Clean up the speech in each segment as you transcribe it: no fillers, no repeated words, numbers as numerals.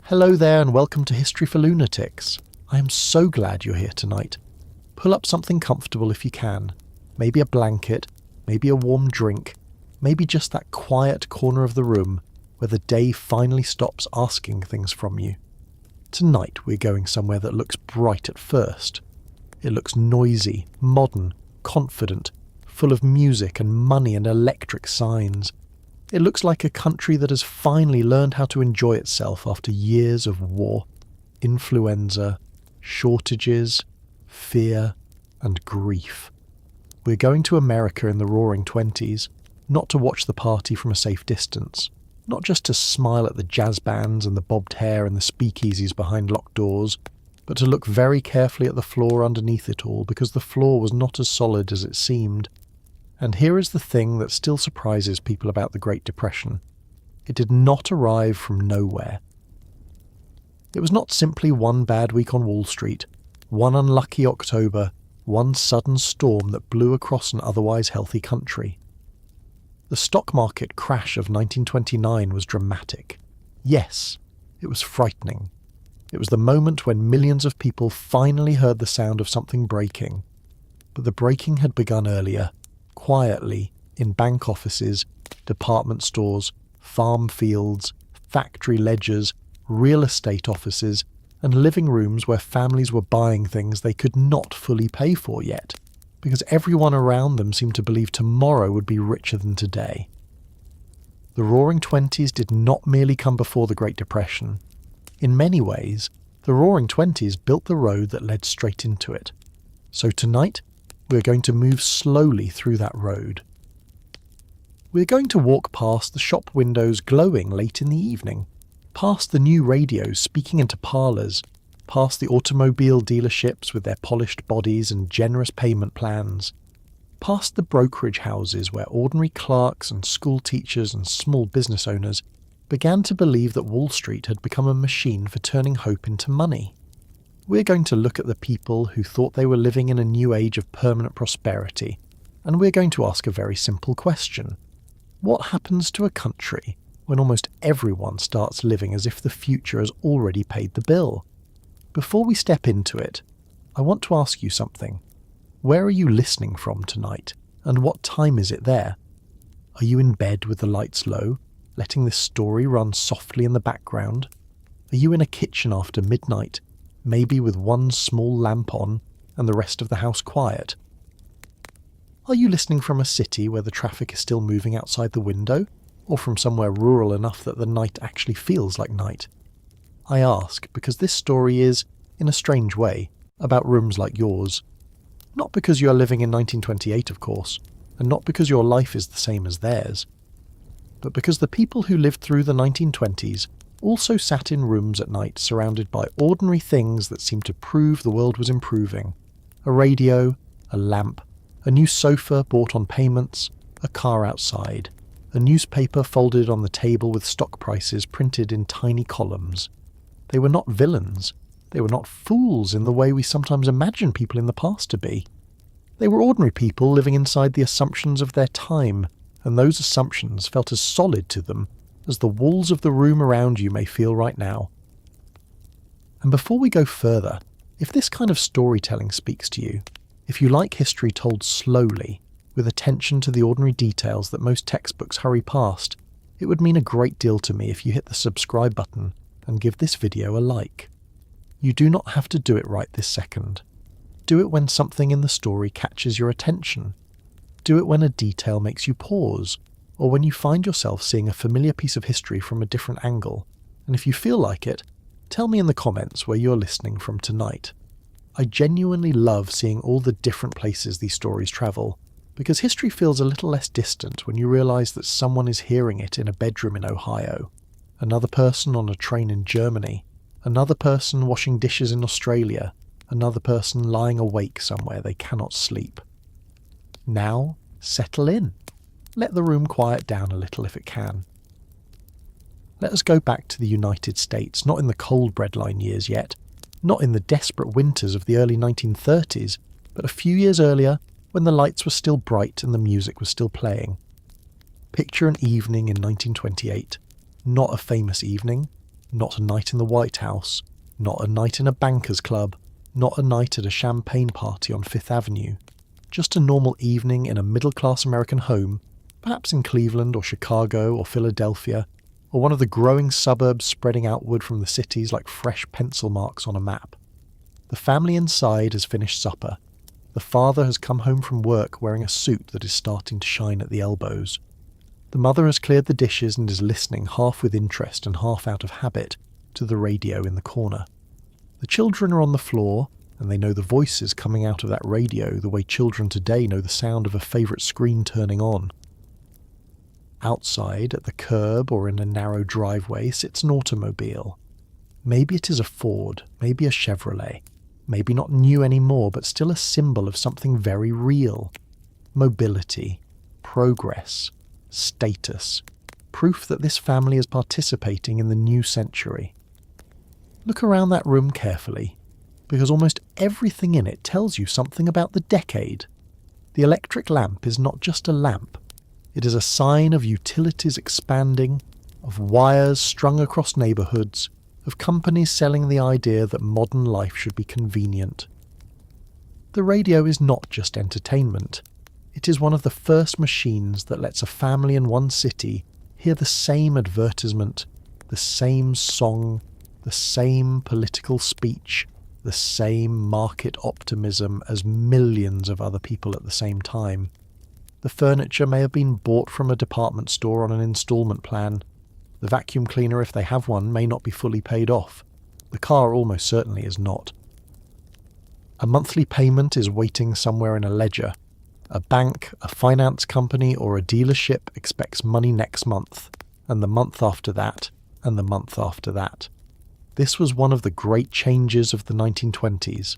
Hello there and welcome to History for Lunatics. I am so glad you're here tonight. Pull up something comfortable if you can. Maybe a blanket, maybe a warm drink, maybe just that quiet corner of the room where the day finally stops asking things from you. Tonight we're going somewhere that looks bright at first. It looks noisy, modern, confident, full of music and money and electric signs. It looks like a country that has finally learned how to enjoy itself after years of war, influenza, shortages, fear, and grief. We're going to America in the Roaring Twenties, not to watch the party from a safe distance, not just to smile at the jazz bands and the bobbed hair and the speakeasies behind locked doors, but to look very carefully at the floor underneath it all, because the floor was not as solid as it seemed. And here is the thing that still surprises people about the Great Depression. It did not arrive from nowhere. It was not simply one bad week on Wall Street, one unlucky October, one sudden storm that blew across an otherwise healthy country. The stock market crash of 1929 was dramatic. Yes, it was frightening. It was the moment when millions of people finally heard the sound of something breaking. But the breaking had begun earlier, quietly, in bank offices, department stores, farm fields, factory ledgers, real estate offices, and living rooms where families were buying things they could not fully pay for yet, because everyone around them seemed to believe tomorrow would be richer than today. The Roaring Twenties did not merely come before the Great Depression. In many ways, the Roaring Twenties built the road that led straight into it. So tonight, we're going to move slowly through that road. We're going to walk past the shop windows glowing late in the evening, past the new radios speaking into parlours, past the automobile dealerships with their polished bodies and generous payment plans, past the brokerage houses where ordinary clerks and school teachers and small business owners began to believe that Wall Street had become a machine for turning hope into money. We're going to look at the people who thought they were living in a new age of permanent prosperity, and we're going to ask a very simple question. What happens to a country when almost everyone starts living as if the future has already paid the bill? Before we step into it, I want to ask you something. Where are you listening from tonight, and what time is it there? Are you in bed with the lights low, letting this story run softly in the background? Are you in a kitchen after midnight, maybe with one small lamp on and the rest of the house quiet? Are you listening from a city where the traffic is still moving outside the window, or from somewhere rural enough that the night actually feels like night? I ask because this story is, in a strange way, about rooms like yours. Not because you are living in 1928, of course, and not because your life is the same as theirs, but because the people who lived through the 1920s also sat in rooms at night surrounded by ordinary things that seemed to prove the world was improving. A radio, a lamp, a new sofa bought on payments, a car outside, a newspaper folded on the table with stock prices printed in tiny columns. They were not villains. They were not fools in the way we sometimes imagine people in the past to be. They were ordinary people living inside the assumptions of their time, and those assumptions felt as solid to them as the walls of the room around you may feel right now. And before we go further, if this kind of storytelling speaks to you, if you like history told slowly, with attention to the ordinary details that most textbooks hurry past, it would mean a great deal to me if you hit the subscribe button and give this video a like. You do not have to do it right this second. Do it when something in the story catches your attention. Do it when a detail makes you pause, or when you find yourself seeing a familiar piece of history from a different angle. And if you feel like it, tell me in the comments where you're listening from tonight. I genuinely love seeing all the different places these stories travel, because history feels a little less distant when you realise that someone is hearing it in a bedroom in Ohio, another person on a train in Germany, another person washing dishes in Australia, another person lying awake somewhere they cannot sleep. Now, settle in. Let the room quiet down a little if it can. Let us go back to the United States, not in the cold breadline years yet, not in the desperate winters of the early 1930s, but a few years earlier when the lights were still bright and the music was still playing. Picture an evening in 1928, not a famous evening, not a night in the White House, not a night in a banker's club, not a night at a champagne party on Fifth Avenue. Just a normal evening in a middle-class American home, perhaps in Cleveland or Chicago or Philadelphia, or one of the growing suburbs spreading outward from the cities like fresh pencil marks on a map. The family inside has finished supper. The father has come home from work wearing a suit that is starting to shine at the elbows. The mother has cleared the dishes and is listening, half with interest and half out of habit, to the radio in the corner. The children are on the floor, and they know the voices coming out of that radio the way children today know the sound of a favourite screen turning on. Outside, at the curb or in a narrow driveway, sits an automobile. Maybe it is a Ford, maybe a Chevrolet, maybe not new anymore, but still a symbol of something very real. Mobility, progress, status, proof that this family is participating in the new century. Look around that room carefully, because almost everything in it tells you something about the decade. The electric lamp is not just a lamp. It is a sign of utilities expanding, of wires strung across neighbourhoods, of companies selling the idea that modern life should be convenient. The radio is not just entertainment. It is one of the first machines that lets a family in one city hear the same advertisement, the same song, the same political speech, the same market optimism as millions of other people at the same time. The furniture may have been bought from a department store on an installment plan. The vacuum cleaner, if they have one, may not be fully paid off. The car almost certainly is not. A monthly payment is waiting somewhere in a ledger. A bank, a finance company, or a dealership expects money next month, and the month after that, and the month after that. This was one of the great changes of the 1920s.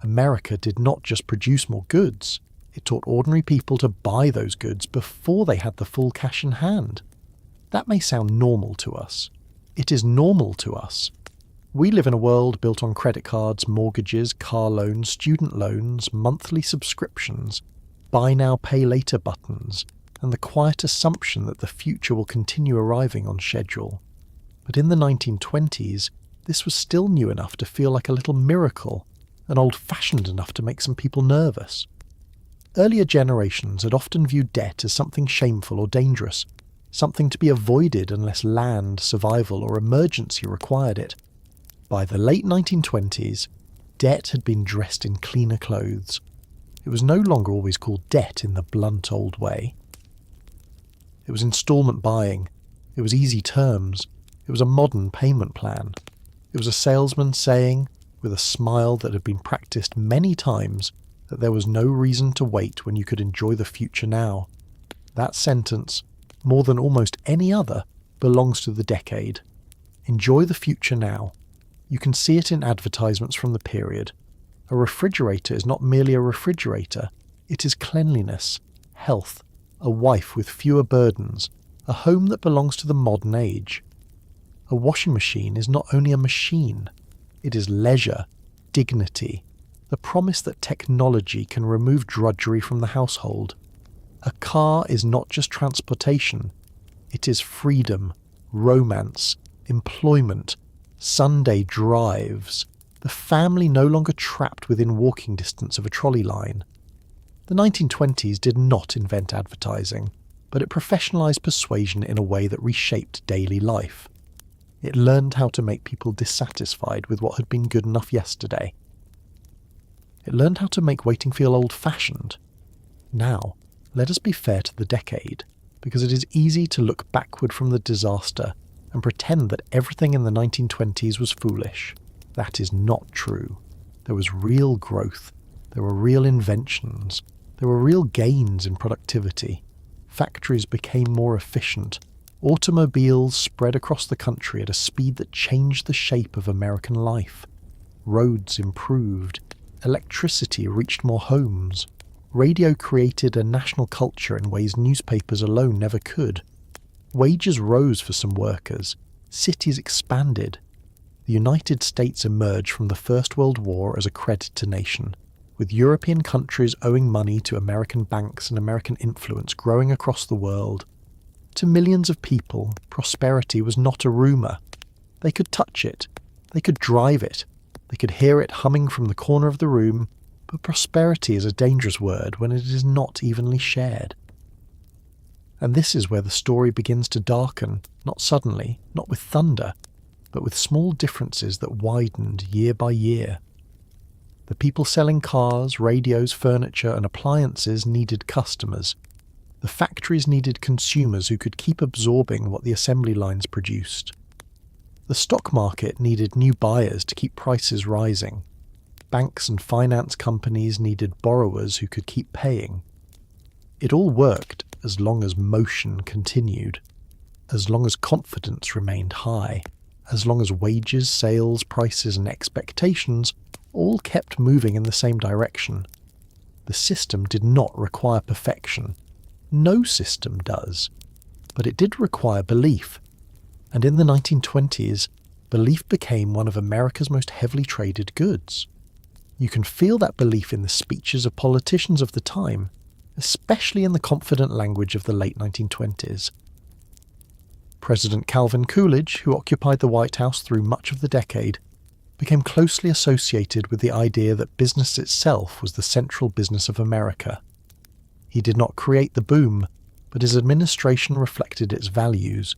America did not just produce more goods, it taught ordinary people to buy those goods before they had the full cash in hand. That may sound normal to us. It is normal to us. We live in a world built on credit cards, mortgages, car loans, student loans, monthly subscriptions, buy now, pay later buttons, and the quiet assumption that the future will continue arriving on schedule. But in the 1920s, this was still new enough to feel like a little miracle, and old-fashioned enough to make some people nervous. Earlier generations had often viewed debt as something shameful or dangerous, something to be avoided unless land, survival, or emergency required it. By the late 1920s, debt had been dressed in cleaner clothes. It was no longer always called debt in the blunt old way. It was installment buying. It was easy terms. It was a modern payment plan. It was a salesman saying, with a smile that had been practiced many times, that there was no reason to wait when you could enjoy the future now. That sentence, more than almost any other, belongs to the decade. Enjoy the future now. You can see it in advertisements from the period. A refrigerator is not merely a refrigerator. It is cleanliness, health, a wife with fewer burdens, a home that belongs to the modern age. A washing machine is not only a machine. It is leisure, dignity, the promise that technology can remove drudgery from the household. A car is not just transportation. It is freedom, romance, employment, Sunday drives, the family no longer trapped within walking distance of a trolley line. The 1920s did not invent advertising, but it professionalised persuasion in a way that reshaped daily life. It learned how to make people dissatisfied with what had been good enough yesterday. It learned how to make waiting feel old-fashioned. Now, let us be fair to the decade, because it is easy to look backward from the disaster and pretend that everything in the 1920s was foolish. That is not true. There was real growth. There were real inventions. There were real gains in productivity. Factories became more efficient. Automobiles spread across the country at a speed that changed the shape of American life. Roads improved. Electricity reached more homes. Radio created a national culture in ways newspapers alone never could. Wages rose for some workers. Cities expanded. The United States emerged from the First World War as a creditor nation, with European countries owing money to American banks and American influence growing across the world. To millions of people, prosperity was not a rumour. They could touch it, they could drive it, they could hear it humming from the corner of the room, but prosperity is a dangerous word when it is not evenly shared. And this is where the story begins to darken, not suddenly, not with thunder, but with small differences that widened year by year. The people selling cars, radios, furniture, and appliances needed customers. The factories needed consumers who could keep absorbing what the assembly lines produced. The stock market needed new buyers to keep prices rising. Banks and finance companies needed borrowers who could keep paying. It all worked as long as motion continued, as long as confidence remained high, as long as wages, sales, prices, and expectations all kept moving in the same direction. The system did not require perfection. No system does. But it did require belief. And in the 1920s, belief became one of America's most heavily traded goods. You can feel that belief in the speeches of politicians of the time, especially in the confident language of the late 1920s. President Calvin Coolidge, who occupied the White House through much of the decade, became closely associated with the idea that business itself was the central business of America. He did not create the boom, but his administration reflected its values: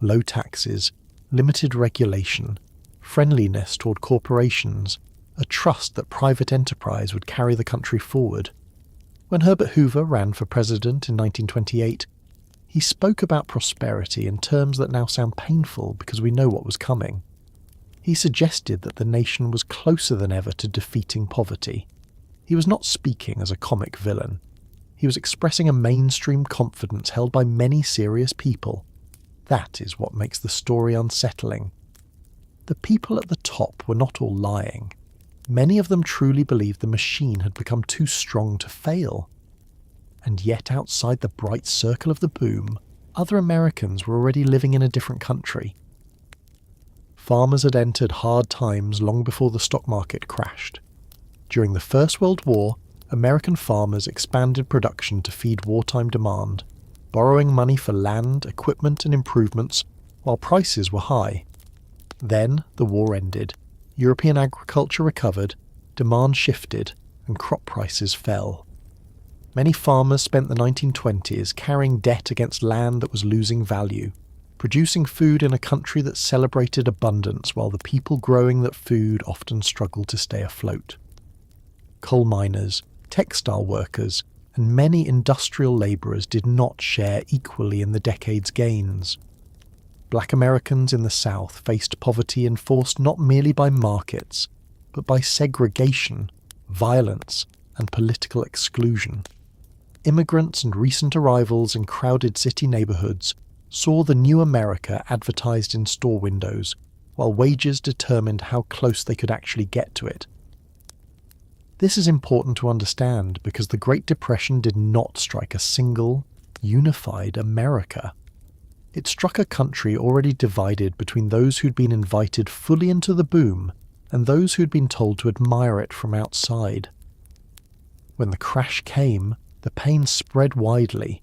low taxes, limited regulation, friendliness toward corporations, a trust that private enterprise would carry the country forward. When Herbert Hoover ran for president in 1928, he spoke about prosperity in terms that now sound painful because we know what was coming. He suggested that the nation was closer than ever to defeating poverty. He was not speaking as a comic villain. He was expressing a mainstream confidence held by many serious people. That is what makes the story unsettling. The people at the top were not all lying. Many of them truly believed the machine had become too strong to fail. And yet outside the bright circle of the boom, other Americans were already living in a different country. Farmers had entered hard times long before the stock market crashed. During the First World War, American farmers expanded production to feed wartime demand, borrowing money for land, equipment, and improvements while prices were high. Then the war ended. European agriculture recovered, demand shifted, and crop prices fell. Many farmers spent the 1920s carrying debt against land that was losing value, producing food in a country that celebrated abundance while the people growing that food often struggled to stay afloat. Coal miners, textile workers, and many industrial labourers did not share equally in the decade's gains. Black Americans in the South faced poverty enforced not merely by markets, but by segregation, violence, and political exclusion. Immigrants and recent arrivals in crowded city neighbourhoods saw the new America advertised in store windows, while wages determined how close they could actually get to it. This is important to understand because the Great Depression did not strike a single, unified America. It struck a country already divided between those who'd been invited fully into the boom and those who'd been told to admire it from outside. When the crash came, the pain spread widely,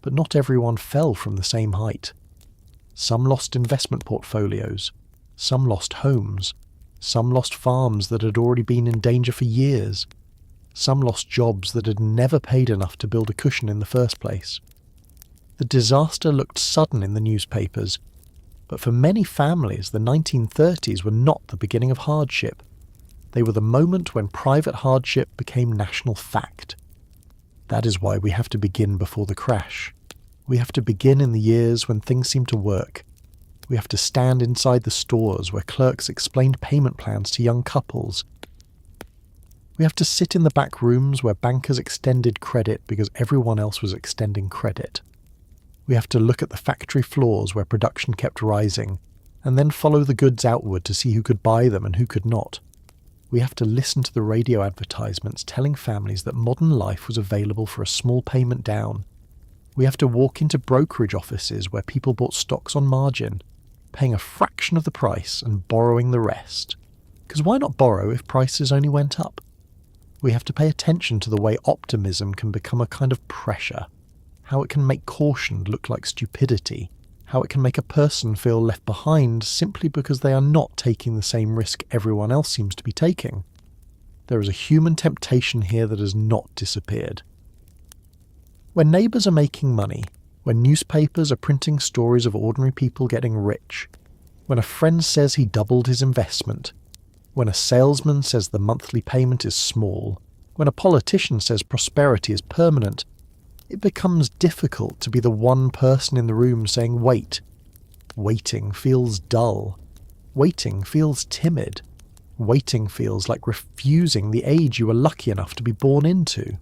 but not everyone fell from the same height. Some lost investment portfolios, some lost homes, some lost farms that had already been in danger for years, some lost jobs that had never paid enough to build a cushion in the first place. The disaster looked sudden in the newspapers, but for many families the 1930s were not the beginning of hardship. They were the moment when private hardship became national fact. That is why we have to begin before the crash. We have to begin in the years when things seemed to work. We have to stand inside the stores where clerks explained payment plans to young couples. We have to sit in the back rooms where bankers extended credit because everyone else was extending credit. We have to look at the factory floors where production kept rising, and then follow the goods outward to see who could buy them and who could not. We have to listen to the radio advertisements telling families that modern life was available for a small payment down. We have to walk into brokerage offices where people bought stocks on margin, paying a fraction of the price and borrowing the rest. Because why not borrow if prices only went up? We have to pay attention to the way optimism can become a kind of pressure, how it can make caution look like stupidity, how it can make a person feel left behind simply because they are not taking the same risk everyone else seems to be taking. There is a human temptation here that has not disappeared. When neighbours are making money, when newspapers are printing stories of ordinary people getting rich, when a friend says he doubled his investment, when a salesman says the monthly payment is small, when a politician says prosperity is permanent, it becomes difficult to be the one person in the room saying wait. Waiting feels dull. Waiting feels timid. Waiting feels like refusing the age you were lucky enough to be born into.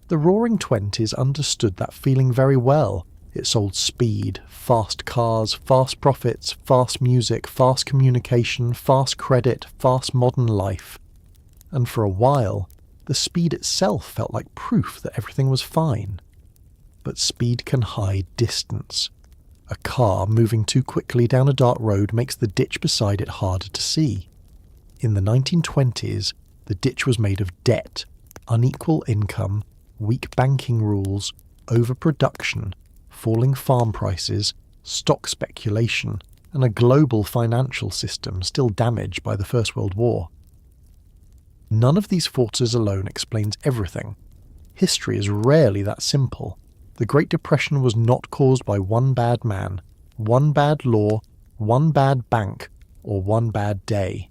The Roaring Twenties understood that feeling very well. It sold speed, fast cars, fast profits, fast music, fast communication, fast credit, fast modern life. And for a while, the speed itself felt like proof that everything was fine. But speed can hide distance. A car moving too quickly down a dark road makes the ditch beside it harder to see. In the 1920s, the ditch was made of debt, unequal income, weak banking rules, overproduction, falling farm prices, stock speculation, and a global financial system still damaged by the First World War. None of these forces alone explains everything. History is rarely that simple. The Great Depression was not caused by one bad man, one bad law, one bad bank, or one bad day.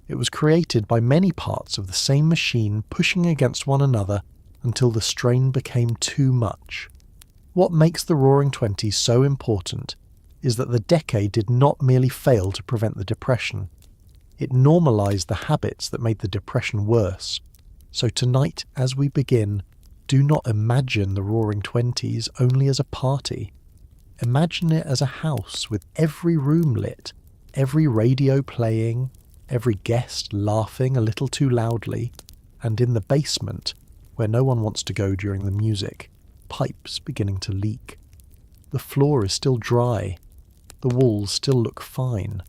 It was created by many parts of the same machine pushing against one another until the strain became too much. What makes the Roaring Twenties so important is that the decade did not merely fail to prevent the Depression. It normalised the habits that made the Depression worse. So tonight, as we begin, do not imagine the Roaring Twenties only as a party. Imagine it as a house with every room lit, every radio playing, every guest laughing a little too loudly, and in the basement, where no one wants to go during the music, pipes beginning to leak. The floor is still dry. The walls still look fine.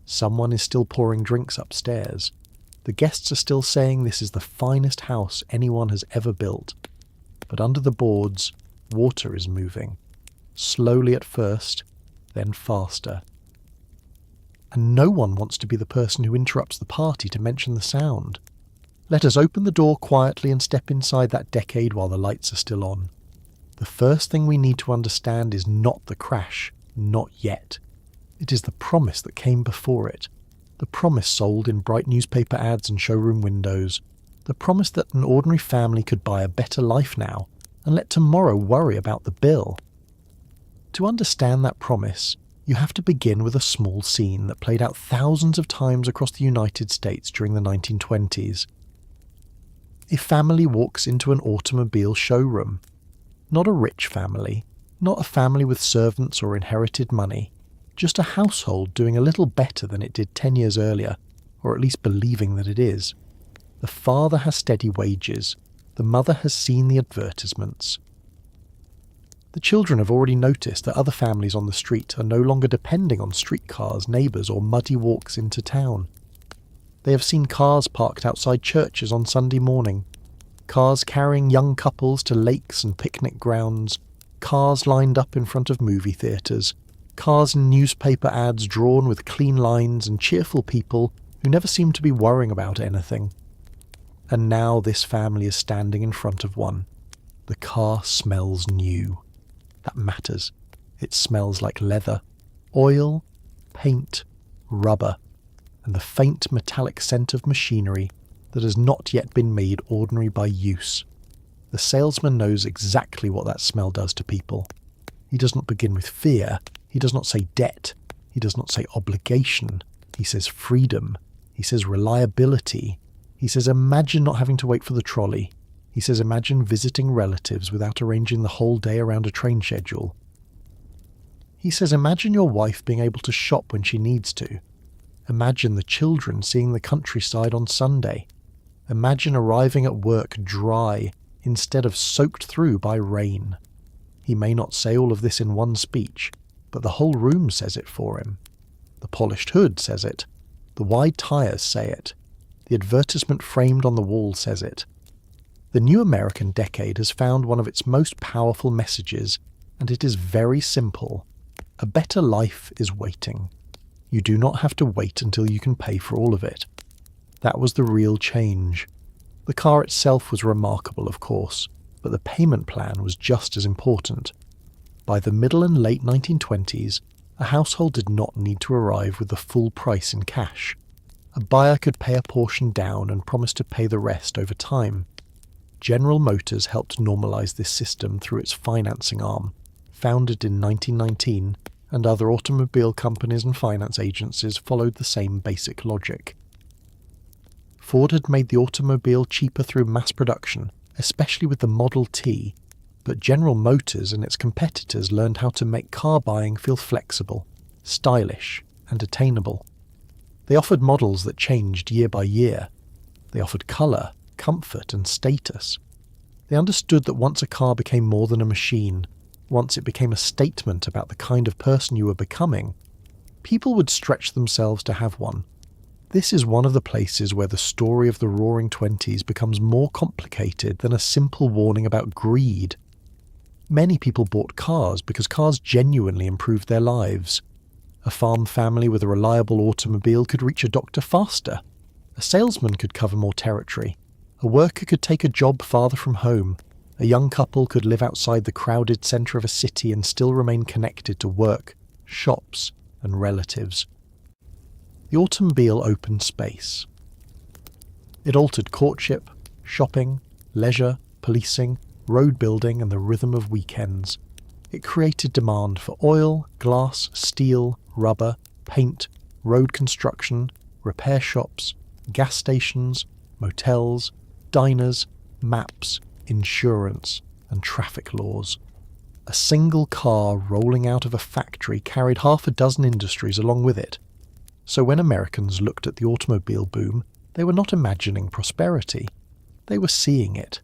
Someone is still pouring drinks upstairs. The guests are still saying this is the finest house anyone has ever built. But under the boards, water is moving. Slowly at first, then faster. And no one wants to be the person who interrupts the party to mention the sound. Let us open the door quietly and step inside that decade while the lights are still on. The first thing we need to understand is not the crash, not yet. It is the promise that came before it. The promise sold in bright newspaper ads and showroom windows. The promise that an ordinary family could buy a better life now and let tomorrow worry about the bill. To understand that promise, you have to begin with a small scene that played out thousands of times across the United States during the 1920s. A family walks into an automobile showroom. Not a rich family, not a family with servants or inherited money, just a household doing a little better than it did 10 years earlier, or at least believing that it is. The father has steady wages. The mother has seen the advertisements. The children have already noticed that other families on the street are no longer depending on streetcars, neighbours, or muddy walks into town. They have seen cars parked outside churches on Sunday morning, cars carrying young couples to lakes and picnic grounds, cars lined up in front of movie theatres, cars in newspaper ads drawn with clean lines and cheerful people who never seem to be worrying about anything. And now this family is standing in front of one. The car smells new. That matters. It smells like leather, oil, paint, rubber, and the faint metallic scent of machinery that has not yet been made ordinary by use. The salesman knows exactly what that smell does to people. He does not begin with fear. He does not say debt. He does not say obligation. He says freedom. He says reliability. He says imagine not having to wait for the trolley. He says imagine visiting relatives without arranging the whole day around a train schedule. He says imagine your wife being able to shop when she needs to. Imagine the children seeing the countryside on Sunday. Imagine arriving at work dry instead of soaked through by rain. He may not say all of this in one speech, but the whole room says it for him. The polished hood says it. The wide tyres say it. The advertisement framed on the wall says it. The new American decade has found one of its most powerful messages, and it is very simple. A better life is waiting. You do not have to wait until you can pay for all of it. That was the real change. The car itself was remarkable, of course, but the payment plan was just as important. By the middle and late 1920s, a household did not need to arrive with the full price in cash. A buyer could pay a portion down and promise to pay the rest over time. General Motors helped normalize this system through its financing arm, founded in 1919, and other automobile companies and finance agencies followed the same basic logic. Ford had made the automobile cheaper through mass production, especially with the Model T, but General Motors and its competitors learned how to make car buying feel flexible, stylish, and attainable. They offered models that changed year by year. They offered colour, comfort, and status. They understood that once a car became more than a machine, once it became a statement about the kind of person you were becoming, people would stretch themselves to have one. This is one of the places where the story of the Roaring Twenties becomes more complicated than a simple warning about greed. Many people bought cars because cars genuinely improved their lives. A farm family with a reliable automobile could reach a doctor faster. A salesman could cover more territory. A worker could take a job farther from home. A young couple could live outside the crowded centre of a city and still remain connected to work, shops, and relatives. The automobile opened space. It altered courtship, shopping, leisure, policing, road building, and the rhythm of weekends. It created demand for oil, glass, steel, rubber, paint, road construction, repair shops, gas stations, motels, diners, maps, insurance, and traffic laws. A single car rolling out of a factory carried half a dozen industries along with it. So when Americans looked at the automobile boom, they were not imagining prosperity. They were seeing it.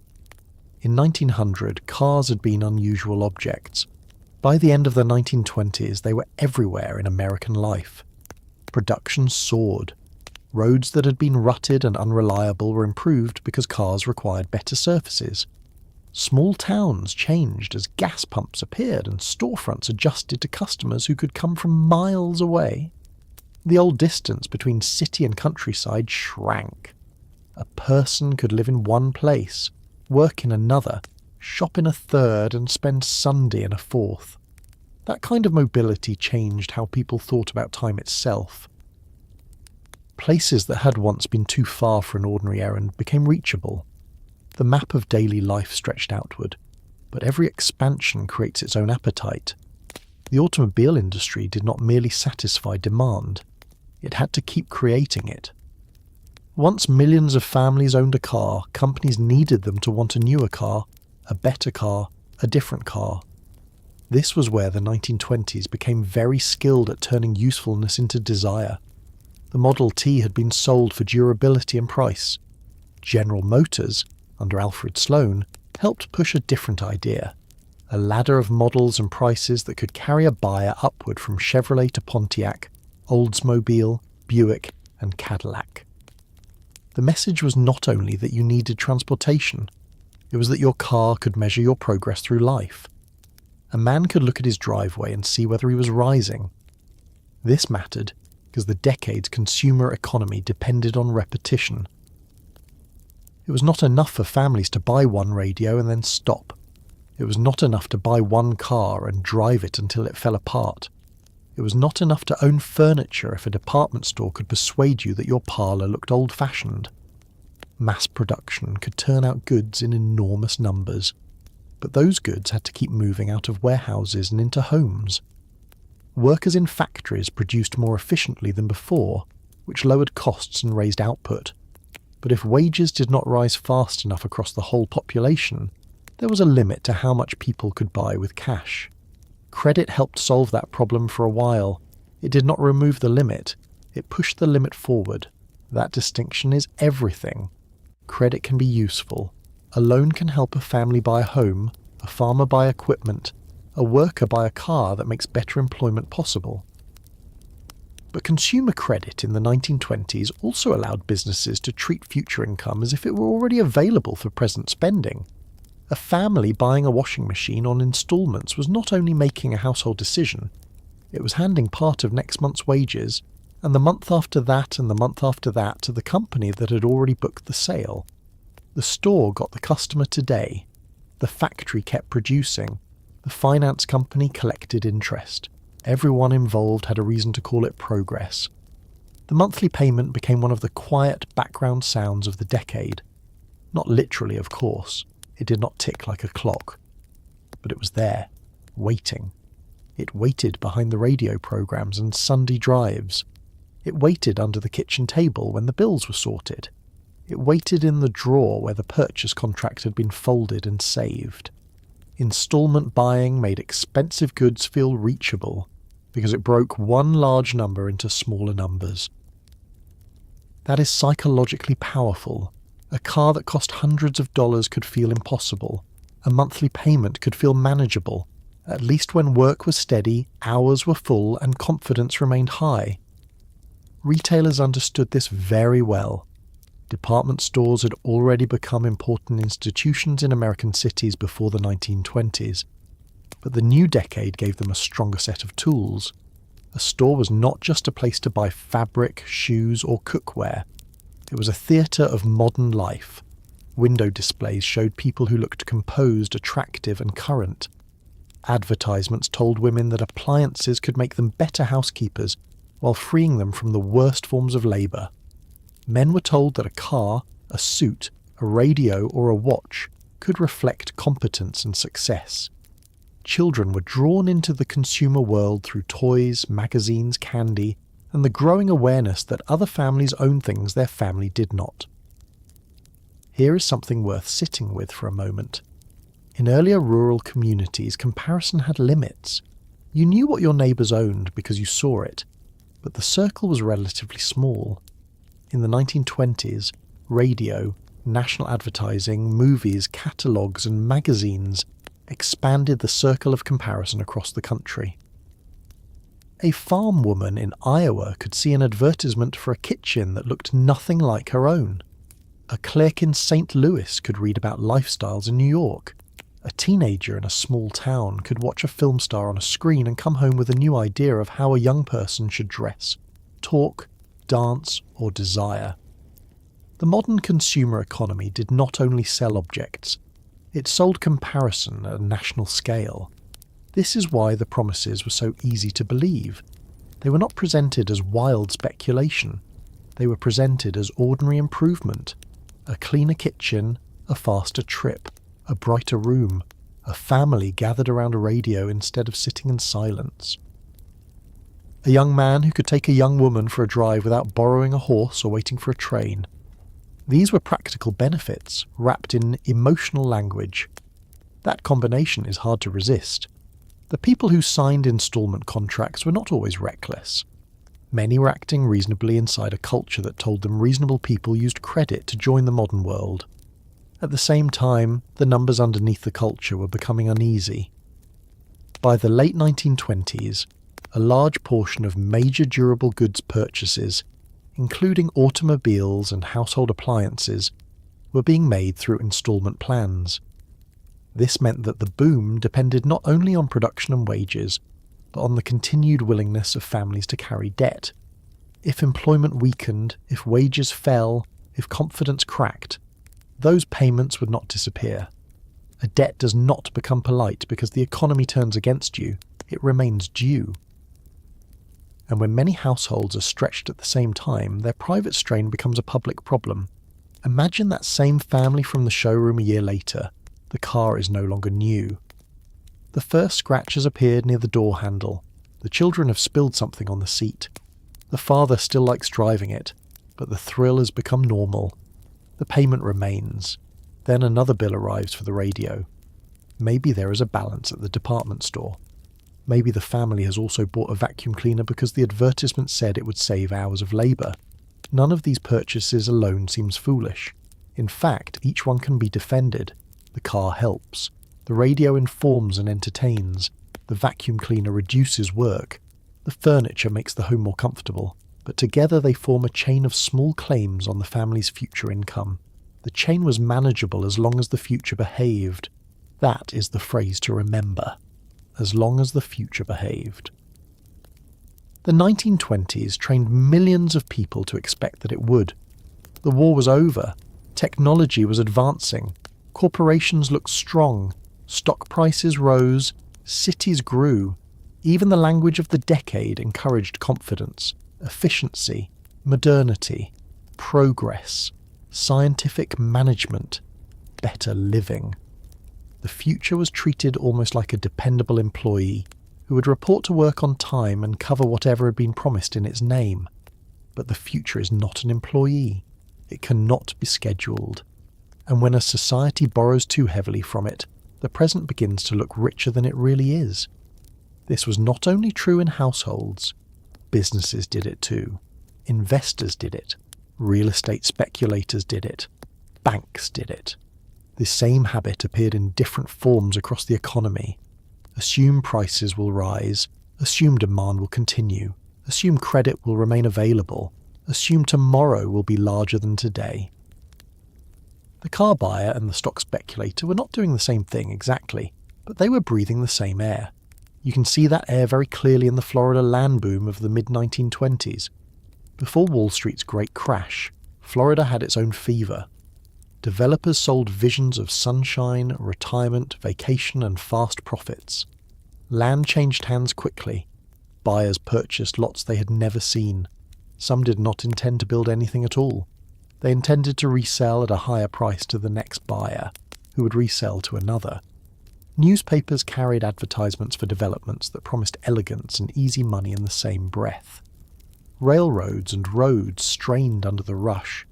In 1900, cars had been unusual objects. By the end of the 1920s, they were everywhere in American life. Production soared. Roads that had been rutted and unreliable were improved because cars required better surfaces. Small towns changed as gas pumps appeared and storefronts adjusted to customers who could come from miles away. The old distance between city and countryside shrank. A person could live in one place, work in another, shop in a third, and spend Sunday in a fourth. That kind of mobility changed how people thought about time itself. Places that had once been too far for an ordinary errand became reachable. The map of daily life stretched outward, but every expansion creates its own appetite. The automobile industry did not merely satisfy demand, it had to keep creating it. Once millions of families owned a car, companies needed them to want a newer car, a better car, a different car. This was where the 1920s became very skilled at turning usefulness into desire. The Model T had been sold for durability and price. General Motors, under Alfred Sloan, helped push a different idea, a ladder of models and prices that could carry a buyer upward from Chevrolet to Pontiac, Oldsmobile, Buick, and Cadillac. The message was not only that you needed transportation, it was that your car could measure your progress through life. A man could look at his driveway and see whether he was rising. This mattered because the decade's consumer economy depended on repetition. It was not enough for families to buy one radio and then stop. It was not enough to buy one car and drive it until it fell apart. It was not enough to own furniture if a department store could persuade you that your parlour looked old-fashioned. Mass production could turn out goods in enormous numbers, but those goods had to keep moving out of warehouses and into homes. Workers in factories produced more efficiently than before, which lowered costs and raised output. But if wages did not rise fast enough across the whole population, there was a limit to how much people could buy with cash. Credit helped solve that problem for a while. It did not remove the limit, it pushed the limit forward. That distinction is everything. Credit can be useful. A loan can help a family buy a home, a farmer buy equipment, a worker buy a car that makes better employment possible. But consumer credit in the 1920s also allowed businesses to treat future income as if it were already available for present spending. A family buying a washing machine on installments was not only making a household decision, It was handing part of next month's wages, and the month after that and the month after that to the company that had already booked the sale. The store got the customer today. The factory kept producing. The finance company collected interest. Everyone involved had a reason to call it progress. The monthly payment became one of the quiet background sounds of the decade. Not literally, of course. It did not tick like a clock. But it was there, waiting. It waited behind the radio programs and Sunday drives. It waited under the kitchen table when the bills were sorted. It waited in the drawer where the purchase contract had been folded and saved. Installment buying made expensive goods feel reachable because it broke one large number into smaller numbers. That is psychologically powerful. A car that cost hundreds of dollars could feel impossible. A monthly payment could feel manageable, at least when work was steady, hours were full, and confidence remained high. Retailers understood this very well. Department stores had already become important institutions in American cities before the 1920s, but the new decade gave them a stronger set of tools. A store was not just a place to buy fabric, shoes, or cookware. It was a theatre of modern life. Window displays showed people who looked composed, attractive, and current. Advertisements told women that appliances could make them better housekeepers while freeing them from the worst forms of labour. Men were told that a car, a suit, a radio, or a watch could reflect competence and success. Children were drawn into the consumer world through toys, magazines, candy, and the growing awareness that other families owned things their family did not. Here is something worth sitting with for a moment. In earlier rural communities, comparison had limits. You knew what your neighbours owned because you saw it, but the circle was relatively small. In the 1920s, radio, national advertising, movies, catalogues, and magazines expanded the circle of comparison across the country. A farm woman in Iowa could see an advertisement for a kitchen that looked nothing like her own. A clerk in St. Louis could read about lifestyles in New York. A teenager in a small town could watch a film star on a screen and come home with a new idea of how a young person should dress, talk, dance, or desire. The modern consumer economy did not only sell objects, it sold comparison at a national scale. This is why the promises were so easy to believe. They were not presented as wild speculation. They were presented as ordinary improvement. A cleaner kitchen, a faster trip, a brighter room, a family gathered around a radio instead of sitting in silence. A young man who could take a young woman for a drive without borrowing a horse or waiting for a train. These were practical benefits, wrapped in emotional language. That combination is hard to resist. The people who signed installment contracts were not always reckless. Many were acting reasonably inside a culture that told them reasonable people used credit to join the modern world. At the same time, the numbers underneath the culture were becoming uneasy. By the late 1920s, a large portion of major durable goods purchases, including automobiles and household appliances, were being made through installment plans. This meant that the boom depended not only on production and wages, but on the continued willingness of families to carry debt. If employment weakened, if wages fell, if confidence cracked, those payments would not disappear. A debt does not become polite because the economy turns against you, it remains due. And when many households are stretched at the same time, their private strain becomes a public problem. Imagine that same family from the showroom a year later. The car is no longer new. The first scratch has appeared near the door handle. The children have spilled something on the seat. The father still likes driving it, but the thrill has become normal. The payment remains. Then another bill arrives for the radio. Maybe there is a balance at the department store. Maybe the family has also bought a vacuum cleaner because the advertisement said it would save hours of labour. None of these purchases alone seems foolish. In fact, each one can be defended. The car helps. The radio informs and entertains. The vacuum cleaner reduces work. The furniture makes the home more comfortable. But together they form a chain of small claims on the family's future income. The chain was manageable as long as the future behaved. That is the phrase to remember. As long as the future behaved. The 1920s trained millions of people to expect that it would. The war was over, technology was advancing, corporations looked strong, stock prices rose, cities grew. Even the language of the decade encouraged confidence, efficiency, modernity, progress, scientific management, better living. The future was treated almost like a dependable employee who would report to work on time and cover whatever had been promised in its name. But the future is not an employee. It cannot be scheduled. And when a society borrows too heavily from it, the present begins to look richer than it really is. This was not only true in households. Businesses did it too. Investors did it. Real estate speculators did it. Banks did it. This same habit appeared in different forms across the economy. Assume prices will rise. Assume demand will continue. Assume credit will remain available. Assume tomorrow will be larger than today. The car buyer and the stock speculator were not doing the same thing exactly, but they were breathing the same air. You can see that air very clearly in the Florida land boom of the mid-1920s. Before Wall Street's great crash, Florida had its own fever. Developers sold visions of sunshine, retirement, vacation, and fast profits. Land changed hands quickly. Buyers purchased lots they had never seen. Some did not intend to build anything at all. They intended to resell at a higher price to the next buyer, who would resell to another. Newspapers carried advertisements for developments that promised elegance and easy money in the same breath. Railroads and roads strained under the rush.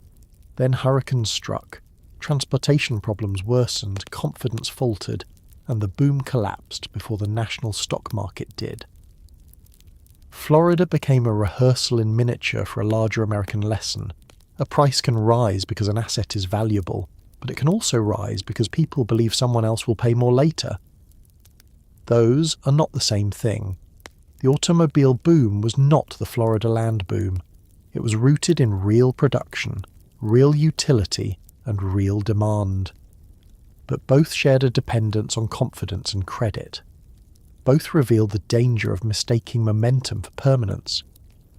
Then hurricanes struck. Transportation problems worsened, confidence faltered, and the boom collapsed before the national stock market did. Florida became a rehearsal in miniature for a larger American lesson. A price can rise because an asset is valuable, but it can also rise because people believe someone else will pay more later. Those are not the same thing. The automobile boom was not the Florida land boom. It was rooted in real production, real utility, and real demand. But both shared a dependence on confidence and credit. Both revealed the danger of mistaking momentum for permanence.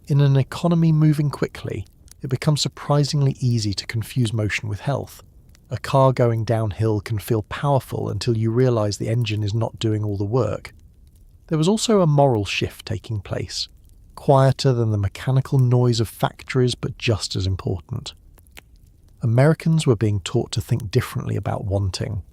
In an economy moving quickly, it becomes surprisingly easy to confuse motion with health. A car going downhill can feel powerful until you realise the engine is not doing all the work. There was also a moral shift taking place, quieter than the mechanical noise of factories but just as important. Americans were being taught to think differently about wanting.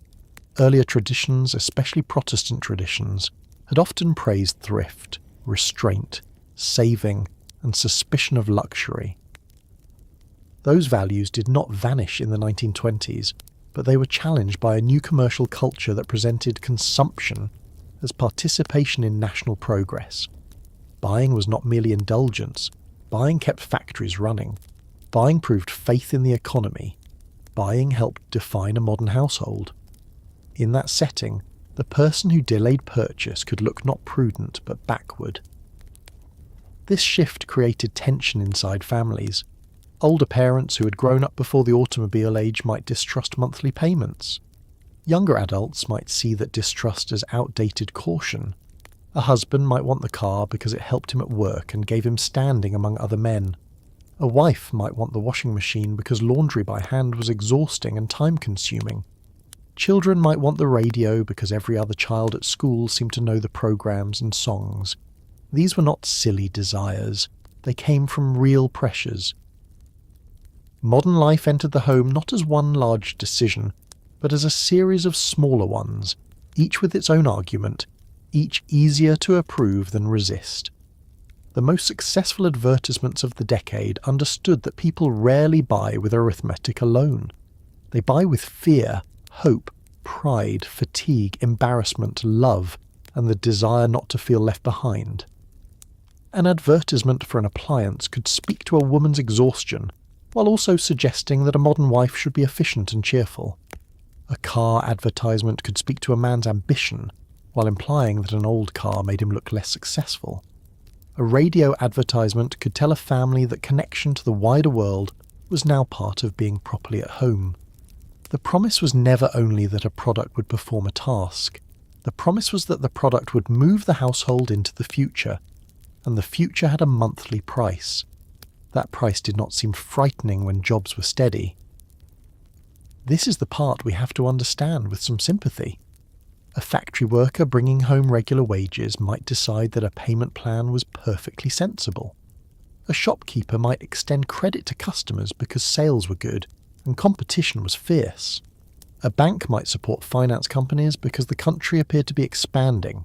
Earlier traditions, especially Protestant traditions, had often praised thrift, restraint, saving, and suspicion of luxury. Those values did not vanish in the 1920s, but they were challenged by a new commercial culture that presented consumption as participation in national progress. Buying was not merely indulgence. Buying kept factories running. Buying proved faith in the economy. Buying helped define a modern household. In that setting, the person who delayed purchase could look not prudent but backward. This shift created tension inside families. Older parents who had grown up before the automobile age might distrust monthly payments. Younger adults might see that distrust as outdated caution. A husband might want the car because it helped him at work and gave him standing among other men. A wife might want the washing machine because laundry by hand was exhausting and time-consuming. Children might want the radio because every other child at school seemed to know the programs and songs. These were not silly desires. They came from real pressures. Modern life entered the home not as one large decision, but as a series of smaller ones, each with its own argument, each easier to approve than resist. The most successful advertisements of the decade understood that people rarely buy with arithmetic alone. They buy with fear, hope, pride, fatigue, embarrassment, love, and the desire not to feel left behind. An advertisement for an appliance could speak to a woman's exhaustion, while also suggesting that a modern wife should be efficient and cheerful. A car advertisement could speak to a man's ambition, while implying that an old car made him look less successful. A radio advertisement could tell a family that connection to the wider world was now part of being properly at home. The promise was never only that a product would perform a task. The promise was that the product would move the household into the future. and the future had a monthly price. That price did not seem frightening when jobs were steady. This is the part we have to understand with some sympathy. A factory worker bringing home regular wages might decide that a payment plan was perfectly sensible. A shopkeeper might extend credit to customers because sales were good and competition was fierce. A bank might support finance companies because the country appeared to be expanding.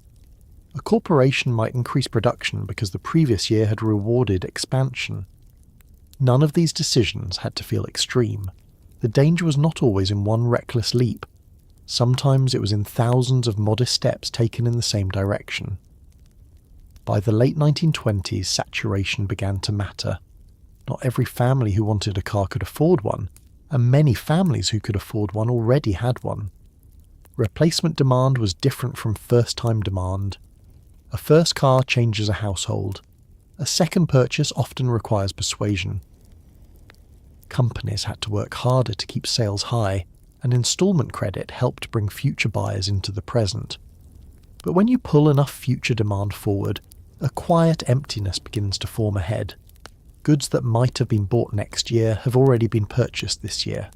A corporation might increase production because the previous year had rewarded expansion. None of these decisions had to feel extreme. The danger was not always in one reckless leap. Sometimes it was in thousands of modest steps taken in the same direction. By the late 1920s, saturation began to matter. Not every family who wanted a car could afford one, and many families who could afford one already had one. Replacement demand was different from first-time demand. A first car changes a household. A second purchase often requires persuasion. Companies had to work harder to keep sales high, and installment credit helped bring future buyers into the present. But when you pull enough future demand forward, a quiet emptiness begins to form ahead. Goods that might have been bought next year have already been purchased this year.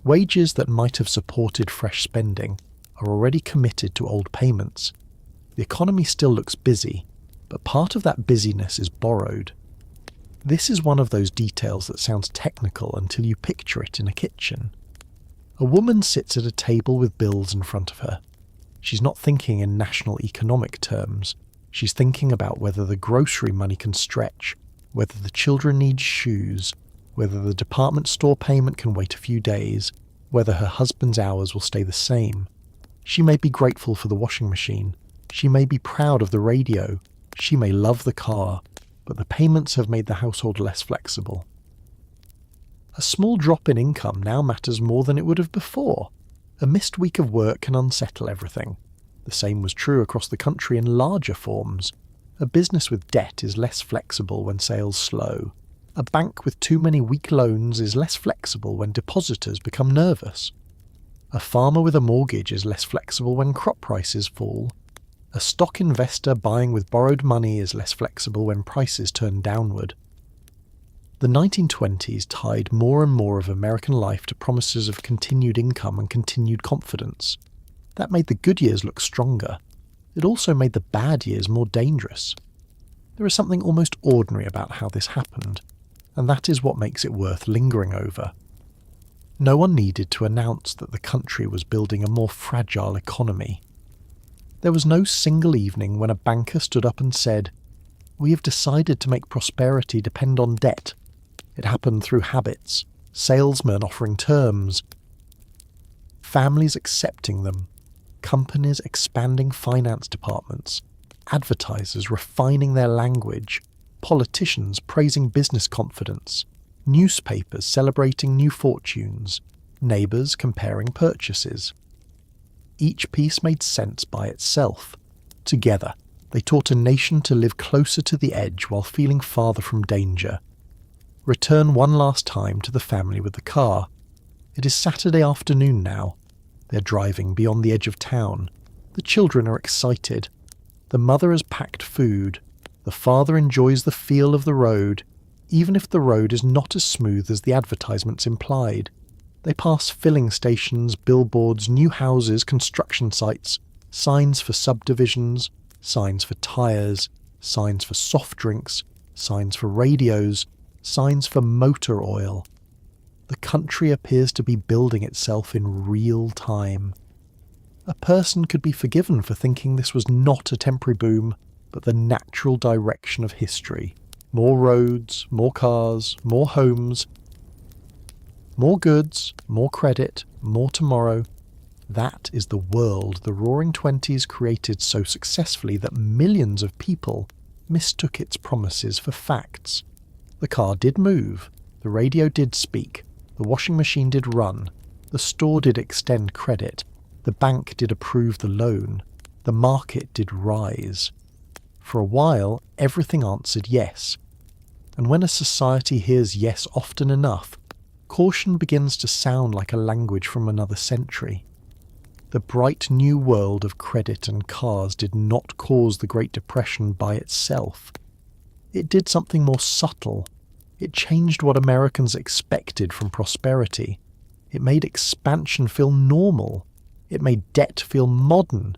Wages that might have supported fresh spending are already committed to old payments. The economy still looks busy, but part of that busyness is borrowed. This is one of those details that sounds technical until you picture it in a kitchen. A woman sits at a table with bills in front of her. She's not thinking in national economic terms. She's thinking about whether the grocery money can stretch, whether the children need shoes, whether the department store payment can wait a few days, whether her husband's hours will stay the same. She may be grateful for the washing machine. She may be proud of the radio. She may love the car, but the payments have made the household less flexible. A small drop in income now matters more than it would have before. A missed week of work can unsettle everything. The same was true across the country in larger forms. A business with debt is less flexible when sales slow. A bank with too many weak loans is less flexible when depositors become nervous. A farmer with a mortgage is less flexible when crop prices fall. A stock investor buying with borrowed money is less flexible when prices turn downward. The 1920s tied more and more of American life to promises of continued income and continued confidence. That made the good years look stronger. It also made the bad years more dangerous. There is something almost ordinary about how this happened, and that is what makes it worth lingering over. No one needed to announce that the country was building a more fragile economy. There was no single evening when a banker stood up and said, "We have decided to make prosperity depend on debt." It happened through habits, salesmen offering terms, families accepting them, companies expanding finance departments, advertisers refining their language, politicians praising business confidence, newspapers celebrating new fortunes, neighbours comparing purchases. Each piece made sense by itself. Together, they taught a nation to live closer to the edge while feeling farther from danger. Return one last time to the family with the car. It is Saturday afternoon now. They're driving beyond the edge of town. The children are excited. The mother has packed food. The father enjoys the feel of the road, even if the road is not as smooth as the advertisements implied. They pass filling stations, billboards, new houses, construction sites, signs for subdivisions, signs for tyres, signs for soft drinks, signs for radios, signs for motor oil. The country appears to be building itself in real time. A person could be forgiven for thinking this was not a temporary boom, but the natural direction of history. More roads, more cars, more homes, more goods, more credit, more tomorrow. That is the world the Roaring Twenties created so successfully that millions of people mistook its promises for facts. The car did move, the radio did speak, the washing machine did run, the store did extend credit, the bank did approve the loan, the market did rise. For a while, everything answered yes. And when a society hears yes often enough, caution begins to sound like a language from another century. The bright new world of credit and cars did not cause the Great Depression by itself. It did something more subtle. It changed what Americans expected from prosperity. It made expansion feel normal. It made debt feel modern.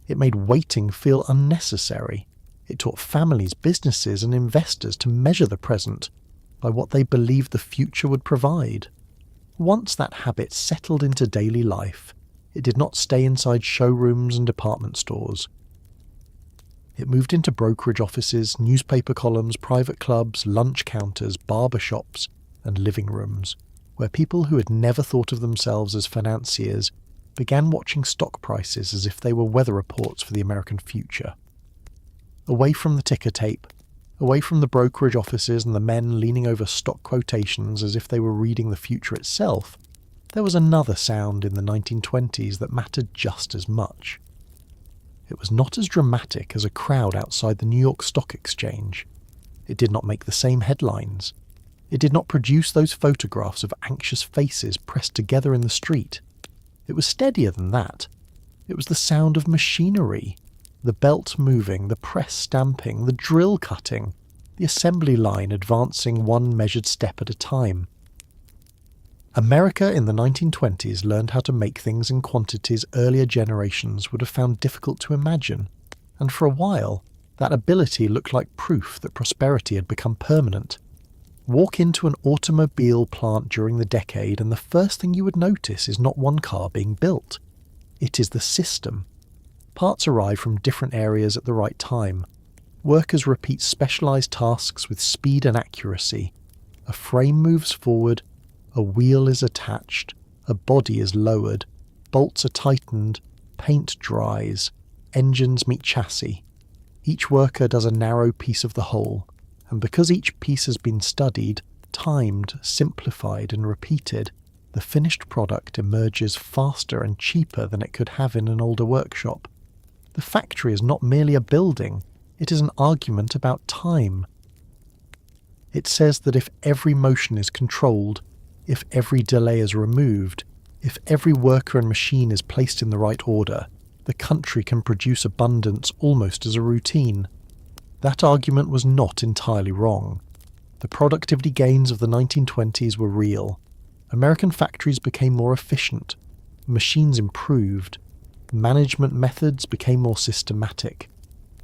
It made waiting feel unnecessary. It taught families, businesses, and investors to measure the present by what they believed the future would provide. Once that habit settled into daily life, it did not stay inside showrooms and department stores. It moved into brokerage offices, newspaper columns, private clubs, lunch counters, barber shops, and living rooms, where people who had never thought of themselves as financiers began watching stock prices as if they were weather reports for the American future. Away from the ticker tape, away from the brokerage offices and the men leaning over stock quotations as if they were reading the future itself, there was another sound in the 1920s that mattered just as much. It was not as dramatic as a crowd outside the New York Stock Exchange. It did not make the same headlines. It did not produce those photographs of anxious faces pressed together in the street. It was steadier than that. It was the sound of machinery, the belt moving, the press stamping, the drill cutting, the assembly line advancing one measured step at a time. America in the 1920s learned how to make things in quantities earlier generations would have found difficult to imagine, and for a while, that ability looked like proof that prosperity had become permanent. Walk into an automobile plant during the decade and the first thing you would notice is not one car being built. It is the system. Parts arrive from different areas at the right time. Workers repeat specialized tasks with speed and accuracy. A frame moves forward, a wheel is attached, a body is lowered, bolts are tightened, paint dries, engines meet chassis. Each worker does a narrow piece of the whole, and because each piece has been studied, timed, simplified and repeated, the finished product emerges faster and cheaper than it could have in an older workshop. The factory is not merely a building, it is an argument about time. It says that if every motion is controlled, if every delay is removed, if every worker and machine is placed in the right order, the country can produce abundance almost as a routine. That argument was not entirely wrong. The productivity gains of the 1920s were real. American factories became more efficient, machines improved, management methods became more systematic,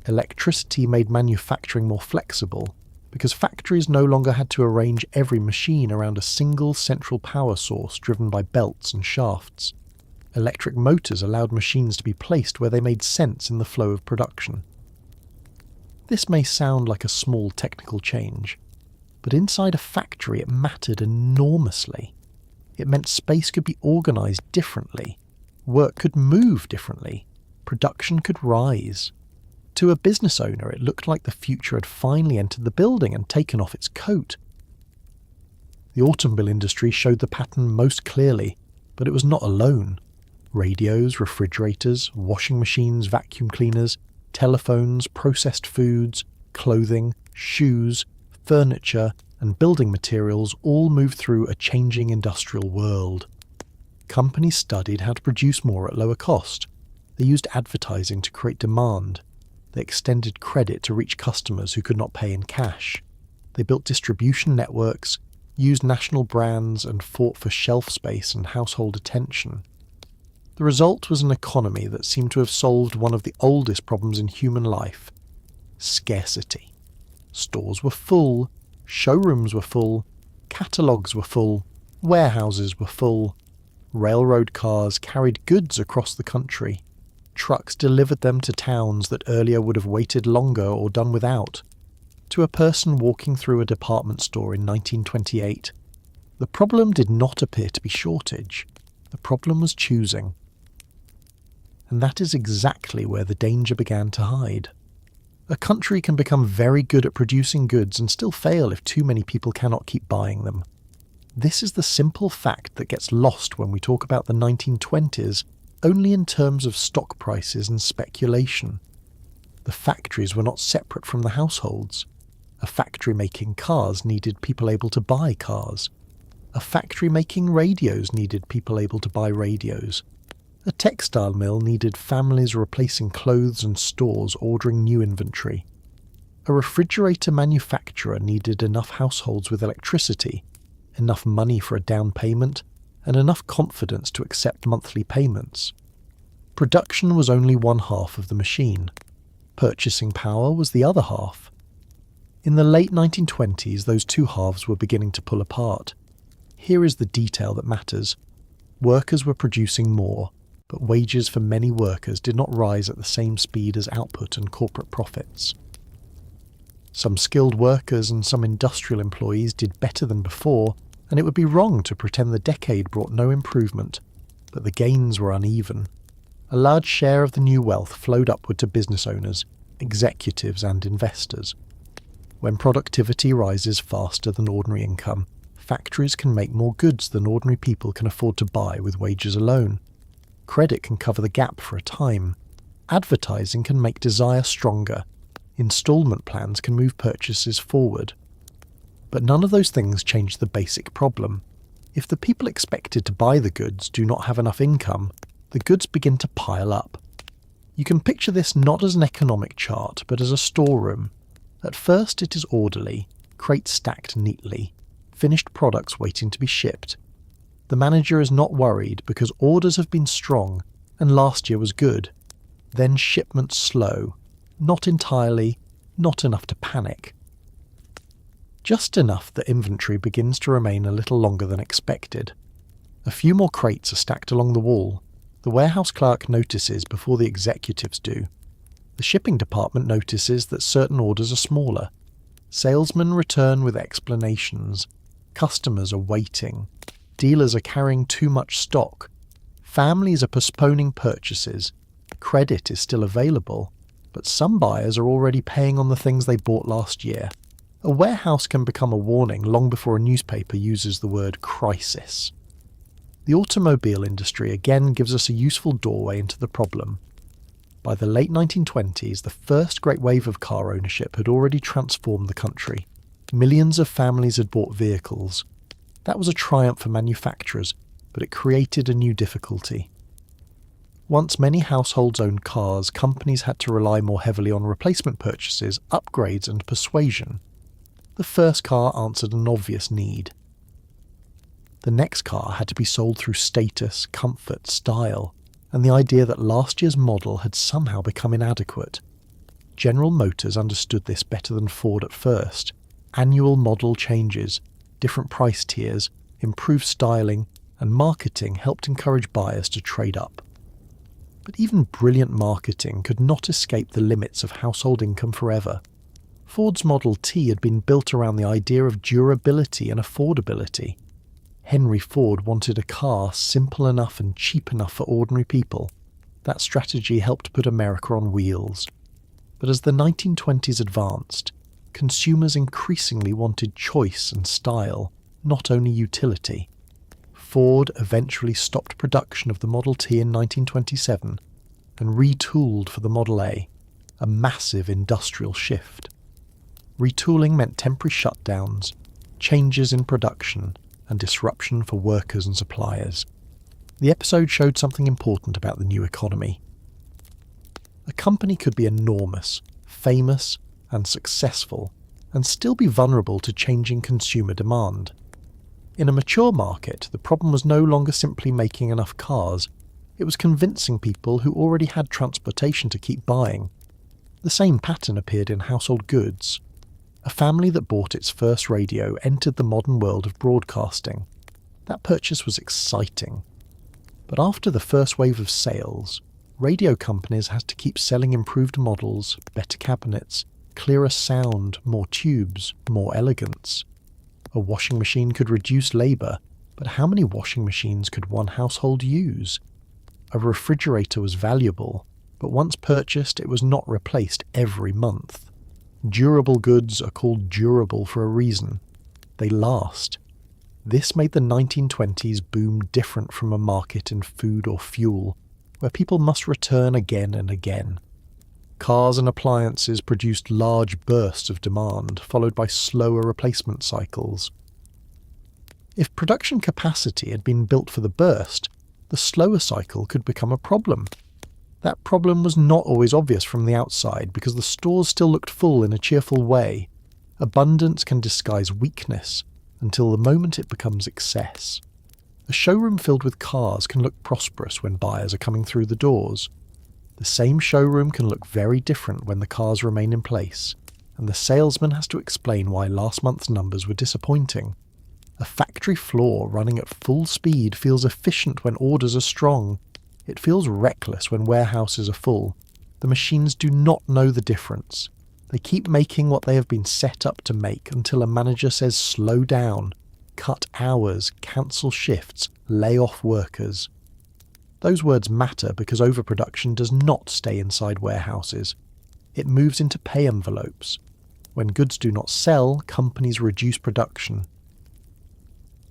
electricity made manufacturing more flexible, because factories no longer had to arrange every machine around a single central power source driven by belts and shafts. Electric motors allowed machines to be placed where they made sense in the flow of production. This may sound like a small technical change, but inside a factory it mattered enormously. It meant space could be organised differently, work could move differently, production could rise. To a business owner, it looked like the future had finally entered the building and taken off its coat. The automobile industry showed the pattern most clearly, but it was not alone. Radios, refrigerators, washing machines, vacuum cleaners, telephones, processed foods, clothing, shoes, furniture, and building materials all moved through a changing industrial world. Companies studied how to produce more at lower cost. They used advertising to create demand. They extended credit to reach customers who could not pay in cash. They built distribution networks, used national brands, and fought for shelf space and household attention. The result was an economy that seemed to have solved one of the oldest problems in human life: scarcity. Stores were full, showrooms were full, catalogues were full, warehouses were full. Railroad cars carried goods across the country. Trucks delivered them to towns that earlier would have waited longer or done without. To a person walking through a department store in 1928, the problem did not appear to be shortage. The problem was choosing. And that is exactly where the danger began to hide. A country can become very good at producing goods and still fail if too many people cannot keep buying them. This is the simple fact that gets lost when we talk about the 1920s only in terms of stock prices and speculation. The factories were not separate from the households. A factory making cars needed people able to buy cars. A factory making radios needed people able to buy radios. A textile mill needed families replacing clothes and stores ordering new inventory. A refrigerator manufacturer needed enough households with electricity, enough money for a down payment, and enough confidence to accept monthly payments. Production was only one half of the machine. Purchasing power was the other half. In the late 1920s, those two halves were beginning to pull apart. Here is the detail that matters. Workers were producing more, but wages for many workers did not rise at the same speed as output and corporate profits. Some skilled workers and some industrial employees did better than before, and it would be wrong to pretend the decade brought no improvement, but the gains were uneven. A large share of the new wealth flowed upward to business owners, executives and investors. When productivity rises faster than ordinary income, factories can make more goods than ordinary people can afford to buy with wages alone. Credit can cover the gap for a time. Advertising can make desire stronger. Installment plans can move purchases forward. But none of those things change the basic problem. If the people expected to buy the goods do not have enough income, the goods begin to pile up. You can picture this not as an economic chart, but as a storeroom. At first it is orderly, crates stacked neatly, finished products waiting to be shipped. The manager is not worried because orders have been strong and last year was good. Then shipments slow, not entirely, not enough to panic. Just enough that inventory begins to remain a little longer than expected. A few more crates are stacked along the wall. The warehouse clerk notices before the executives do. The shipping department notices that certain orders are smaller. Salesmen return with explanations. Customers are waiting. Dealers are carrying too much stock. Families are postponing purchases. Credit is still available, but some buyers are already paying on the things they bought last year. A warehouse can become a warning long before a newspaper uses the word crisis. The automobile industry again gives us a useful doorway into the problem. By the late 1920s, the first great wave of car ownership had already transformed the country. Millions of families had bought vehicles. That was a triumph for manufacturers, but it created a new difficulty. Once many households owned cars, companies had to rely more heavily on replacement purchases, upgrades and persuasion. The first car answered an obvious need. The next car had to be sold through status, comfort, style, and the idea that last year's model had somehow become inadequate. General Motors understood this better than Ford at first. Annual model changes, different price tiers, improved styling, and marketing helped encourage buyers to trade up. But even brilliant marketing could not escape the limits of household income forever. Ford's Model T had been built around the idea of durability and affordability. Henry Ford wanted a car simple enough and cheap enough for ordinary people. That strategy helped put America on wheels. But as the 1920s advanced, consumers increasingly wanted choice and style, not only utility. Ford eventually stopped production of the Model T in 1927 and retooled for the Model A, a massive industrial shift. Retooling meant temporary shutdowns, changes in production, and disruption for workers and suppliers. The episode showed something important about the new economy. A company could be enormous, famous, and successful, and still be vulnerable to changing consumer demand. In a mature market, the problem was no longer simply making enough cars, it was convincing people who already had transportation to keep buying. The same pattern appeared in household goods. A family that bought its first radio entered the modern world of broadcasting. That purchase was exciting. But after the first wave of sales, radio companies had to keep selling improved models, better cabinets, clearer sound, more tubes, more elegance. A washing machine could reduce labour, but how many washing machines could one household use? A refrigerator was valuable, but once purchased it was not replaced every month. Durable goods are called durable for a reason. They last. This made the 1920s boom different from a market in food or fuel, where people must return again and again. Cars and appliances produced large bursts of demand, followed by slower replacement cycles. If production capacity had been built for the burst, the slower cycle could become a problem. That problem was not always obvious from the outside because the stores still looked full in a cheerful way. Abundance can disguise weakness until the moment it becomes excess. A showroom filled with cars can look prosperous when buyers are coming through the doors. The same showroom can look very different when the cars remain in place, and the salesman has to explain why last month's numbers were disappointing. A factory floor running at full speed feels efficient when orders are strong. It feels reckless when warehouses are full. The machines do not know the difference. They keep making what they have been set up to make until a manager says slow down, cut hours, cancel shifts, lay off workers. Those words matter because overproduction does not stay inside warehouses. It moves into pay envelopes. When goods do not sell, companies reduce production.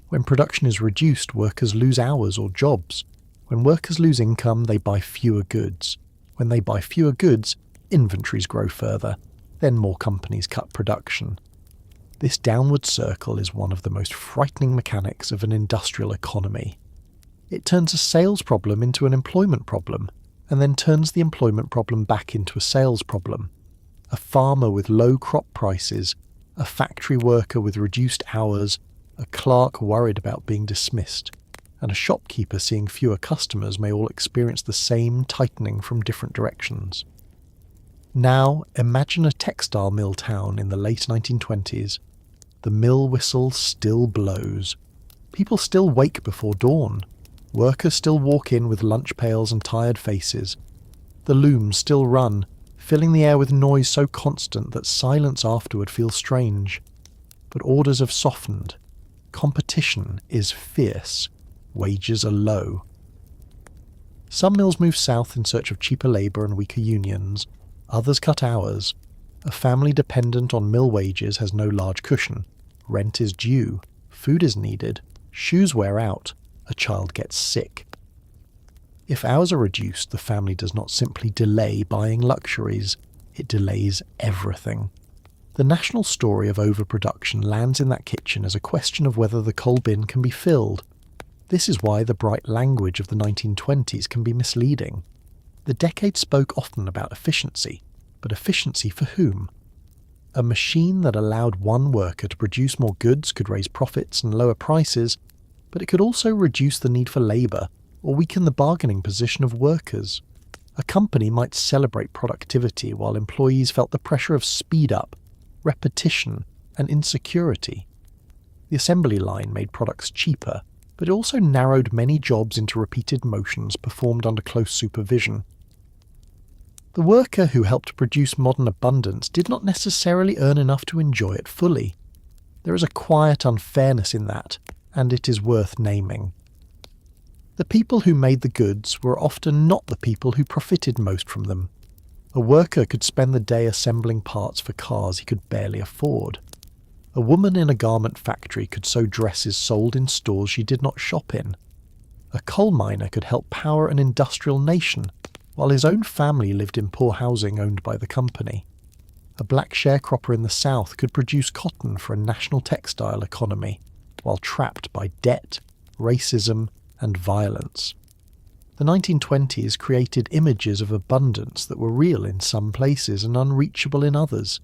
When production is reduced, workers lose hours or jobs. When workers lose income, they buy fewer goods. When they buy fewer goods, inventories grow further. Then more companies cut production. This downward circle is one of the most frightening mechanics of an industrial economy. It turns a sales problem into an employment problem, and then turns the employment problem back into a sales problem. A farmer with low crop prices, a factory worker with reduced hours, a clerk worried about being dismissed, and a shopkeeper seeing fewer customers may all experience the same tightening from different directions. Now, imagine a textile mill town in the late 1920s. The mill whistle still blows. People still wake before dawn. Workers still walk in with lunch pails and tired faces. The looms still run, filling the air with noise so constant that silence afterward feels strange. But orders have softened. Competition is fierce. Wages are low. Some mills move south in search of cheaper labour and weaker unions. Others cut hours. A family dependent on mill wages has no large cushion. Rent is due. Food is needed. Shoes wear out. A child gets sick. If hours are reduced, the family does not simply delay buying luxuries. It delays everything. The national story of overproduction lands in that kitchen as a question of whether the coal bin can be filled. This is why the bright language of the 1920s can be misleading. The decade spoke often about efficiency, but efficiency for whom? A machine that allowed one worker to produce more goods could raise profits and lower prices, but it could also reduce the need for labour or weaken the bargaining position of workers. A company might celebrate productivity while employees felt the pressure of speed up, repetition, and insecurity. The assembly line made products cheaper, but it also narrowed many jobs into repeated motions performed under close supervision. The worker who helped produce modern abundance did not necessarily earn enough to enjoy it fully. There is a quiet unfairness in that, and it is worth naming. The people who made the goods were often not the people who profited most from them. A worker could spend the day assembling parts for cars he could barely afford. A woman in a garment factory could sew dresses sold in stores she did not shop in. A coal miner could help power an industrial nation, while his own family lived in poor housing owned by the company. A black sharecropper in the South could produce cotton for a national textile economy, while trapped by debt, racism, and violence. The 1920s created images of abundance that were real in some places and unreachable in others.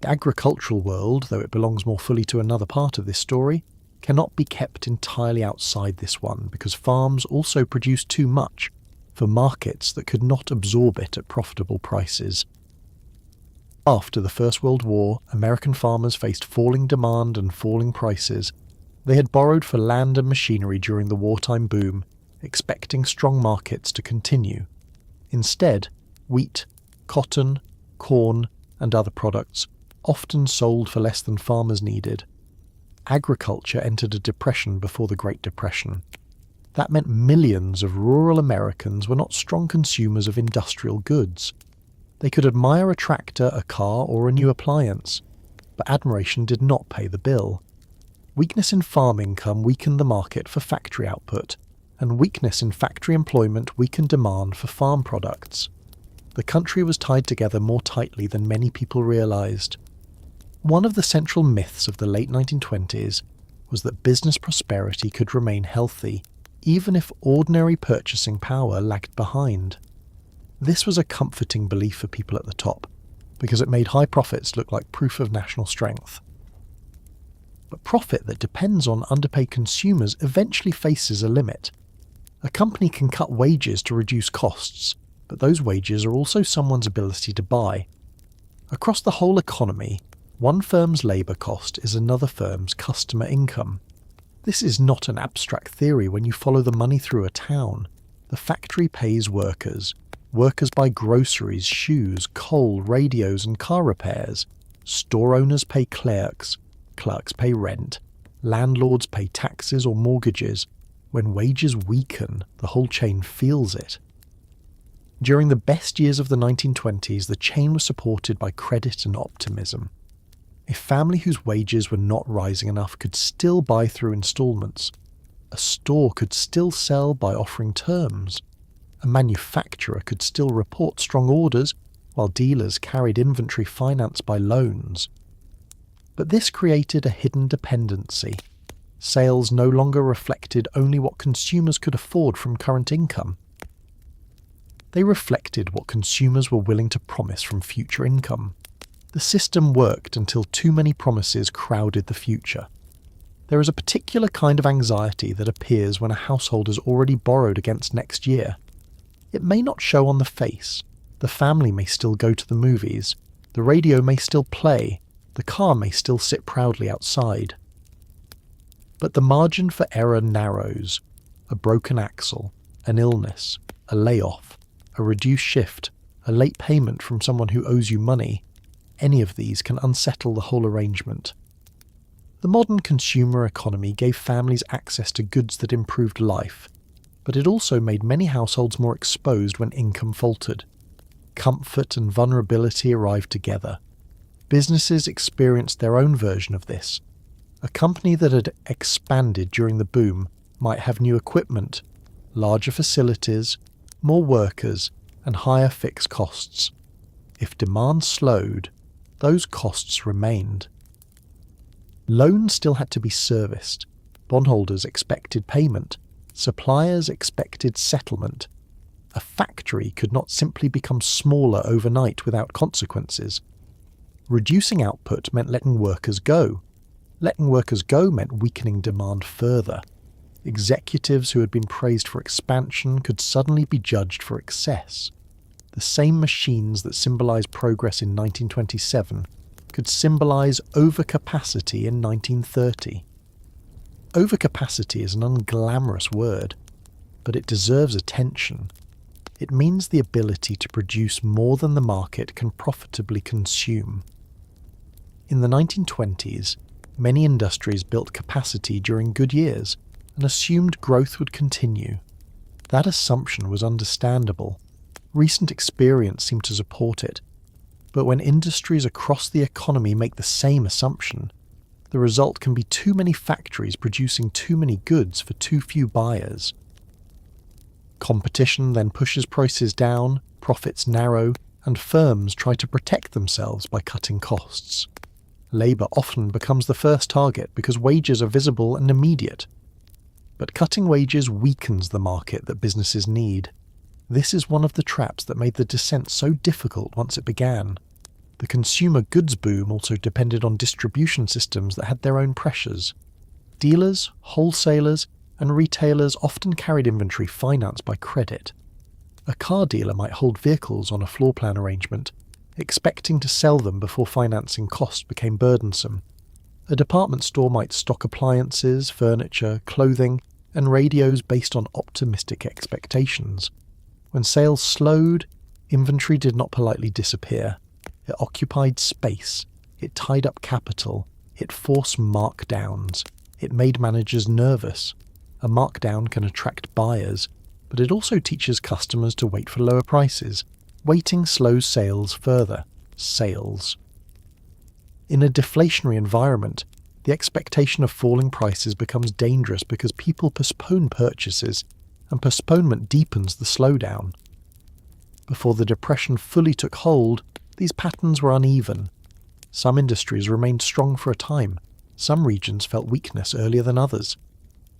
The agricultural world, though it belongs more fully to another part of this story, cannot be kept entirely outside this one because farms also produce too much for markets that could not absorb it at profitable prices. After the First World War, American farmers faced falling demand and falling prices. They had borrowed for land and machinery during the wartime boom, expecting strong markets to continue. Instead, wheat, cotton, corn, and other products often sold for less than farmers needed. Agriculture entered a depression before the Great Depression. That meant millions of rural Americans were not strong consumers of industrial goods. They could admire a tractor, a car, or a new appliance, but admiration did not pay the bill. Weakness in farm income weakened the market for factory output, and weakness in factory employment weakened demand for farm products. The country was tied together more tightly than many people realized. One of the central myths of the late 1920s was that business prosperity could remain healthy, even if ordinary purchasing power lagged behind. This was a comforting belief for people at the top, because it made high profits look like proof of national strength. But profit that depends on underpaid consumers eventually faces a limit. A company can cut wages to reduce costs, but those wages are also someone's ability to buy. Across the whole economy, one firm's labour cost is another firm's customer income. This is not an abstract theory when you follow the money through a town. The factory pays workers. Workers buy groceries, shoes, coal, radios and car repairs. Store owners pay clerks. Clerks pay rent. Landlords pay taxes or mortgages. When wages weaken, the whole chain feels it. During the best years of the 1920s, the chain was supported by credit and optimism. A family whose wages were not rising enough could still buy through installments. A store could still sell by offering terms. A manufacturer could still report strong orders, while dealers carried inventory financed by loans. But this created a hidden dependency. Sales no longer reflected only what consumers could afford from current income. They reflected what consumers were willing to promise from future income. The system worked until too many promises crowded the future. There is a particular kind of anxiety that appears when a household has already borrowed against next year. It may not show on the face. The family may still go to the movies. The radio may still play. The car may still sit proudly outside. But the margin for error narrows. A broken axle, an illness, a layoff, a reduced shift, a late payment from someone who owes you money, any of these can unsettle the whole arrangement. The modern consumer economy gave families access to goods that improved life, but it also made many households more exposed when income faltered. Comfort and vulnerability arrived together. Businesses experienced their own version of this. A company that had expanded during the boom might have new equipment, larger facilities, more workers, and higher fixed costs. If demand slowed, those costs remained. Loans still had to be serviced. Bondholders expected payment. Suppliers expected settlement. A factory could not simply become smaller overnight without consequences. Reducing output meant letting workers go. Letting workers go meant weakening demand further. Executives who had been praised for expansion could suddenly be judged for excess. The same machines that symbolized progress in 1927 could symbolize overcapacity in 1930. Overcapacity is an unglamorous word, but it deserves attention. It means the ability to produce more than the market can profitably consume. In the 1920s, many industries built capacity during good years and assumed growth would continue. That assumption was understandable. Recent experience seemed to support it. But when industries across the economy make the same assumption, the result can be too many factories producing too many goods for too few buyers. Competition then pushes prices down, profits narrow, and firms try to protect themselves by cutting costs. Labour often becomes the first target because wages are visible and immediate. But cutting wages weakens the market that businesses need. This is one of the traps that made the descent so difficult once it began. The consumer goods boom also depended on distribution systems that had their own pressures. Dealers, wholesalers, and retailers often carried inventory financed by credit. A car dealer might hold vehicles on a floor plan arrangement, expecting to sell them before financing costs became burdensome. A department store might stock appliances, furniture, clothing, and radios based on optimistic expectations. When sales slowed, inventory did not politely disappear. It occupied space. It tied up capital. It forced markdowns. It made managers nervous. A markdown can attract buyers, but it also teaches customers to wait for lower prices. Waiting slows sales further. Sales. In a deflationary environment, the expectation of falling prices becomes dangerous because people postpone purchases, and postponement deepens the slowdown. Before the Depression fully took hold, these patterns were uneven. Some industries remained strong for a time. Some regions felt weakness earlier than others.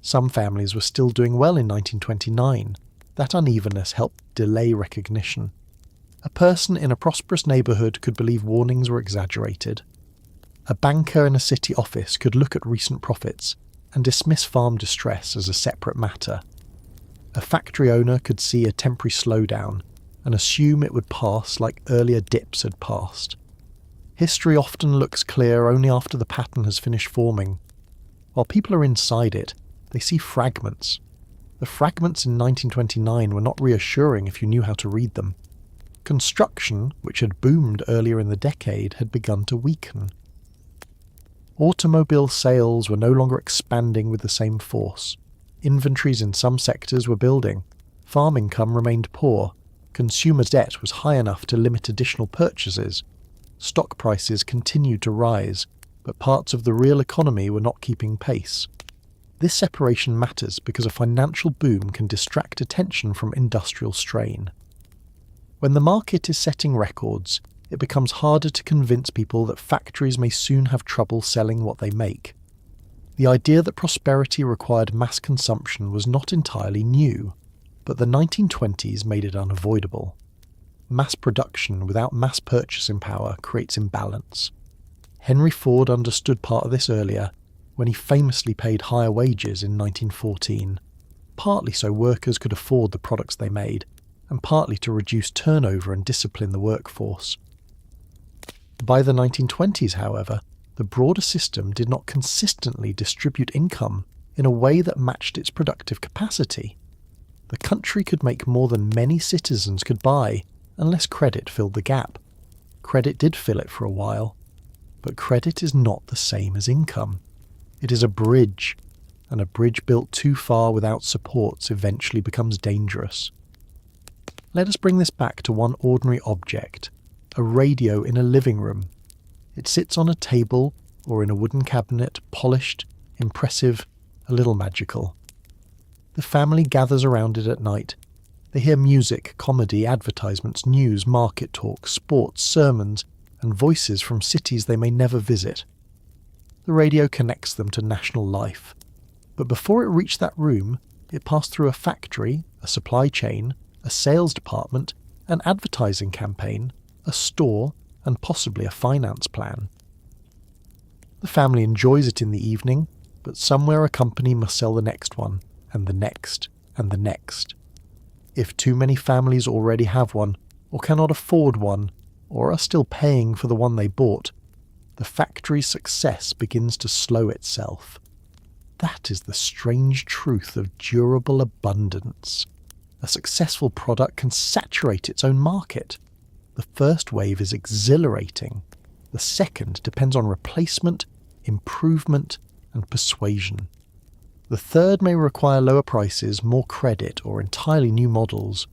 Some families were still doing well in 1929. That unevenness helped delay recognition. A person in a prosperous neighbourhood could believe warnings were exaggerated. A banker in a city office could look at recent profits and dismiss farm distress as a separate matter. A factory owner could see a temporary slowdown and assume it would pass like earlier dips had passed. History often looks clear only after the pattern has finished forming. While people are inside it, they see fragments. The fragments in 1929 were not reassuring if you knew how to read them. Construction, which had boomed earlier in the decade, had begun to weaken. Automobile sales were no longer expanding with the same force. Inventories in some sectors were building. Farm income remained poor. Consumer debt was high enough to limit additional purchases. Stock prices continued to rise, but parts of the real economy were not keeping pace. This separation matters because a financial boom can distract attention from industrial strain. When the market is setting records, it becomes harder to convince people that factories may soon have trouble selling what they make. The idea that prosperity required mass consumption was not entirely new, but the 1920s made it unavoidable. Mass production without mass purchasing power creates imbalance. Henry Ford understood part of this earlier when he famously paid higher wages in 1914, partly so workers could afford the products they made, and partly to reduce turnover and discipline the workforce. By the 1920s, however, the broader system did not consistently distribute income in a way that matched its productive capacity. The country could make more than many citizens could buy, unless credit filled the gap. Credit did fill it for a while, but credit is not the same as income. It is a bridge, and a bridge built too far without supports eventually becomes dangerous. Let us bring this back to one ordinary object, a radio in a living room. It sits on a table or in a wooden cabinet, polished, impressive, a little magical. The family gathers around it at night. They hear music, comedy, advertisements, news, market talk, sports, sermons, and voices from cities they may never visit. The radio connects them to national life. But before it reached that room, it passed through a factory, a supply chain, a sales department, an advertising campaign, a store, and possibly a finance plan. The family enjoys it in the evening, but somewhere a company must sell the next one, and the next, and the next. If too many families already have one, or cannot afford one, or are still paying for the one they bought, the factory's success begins to slow itself. That is the strange truth of durable abundance. A successful product can saturate its own market. The first wave is exhilarating. The second depends on replacement, improvement, and persuasion. The third may require lower prices, more credit, or entirely new models.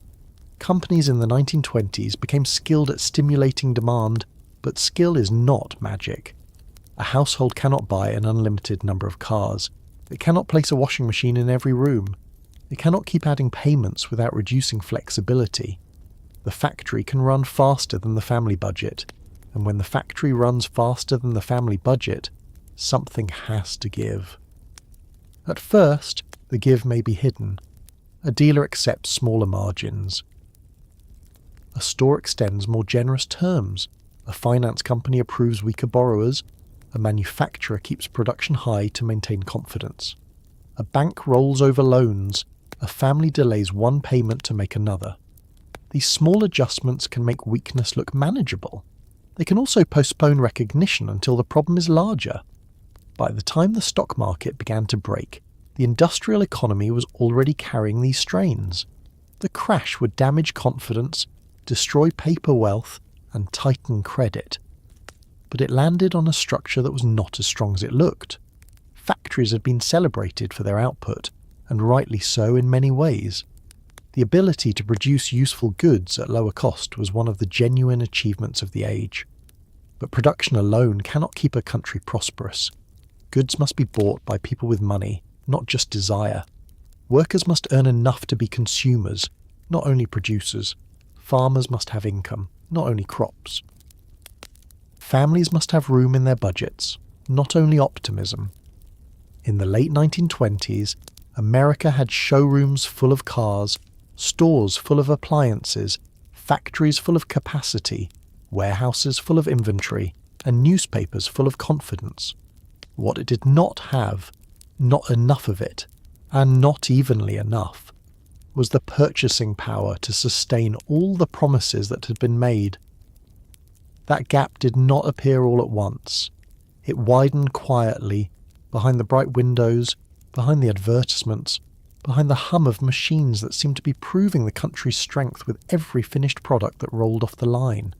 Companies in the 1920s became skilled at stimulating demand, but skill is not magic. A household cannot buy an unlimited number of cars. It cannot place a washing machine in every room. It cannot keep adding payments without reducing flexibility. The factory can run faster than the family budget, and when the factory runs faster than the family budget, something has to give. At first, the give may be hidden. A dealer accepts smaller margins. A store extends more generous terms. A finance company approves weaker borrowers. A manufacturer keeps production high to maintain confidence. A bank rolls over loans. A family delays one payment to make another. These small adjustments can make weakness look manageable. They can also postpone recognition until the problem is larger. By the time the stock market began to break, the industrial economy was already carrying these strains. The crash would damage confidence, destroy paper wealth, and tighten credit. But it landed on a structure that was not as strong as it looked. Factories had been celebrated for their output, and rightly so in many ways. The ability to produce useful goods at lower cost was one of the genuine achievements of the age. But production alone cannot keep a country prosperous. Goods must be bought by people with money, not just desire. Workers must earn enough to be consumers, not only producers. Farmers must have income, not only crops. Families must have room in their budgets, not only optimism. In the late 1920s, America had showrooms full of cars, stores full of appliances, factories full of capacity, warehouses full of inventory, and newspapers full of confidence. What it did not have, not enough of it, and not evenly enough, was the purchasing power to sustain all the promises that had been made. That gap did not appear all at once. It widened quietly, behind the bright windows, behind the advertisements, behind the hum of machines that seemed to be proving the country's strength with every finished product that rolled off the line.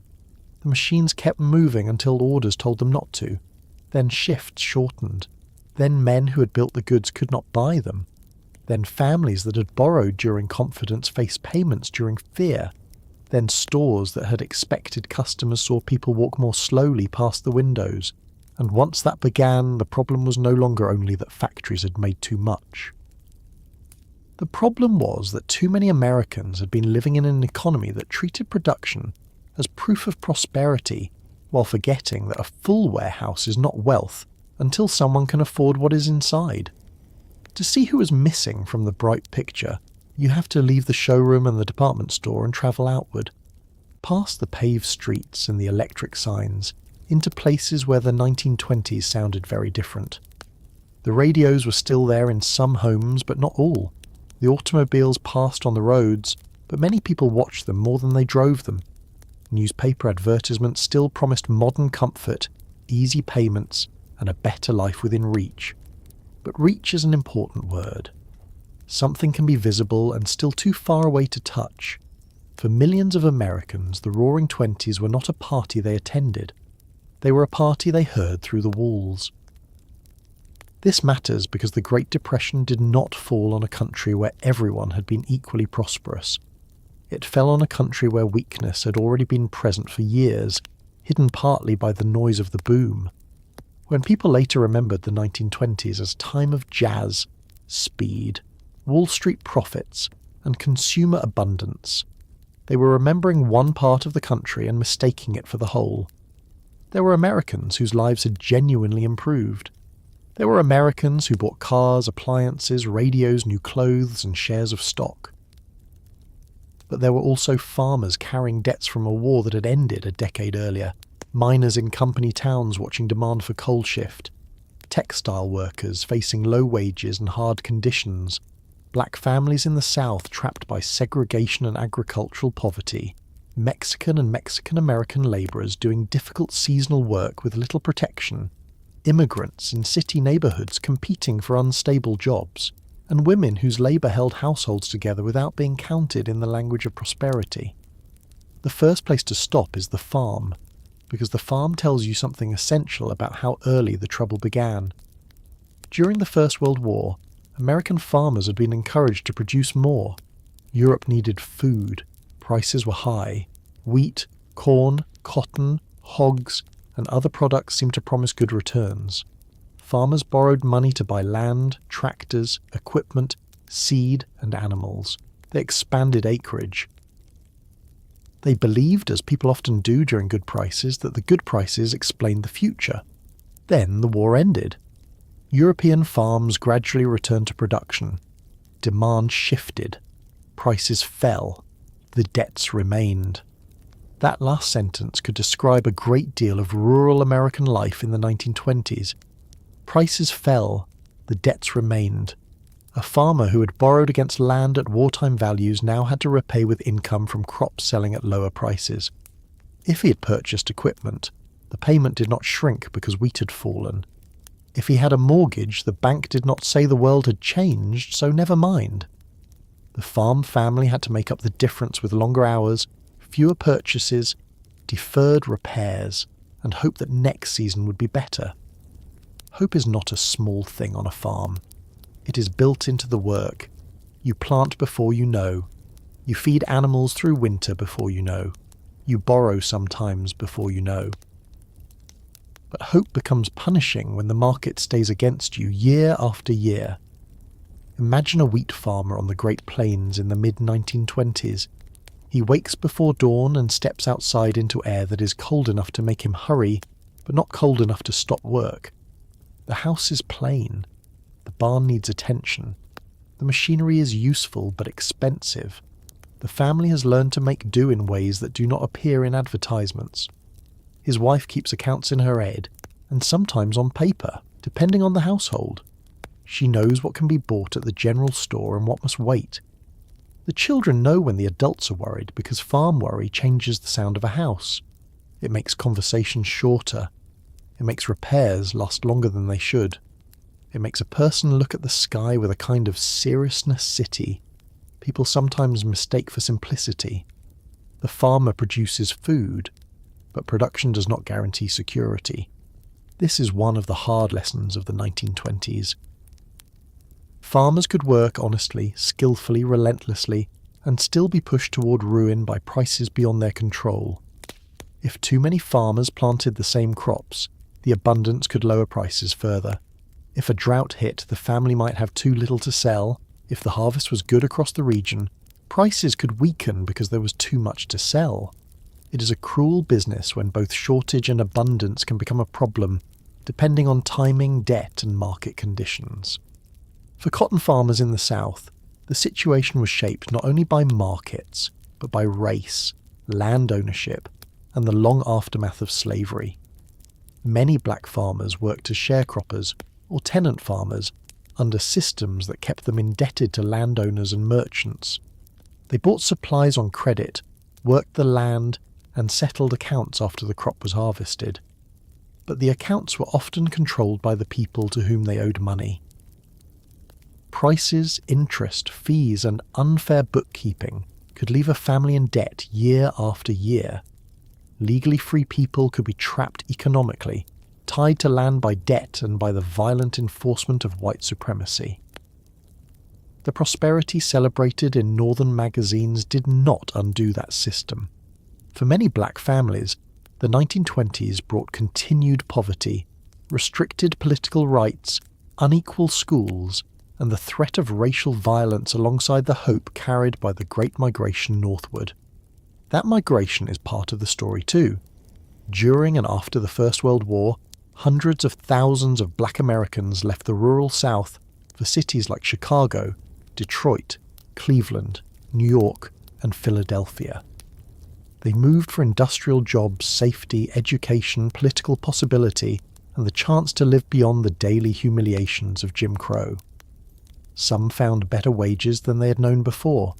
The machines kept moving until orders told them not to. Then shifts shortened. Then men who had built the goods could not buy them. Then families that had borrowed during confidence faced payments during fear. Then stores that had expected customers saw people walk more slowly past the windows. And once that began, the problem was no longer only that factories had made too much. The problem was that too many Americans had been living in an economy that treated production as proof of prosperity, while forgetting that a full warehouse is not wealth until someone can afford what is inside. To see who was missing from the bright picture, you have to leave the showroom and the department store and travel outward, past the paved streets and the electric signs, into places where the 1920s sounded very different. The radios were still there in some homes, but not all. The automobiles passed on the roads, but many people watched them more than they drove them. Newspaper advertisements still promised modern comfort, easy payments, and a better life within reach. But reach is an important word. Something can be visible and still too far away to touch. For millions of Americans, the Roaring Twenties were not a party they attended. They were a party they heard through the walls. This matters because the Great Depression did not fall on a country where everyone had been equally prosperous. It fell on a country where weakness had already been present for years, hidden partly by the noise of the boom. When people later remembered the 1920s as time of jazz, speed, Wall Street profits, and consumer abundance, they were remembering one part of the country and mistaking it for the whole. There were Americans whose lives had genuinely improved. There were Americans who bought cars, appliances, radios, new clothes, and shares of stock. But there were also farmers carrying debts from a war that had ended a decade earlier, miners in company towns watching demand for coal shift, textile workers facing low wages and hard conditions, black families in the South trapped by segregation and agricultural poverty, Mexican and Mexican-American labourers doing difficult seasonal work with little protection, immigrants in city neighbourhoods competing for unstable jobs, and women whose labour held households together without being counted in the language of prosperity. The first place to stop is the farm, because the farm tells you something essential about how early the trouble began. During the First World War, American farmers had been encouraged to produce more. Europe needed food. Prices were high. Wheat, corn, cotton, hogs, and other products seemed to promise good returns. Farmers borrowed money to buy land, tractors, equipment, seed, and animals. They expanded acreage. They believed, as people often do during good prices, that the good prices explained the future. Then the war ended. European farms gradually returned to production. Demand shifted. Prices fell. The debts remained. That last sentence could describe a great deal of rural American life in the 1920s. Prices fell. The debts remained. A farmer who had borrowed against land at wartime values now had to repay with income from crops selling at lower prices. If he had purchased equipment, the payment did not shrink because wheat had fallen. If he had a mortgage, the bank did not say the world had changed, so never mind. The farm family had to make up the difference with longer hours, fewer purchases, deferred repairs, and hope that next season would be better. Hope is not a small thing on a farm. It is built into the work. You plant before you know. You feed animals through winter before you know. You borrow sometimes before you know. But hope becomes punishing when the market stays against you year after year. Imagine a wheat farmer on the Great Plains in the mid-1920s. He wakes before dawn and steps outside into air that is cold enough to make him hurry, but not cold enough to stop work. The house is plain. The barn needs attention. The machinery is useful but expensive. the family has learned to make do in ways that do not appear in advertisements. His wife keeps accounts in her head, and sometimes on paper, depending on the household. She knows what can be bought at the general store and what must wait. The children know when the adults are worried because farm worry changes the sound of a house. It makes conversations shorter. It makes repairs last longer than they should. It makes a person look at the sky with a kind of seriousness city people sometimes mistake for simplicity. The farmer produces food, but production does not guarantee security. This is one of the hard lessons of the 1920s. Farmers could work honestly, skillfully, relentlessly, and still be pushed toward ruin by prices beyond their control. If too many farmers planted the same crops, the abundance could lower prices further. If a drought hit, the family might have too little to sell. If the harvest was good across the region, prices could weaken because there was too much to sell. It is a cruel business when both shortage and abundance can become a problem, depending on timing, debt, and market conditions. For cotton farmers in the South, the situation was shaped not only by markets, but by race, land ownership, and the long aftermath of slavery. Many black farmers worked as sharecroppers or tenant farmers under systems that kept them indebted to landowners and merchants. They bought supplies on credit, worked the land, and settled accounts after the crop was harvested. But the accounts were often controlled by the people to whom they owed money. Prices, interest, fees, and unfair bookkeeping could leave a family in debt year after year. Legally free people could be trapped economically, tied to land by debt and by the violent enforcement of white supremacy. The prosperity celebrated in northern magazines did not undo that system. For many black families, the 1920s brought continued poverty, restricted political rights, unequal schools, and the threat of racial violence alongside the hope carried by the Great Migration northward. That migration is part of the story too. During and after the First World War, hundreds of thousands of black Americans left the rural South for cities like Chicago, Detroit, Cleveland, New York, and Philadelphia. They moved for industrial jobs, safety, education, political possibility, and the chance to live beyond the daily humiliations of Jim Crow. Some found better wages than they had known before.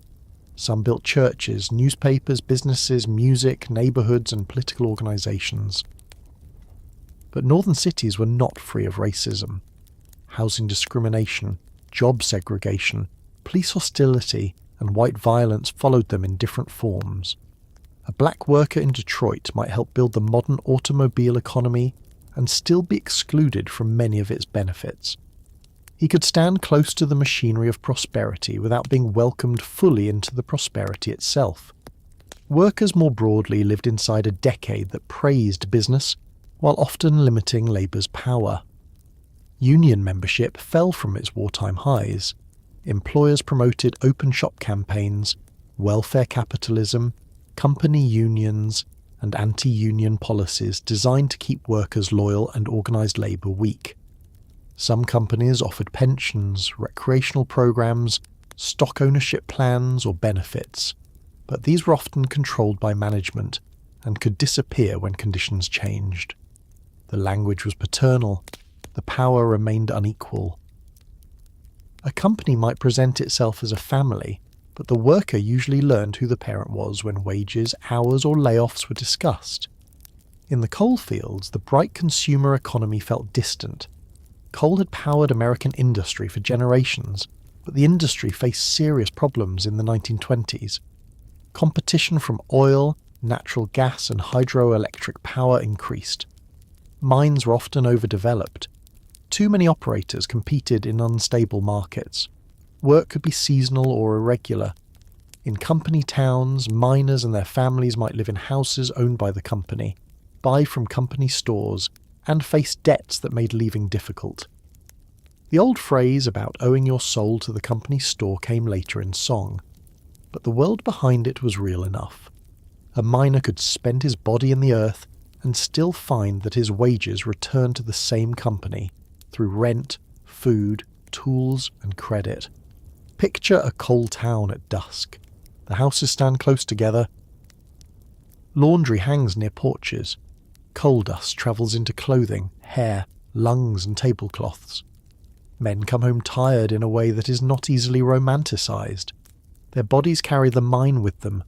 Some built churches, newspapers, businesses, music, neighborhoods, and political organizations. But northern cities were not free of racism. Housing discrimination, job segregation, police hostility, and white violence followed them in different forms. A black worker in Detroit might help build the modern automobile economy and still be excluded from many of its benefits. He could stand close to the machinery of prosperity without being welcomed fully into the prosperity itself. Workers more broadly lived inside a decade that praised business, while often limiting labour's power. Union membership fell from its wartime highs. Employers promoted open shop campaigns, welfare capitalism, company unions, and anti-union policies designed to keep workers loyal and organised labour weak. Some companies offered pensions, recreational programs, stock ownership plans, or benefits, but these were often controlled by management and could disappear when conditions changed. The language was paternal. The power remained unequal. A company might present itself as a family, but the worker usually learned who the parent was when wages, hours, or layoffs were discussed. In the coal fields, the bright consumer economy felt distant. Coal had powered American industry for generations, but the industry faced serious problems in the 1920s. Competition from oil, natural gas, and hydroelectric power increased. Mines were often overdeveloped. Too many operators competed in unstable markets. Work could be seasonal or irregular. In company towns, miners and their families might live in houses owned by the company, buy from company stores, and face debts that made leaving difficult. The old phrase about owing your soul to the company store came later in song, but the world behind it was real enough. A miner could spend his body in the earth and still find that his wages returned to the same company through rent, food, tools, and credit. Picture a coal town at dusk. The houses stand close together. Laundry hangs near porches. Coal dust travels into clothing, hair, lungs and tablecloths. Men come home tired in a way that is not easily romanticised. Their bodies carry the mine with them.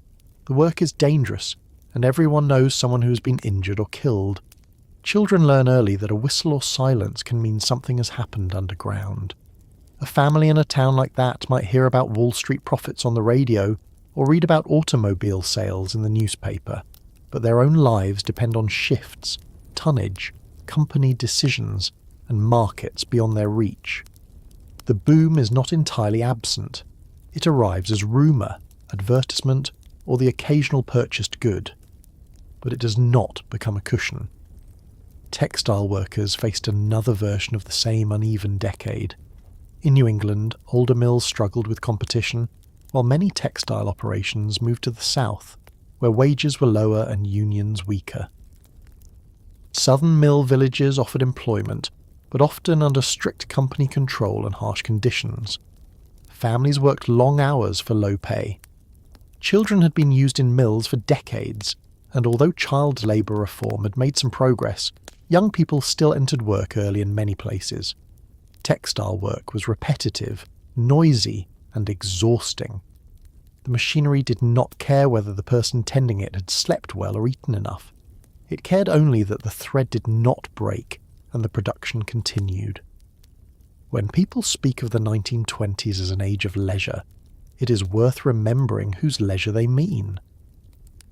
The work is dangerous, and everyone knows someone who has been injured or killed. Children learn early that a whistle or silence can mean something has happened underground. A family in a town like that might hear about Wall Street profits on the radio or read about automobile sales in the newspaper, but their own lives depend on shifts, tonnage, company decisions, and markets beyond their reach. The boom is not entirely absent. It arrives as rumour, advertisement, or the occasional purchased good. But it does not become a cushion. Textile workers faced another version of the same uneven decade. In New England, older mills struggled with competition, while many textile operations moved to the south, where wages were lower and unions weaker. Southern mill villages offered employment, but often under strict company control and harsh conditions. Families worked long hours for low pay. Children had been used in mills for decades, and although child labour reform had made some progress, young people still entered work early in many places. Textile work was repetitive, noisy, and exhausting. The machinery did not care whether the person tending it had slept well or eaten enough. It cared only that the thread did not break and the production continued. When people speak of the 1920s as an age of leisure, it is worth remembering whose leisure they mean.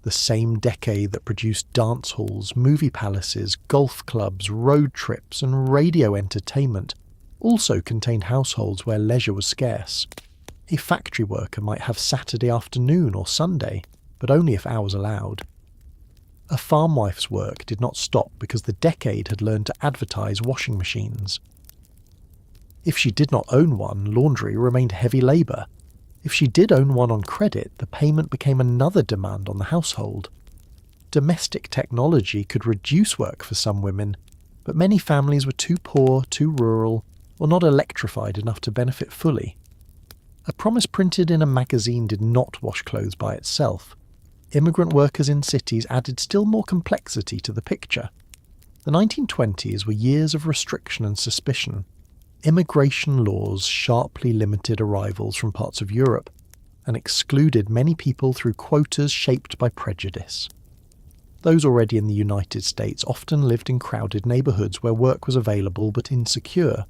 The same decade that produced dance halls, movie palaces, golf clubs, road trips, and radio entertainment also contained households where leisure was scarce. A factory worker might have Saturday afternoon or Sunday, but only if hours allowed. A farmwife's work did not stop because the decade had learned to advertise washing machines. If she did not own one, laundry remained heavy labour. If she did own one on credit, the payment became another demand on the household. Domestic technology could reduce work for some women, but many families were too poor, too rural, or not electrified enough to benefit fully. A promise printed in a magazine did not wash clothes by itself. Immigrant workers in cities added still more complexity to the picture. The 1920s were years of restriction and suspicion. Immigration laws sharply limited arrivals from parts of Europe and excluded many people through quotas shaped by prejudice. Those already in the United States often lived in crowded neighbourhoods where work was available but insecure.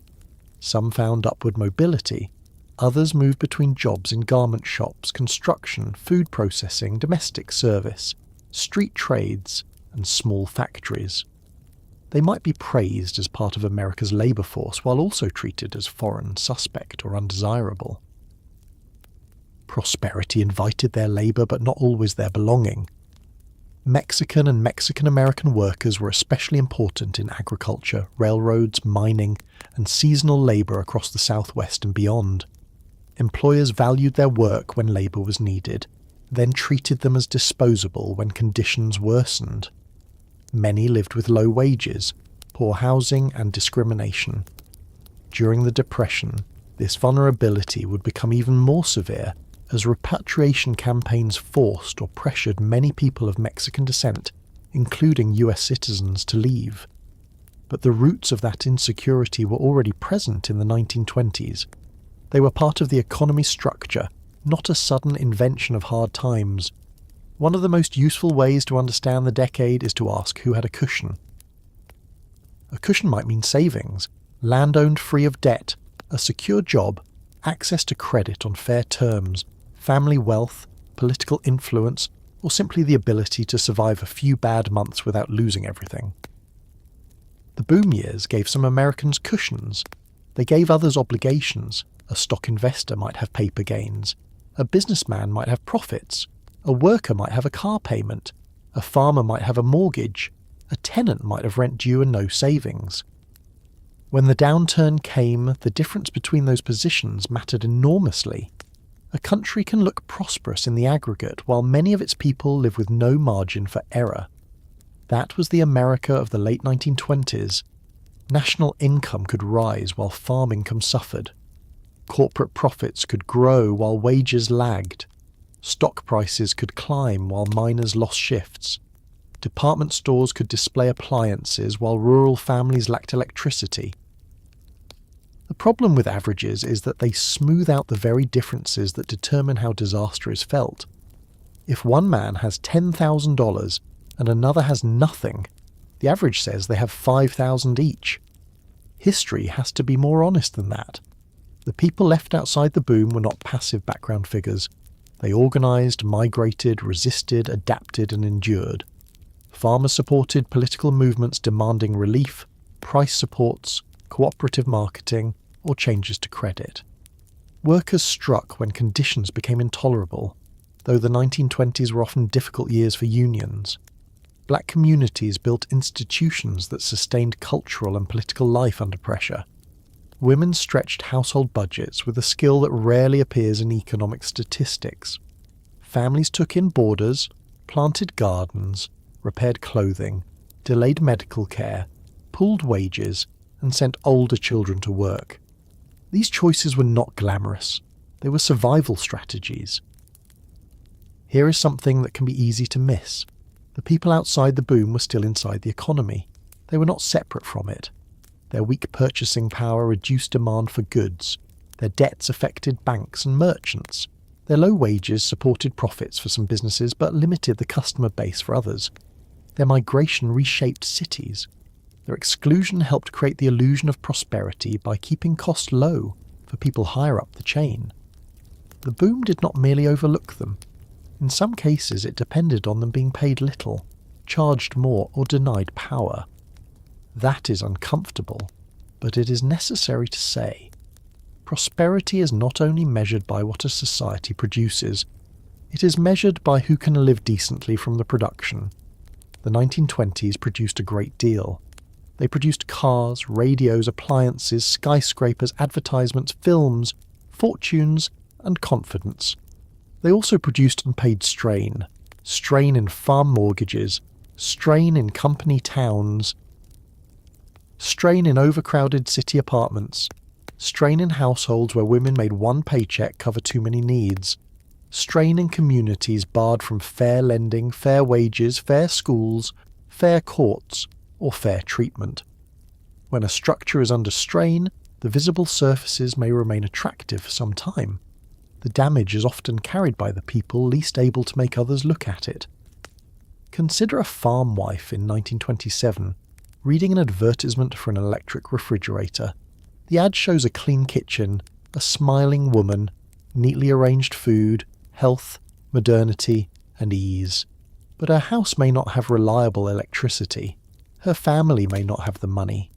Some found upward mobility. Others moved between jobs in garment shops, construction, food processing, domestic service, street trades, and small factories. They might be praised as part of America's labour force while also treated as foreign, suspect, or undesirable. Prosperity invited their labour but not always their belonging. Mexican and Mexican-American workers were especially important in agriculture, railroads, mining, and seasonal labour across the Southwest and beyond. Employers valued their work when labour was needed, then treated them as disposable when conditions worsened. Many lived with low wages, poor housing, and discrimination. During the Depression, this vulnerability would become even more severe as repatriation campaigns forced or pressured many people of Mexican descent, including US citizens, to leave. But the roots of that insecurity were already present in the 1920s. They were part of the economy structure, not a sudden invention of hard times. One of the most useful ways to understand the decade is to ask who had a cushion. A cushion might mean savings, land owned free of debt, a secure job, access to credit on fair terms, family wealth, political influence, or simply the ability to survive a few bad months without losing everything. The boom years gave some Americans cushions. They gave others obligations. A stock investor might have paper gains. A businessman might have profits. A worker might have a car payment. A farmer might have a mortgage. A tenant might have rent due and no savings. When the downturn came, the difference between those positions mattered enormously. A country can look prosperous in the aggregate while many of its people live with no margin for error. That was the America of the late 1920s. National income could rise while farm income suffered. Corporate profits could grow while wages lagged. Stock prices could climb while miners lost shifts. Department stores could display appliances while rural families lacked electricity. The problem with averages is that they smooth out the very differences that determine how disaster is felt. If one man has $10,000 and another has nothing, the average says they have $5,000 each. History has to be more honest than that. The people left outside the boom were not passive background figures. They organised, migrated, resisted, adapted and endured. Farmers supported political movements demanding relief, price supports, cooperative marketing, or changes to credit. Workers struck when conditions became intolerable, though the 1920s were often difficult years for unions. Black communities built institutions that sustained cultural and political life under pressure. Women stretched household budgets with a skill that rarely appears in economic statistics. Families took in boarders, planted gardens, repaired clothing, delayed medical care, pooled wages, and sent older children to work. These choices were not glamorous. They were survival strategies. Here is something that can be easy to miss. The people outside the boom were still inside the economy. They were not separate from it. Their weak purchasing power reduced demand for goods. Their debts affected banks and merchants. Their low wages supported profits for some businesses but limited the customer base for others. Their migration reshaped cities. Their exclusion helped create the illusion of prosperity by keeping costs low for people higher up the chain. The boom did not merely overlook them. In some cases it depended on them being paid little, charged more, or denied power. That is uncomfortable, but it is necessary to say. Prosperity is not only measured by what a society produces, it is measured by who can live decently from the production. The 1920s produced a great deal. They produced cars, radios, appliances, skyscrapers, advertisements, films, fortunes, and confidence. They also produced and paid strain. Strain in farm mortgages, strain in company towns, strain in overcrowded city apartments, strain in households where women made one paycheck cover too many needs, strain in communities barred from fair lending, fair wages, fair schools, fair courts, or fair treatment. When a structure is under strain, the visible surfaces may remain attractive for some time. The damage is often carried by the people least able to make others look at it. Consider a farm wife in 1927 reading an advertisement for an electric refrigerator. The ad shows a clean kitchen, a smiling woman, neatly arranged food, health, modernity, and ease. But her house may not have reliable electricity. Her family may not have the money.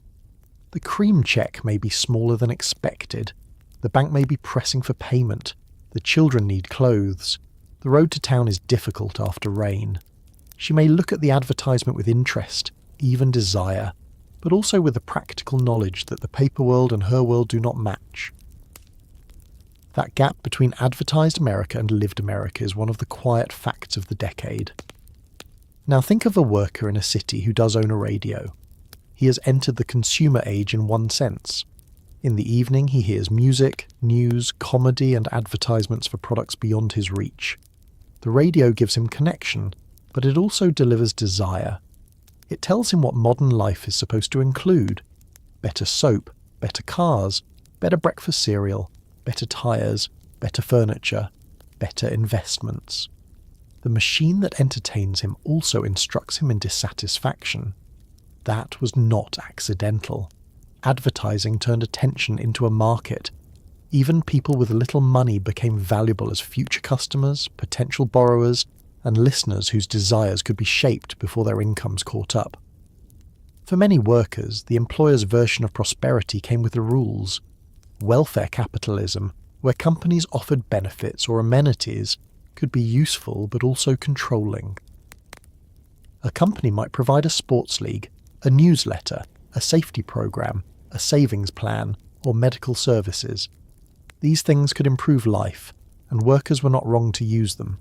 The cream check may be smaller than expected. The bank may be pressing for payment. The children need clothes. The road to town is difficult after rain. She may look at the advertisement with interest, even desire, but also with the practical knowledge that the paper world and her world do not match. That gap between advertised America and lived America is one of the quiet facts of the decade. Now think of a worker in a city who does own a radio. He has entered the consumer age in one sense. In the evening he hears music, news, comedy and advertisements for products beyond his reach. The radio gives him connection, but it also delivers desire. It tells him what modern life is supposed to include. Better soap, better cars, better breakfast cereal, better tyres, better furniture, better investments. The machine that entertains him also instructs him in dissatisfaction. That was not accidental. Advertising turned attention into a market. Even people with little money became valuable as future customers, potential borrowers, and listeners whose desires could be shaped before their incomes caught up. For many workers, the employer's version of prosperity came with the rules. Welfare capitalism, where companies offered benefits or amenities, could be useful but also controlling. A company might provide a sports league, a newsletter, a safety program, a savings plan, or medical services. These things could improve life, and workers were not wrong to use them.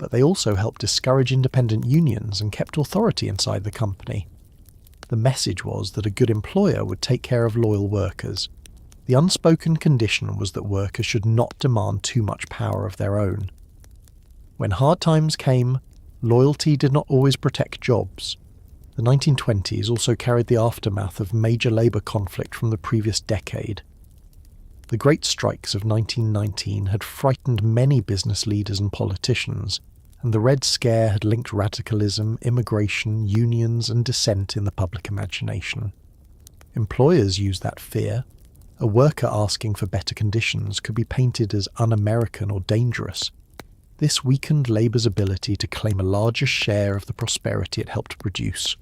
But they also helped discourage independent unions and kept authority inside the company. The message was that a good employer would take care of loyal workers. The unspoken condition was that workers should not demand too much power of their own. When hard times came, loyalty did not always protect jobs. The 1920s also carried the aftermath of major labour conflict from the previous decade. The Great Strikes of 1919 had frightened many business leaders and politicians, and the Red Scare had linked radicalism, immigration, unions and dissent in the public imagination. Employers used that fear. A worker asking for better conditions could be painted as un-American or dangerous. This weakened labour's ability to claim a larger share of the prosperity it helped produce.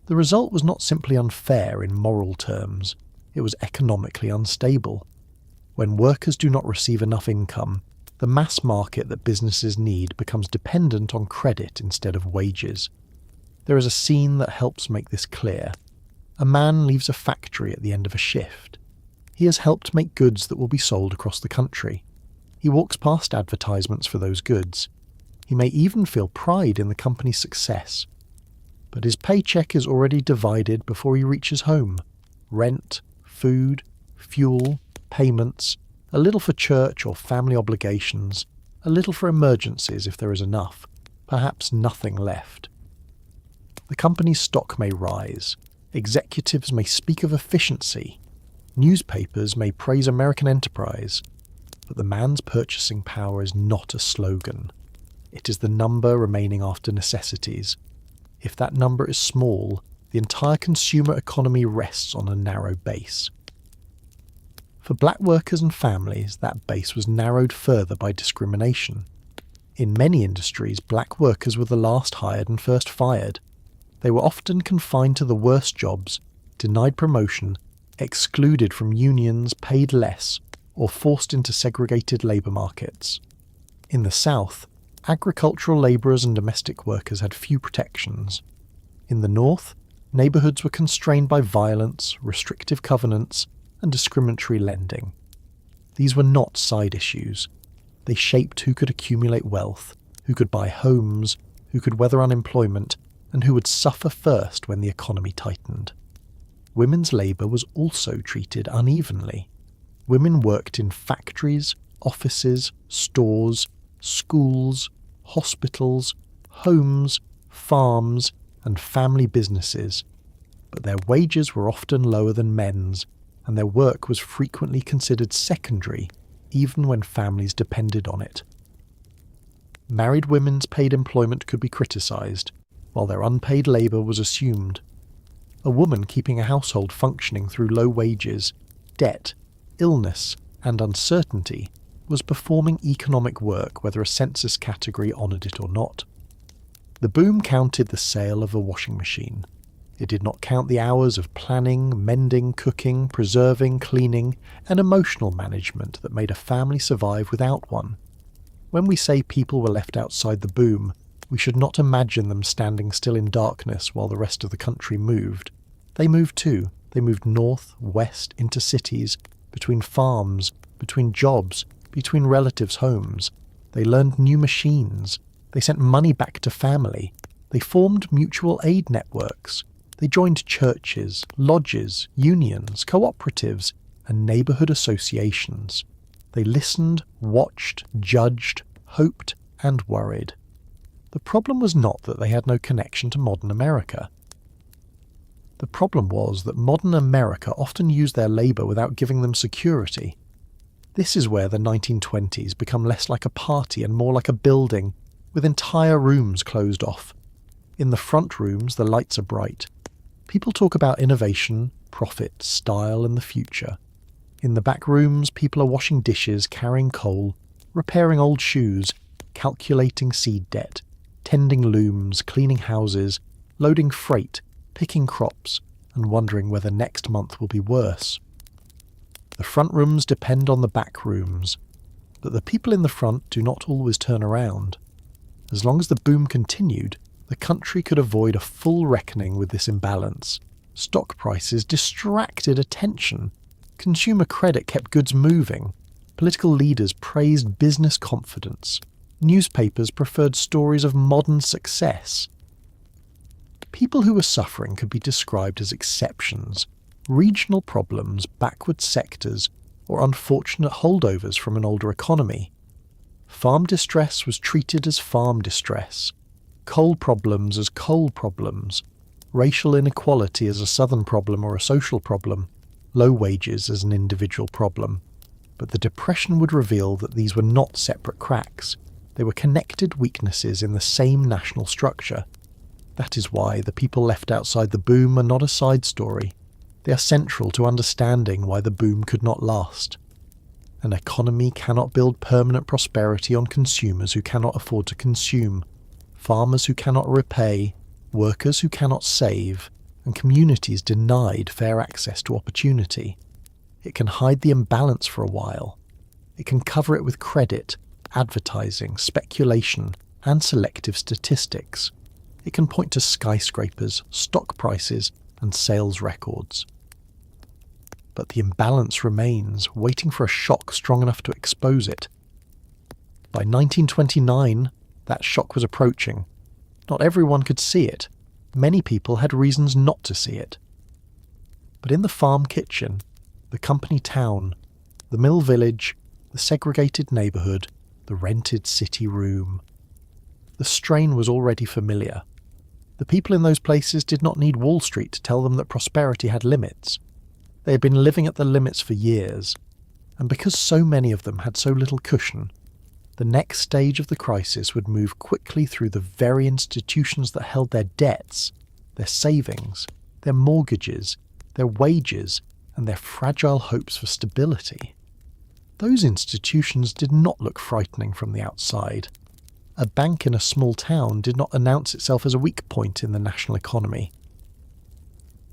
The result was not simply unfair in moral terms, it was economically unstable. When workers do not receive enough income, the mass market that businesses need becomes dependent on credit instead of wages. There is a scene that helps make this clear. A man leaves a factory at the end of a shift. He has helped make goods that will be sold across the country. He walks past advertisements for those goods. He may even feel pride in the company's success. But his paycheck is already divided before he reaches home. Rent, food, fuel, payments, a little for church or family obligations, a little for emergencies if there is enough, perhaps nothing left. The company's stock may rise. Executives may speak of efficiency. Newspapers may praise American enterprise. But the man's purchasing power is not a slogan. It is the number remaining after necessities. If that number is small, the entire consumer economy rests on a narrow base. For black workers and families, that base was narrowed further by discrimination. In many industries, black workers were the last hired and first fired. They were often confined to the worst jobs, denied promotion, excluded from unions, paid less, or forced into segregated labour markets. In the South, agricultural labourers and domestic workers had few protections. In the North, neighbourhoods were constrained by violence, restrictive covenants, and discriminatory lending. These were not side issues. They shaped who could accumulate wealth, who could buy homes, who could weather unemployment, and who would suffer first when the economy tightened. Women's labour was also treated unevenly. Women worked in factories, offices, stores, schools, hospitals, homes, farms, and family businesses, but their wages were often lower than men's, and their work was frequently considered secondary, even when families depended on it. Married women's paid employment could be criticised, while their unpaid labour was assumed. A woman keeping a household functioning through low wages, debt, illness, and uncertainty was performing economic work whether a census category honoured it or not. The boom counted the sale of a washing machine. It did not count the hours of planning, mending, cooking, preserving, cleaning, and emotional management that made a family survive without one. When we say people were left outside the boom, we should not imagine them standing still in darkness while the rest of the country moved. They moved too. They moved north, west, into cities, between farms, between jobs, between relatives' homes. They learned new machines. They sent money back to family. They formed mutual aid networks. They joined churches, lodges, unions, cooperatives, and neighbourhood associations. They listened, watched, judged, hoped, and worried. The problem was not that they had no connection to modern America. The problem was that modern America often used their labour without giving them security. This is where the 1920s become less like a party and more like a building, with entire rooms closed off. In the front rooms, the lights are bright. People talk about innovation, profit, style, and the future. In the back rooms, people are washing dishes, carrying coal, repairing old shoes, calculating seed debt, tending looms, cleaning houses, loading freight, picking crops, and wondering whether next month will be worse. The front rooms depend on the back rooms, but the people in the front do not always turn around. As long as the boom continued, the country could avoid a full reckoning with this imbalance. Stock prices distracted attention. Consumer credit kept goods moving. Political leaders praised business confidence. Newspapers preferred stories of modern success. People who were suffering could be described as exceptions, regional problems, backward sectors, or unfortunate holdovers from an older economy. Farm distress was treated as farm distress, coal problems as coal problems, racial inequality as a southern problem or a social problem, low wages as an individual problem. But the Depression would reveal that these were not separate cracks. They were connected weaknesses in the same national structure. That is why the people left outside the boom are not a side story. They are central to understanding why the boom could not last. An economy cannot build permanent prosperity on consumers who cannot afford to consume, farmers who cannot repay, workers who cannot save, and communities denied fair access to opportunity. It can hide the imbalance for a while. It can cover it with credit, advertising, speculation, and selective statistics. It can point to skyscrapers, stock prices, and sales records. But the imbalance remains, waiting for a shock strong enough to expose it. By 1929, that shock was approaching. Not everyone could see it. Many people had reasons not to see it. But in the farm kitchen, the company town, the mill village, the segregated neighbourhood, the rented city room, the strain was already familiar. The people in those places did not need Wall Street to tell them that prosperity had limits. They had been living at the limits for years, and because so many of them had so little cushion, the next stage of the crisis would move quickly through the very institutions that held their debts, their savings, their mortgages, their wages, and their fragile hopes for stability. Those institutions did not look frightening from the outside. A bank in a small town did not announce itself as a weak point in the national economy.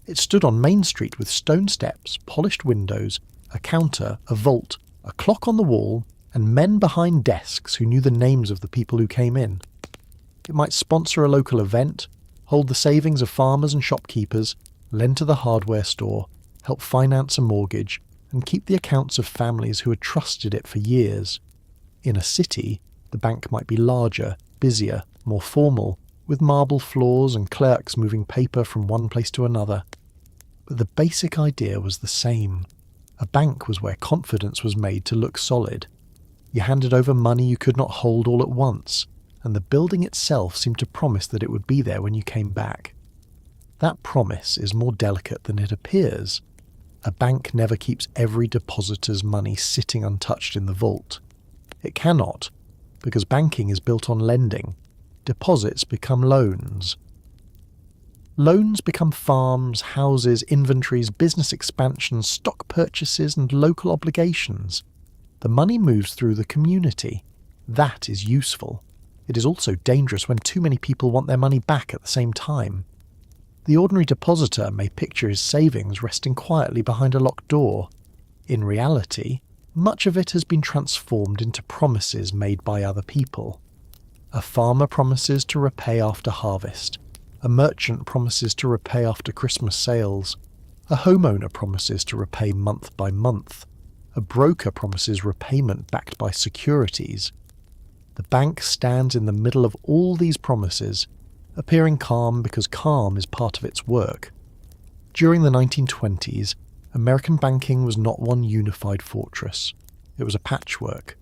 It stood on Main Street with stone steps, polished windows, a counter, a vault, a clock on the wall, and men behind desks who knew the names of the people who came in. It might sponsor a local event, hold the savings of farmers and shopkeepers, lend to the hardware store, help finance a mortgage, and keep the accounts of families who had trusted it for years. In a city, the bank might be larger, busier, more formal, with marble floors and clerks moving paper from one place to another. But the basic idea was the same. A bank was where confidence was made to look solid. You handed over money you could not hold all at once, and the building itself seemed to promise that it would be there when you came back. That promise is more delicate than it appears. A bank never keeps every depositor's money sitting untouched in the vault. It cannot, because banking is built on lending. Deposits become loans. Loans become farms, houses, inventories, business expansions, stock purchases, and local obligations. The money moves through the community. That is useful. It is also dangerous when too many people want their money back at the same time. The ordinary depositor may picture his savings resting quietly behind a locked door. In reality, much of it has been transformed into promises made by other people. A farmer promises to repay after harvest. A merchant promises to repay after Christmas sales. A homeowner promises to repay month by month. A broker promises repayment backed by securities. The bank stands in the middle of all these promises, appearing calm because calm is part of its work. During the 1920s, American banking was not one unified fortress. It was a patchwork.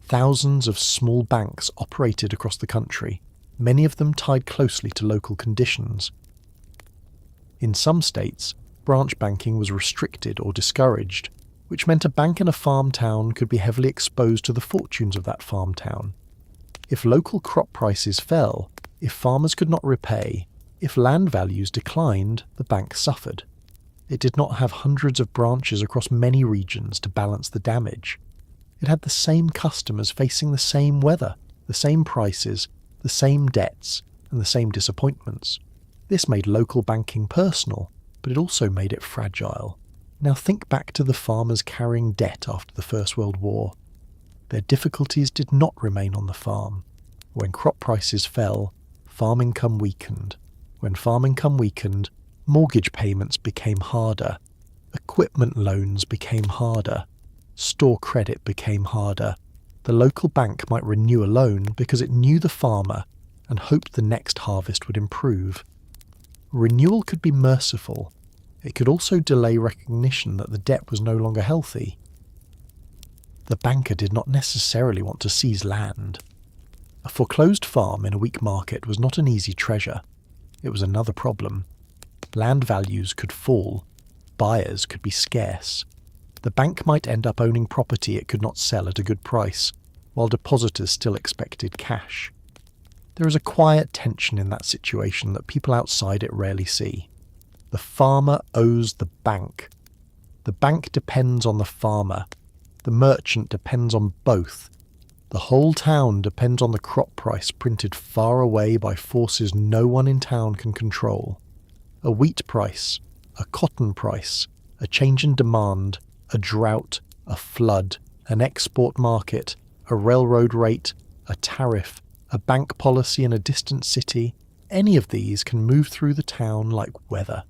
Thousands of small banks operated across the country, many of them tied closely to local conditions. In some states, branch banking was restricted or discouraged, which meant a bank in a farm town could be heavily exposed to the fortunes of that farm town. If local crop prices fell, if farmers could not repay, if land values declined, the bank suffered. It did not have hundreds of branches across many regions to balance the damage. It had the same customers facing the same weather, the same prices, the same debts, and the same disappointments. This made local banking personal, but it also made it fragile. Now think back to the farmers carrying debt after the First World War. Their difficulties did not remain on the farm. When crop prices fell, farm income weakened. When farm income weakened, mortgage payments became harder. Equipment loans became harder. Store credit became harder. The local bank might renew a loan because it knew the farmer and hoped the next harvest would improve. Renewal could be merciful. It could also delay recognition that the debt was no longer healthy. The banker did not necessarily want to seize land. A foreclosed farm in a weak market was not an easy treasure. It was another problem. Land values could fall. Buyers could be scarce. The bank might end up owning property it could not sell at a good price, while depositors still expected cash. There is a quiet tension in that situation that people outside it rarely see. The farmer owes the bank. The bank depends on the farmer. The merchant depends on both. The whole town depends on the crop price printed far away by forces no one in town can control. A wheat price, a cotton price, a change in demand, a drought, a flood, an export market, a railroad rate, a tariff, a bank policy in a distant city, any of these can move through the town like weather.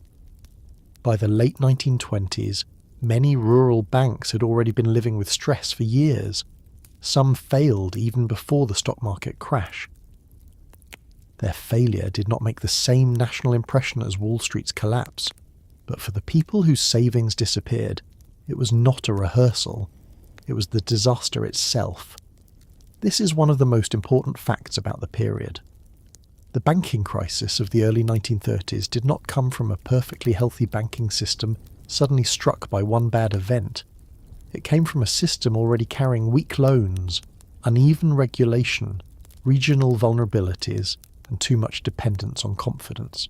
By the late 1920s, many rural banks had already been living with stress for years. Some failed even before the stock market crash. Their failure did not make the same national impression as Wall Street's collapse, but for the people whose savings disappeared, it was not a rehearsal. It was the disaster itself. This is one of the most important facts about the period. The banking crisis of the early 1930s did not come from a perfectly healthy banking system suddenly struck by one bad event. It came from a system already carrying weak loans, uneven regulation, regional vulnerabilities, and too much dependence on confidence.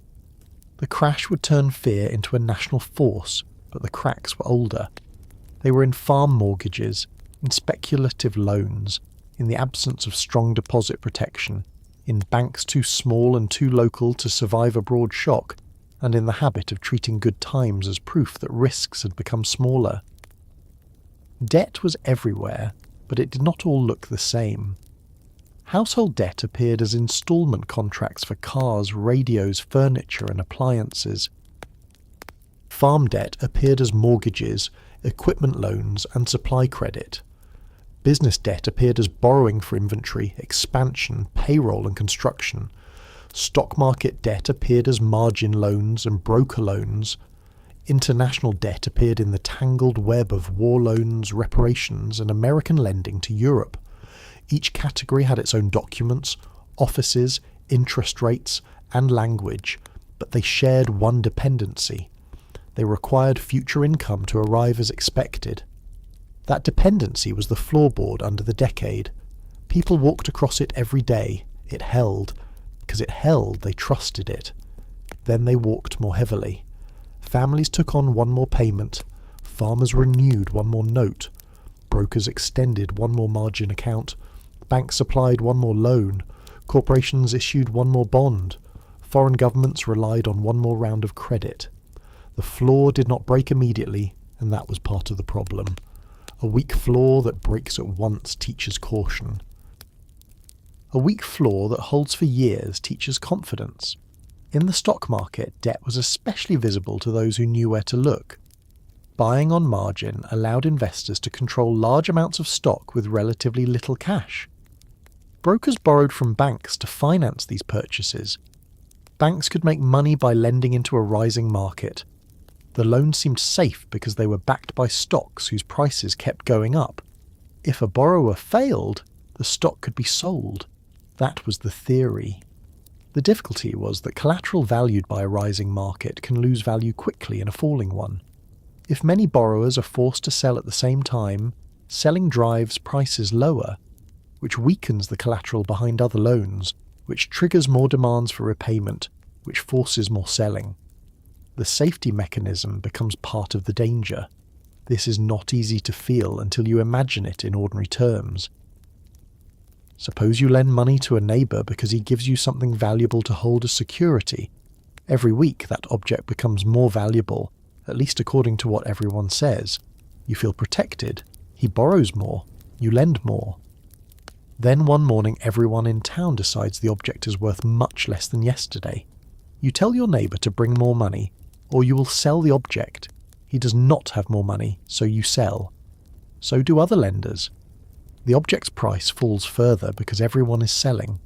The crash would turn fear into a national force, but the cracks were older. They were in farm mortgages, in speculative loans, in the absence of strong deposit protection, in banks too small and too local to survive a broad shock, and in the habit of treating good times as proof that risks had become smaller. Debt was everywhere, but it did not all look the same. Household debt appeared as installment contracts for cars, radios, furniture, and appliances. Farm debt appeared as mortgages, equipment loans, and supply credit. Business debt appeared as borrowing for inventory, expansion, payroll, and construction. Stock market debt appeared as margin loans and broker loans. International debt appeared in the tangled web of war loans, reparations, and American lending to Europe. Each category had its own documents, offices, interest rates, and language, but they shared one dependency. They required future income to arrive as expected. That dependency was the floorboard under the decade. People walked across it every day. It held. Because it held, they trusted it. Then they walked more heavily. Families took on one more payment. Farmers renewed one more note. Brokers extended one more margin account. Banks supplied one more loan. Corporations issued one more bond. Foreign governments relied on one more round of credit. The floor did not break immediately, and that was part of the problem. A weak floor that breaks at once teaches caution. A weak floor that holds for years teaches confidence. In the stock market, debt was especially visible to those who knew where to look. Buying on margin allowed investors to control large amounts of stock with relatively little cash. Brokers borrowed from banks to finance these purchases. Banks could make money by lending into a rising market. The loans seemed safe because they were backed by stocks whose prices kept going up. If a borrower failed, the stock could be sold. That was the theory. The difficulty was that collateral valued by a rising market can lose value quickly in a falling one. If many borrowers are forced to sell at the same time, selling drives prices lower, which weakens the collateral behind other loans, which triggers more demands for repayment, which forces more selling. The safety mechanism becomes part of the danger. This is not easy to feel until you imagine it in ordinary terms. Suppose you lend money to a neighbour because he gives you something valuable to hold as security. Every week that object becomes more valuable, at least according to what everyone says. You feel protected. He borrows more. You lend more. Then one morning everyone in town decides the object is worth much less than yesterday. You tell your neighbour to bring more money, or you will sell the object. He does not have more money, so you sell. So do other lenders. The object's price falls further because everyone is selling.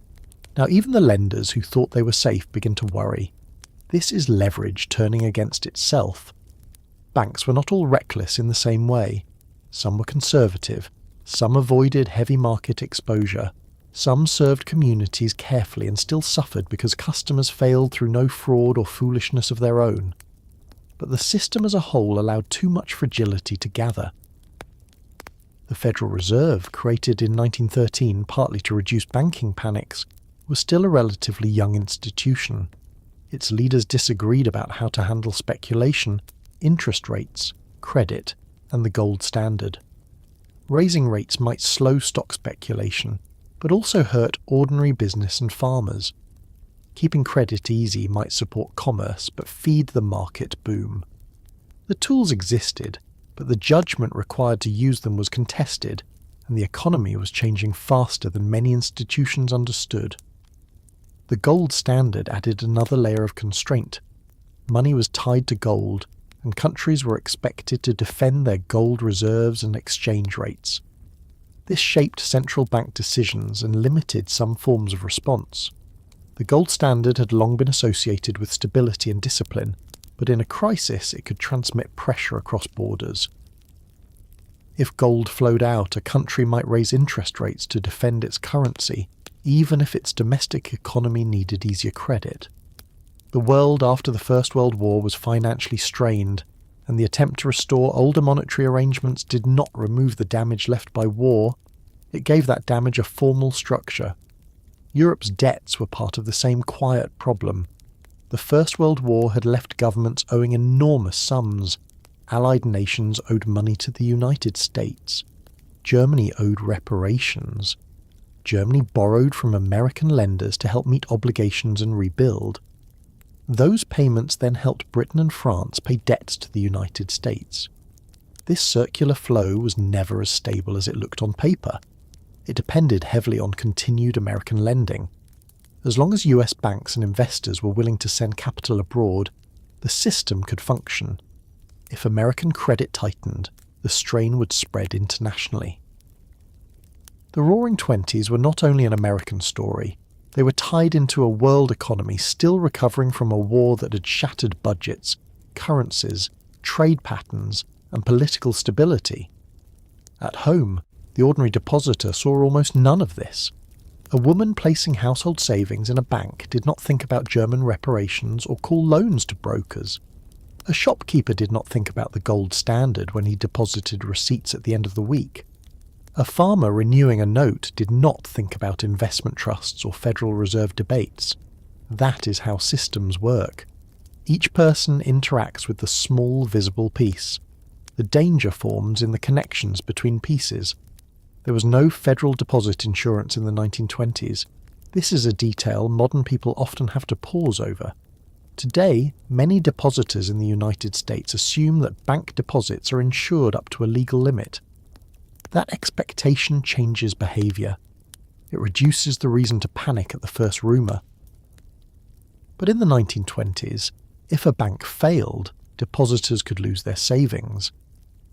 Now even the lenders who thought they were safe begin to worry. This is leverage turning against itself. Banks were not all reckless in the same way. Some were conservative. Some avoided heavy market exposure. Some served communities carefully and still suffered because customers failed through no fraud or foolishness of their own. But the system as a whole allowed too much fragility to gather. The Federal Reserve, created in 1913 partly to reduce banking panics, was still a relatively young institution. Its leaders disagreed about how to handle speculation, interest rates, credit, and the gold standard. Raising rates might slow stock speculation, but also hurt ordinary business and farmers. Keeping credit easy might support commerce, but feed the market boom. The tools existed, but the judgment required to use them was contested, and the economy was changing faster than many institutions understood. The gold standard added another layer of constraint. Money was tied to gold, and countries were expected to defend their gold reserves and exchange rates. This shaped central bank decisions and limited some forms of response. The gold standard had long been associated with stability and discipline, but in a crisis it could transmit pressure across borders. If gold flowed out, a country might raise interest rates to defend its currency, even if its domestic economy needed easier credit. The world after the First World War was financially strained, and the attempt to restore older monetary arrangements did not remove the damage left by war. It gave that damage a formal structure. Europe's debts were part of the same quiet problem. The First World War had left governments owing enormous sums. Allied nations owed money to the United States. Germany owed reparations. Germany borrowed from American lenders to help meet obligations and rebuild. Those payments then helped Britain and France pay debts to the United States. This circular flow was never as stable as it looked on paper. It depended heavily on continued American lending. As long as US banks and investors were willing to send capital abroad, the system could function. If American credit tightened, the strain would spread internationally. The Roaring Twenties were not only an American story, they were tied into a world economy still recovering from a war that had shattered budgets, currencies, trade patterns, and political stability. At home, the ordinary depositor saw almost none of this. A woman placing household savings in a bank did not think about German reparations or call loans to brokers. A shopkeeper did not think about the gold standard when he deposited receipts at the end of the week. A farmer renewing a note did not think about investment trusts or Federal Reserve debates. That is how systems work. Each person interacts with the small visible piece. The danger forms in the connections between pieces. There was no federal deposit insurance in the 1920s. This is a detail modern people often have to pause over. Today, many depositors in the United States assume that bank deposits are insured up to a legal limit. That expectation changes behaviour. It reduces the reason to panic at the first rumour. But in the 1920s, if a bank failed, depositors could lose their savings.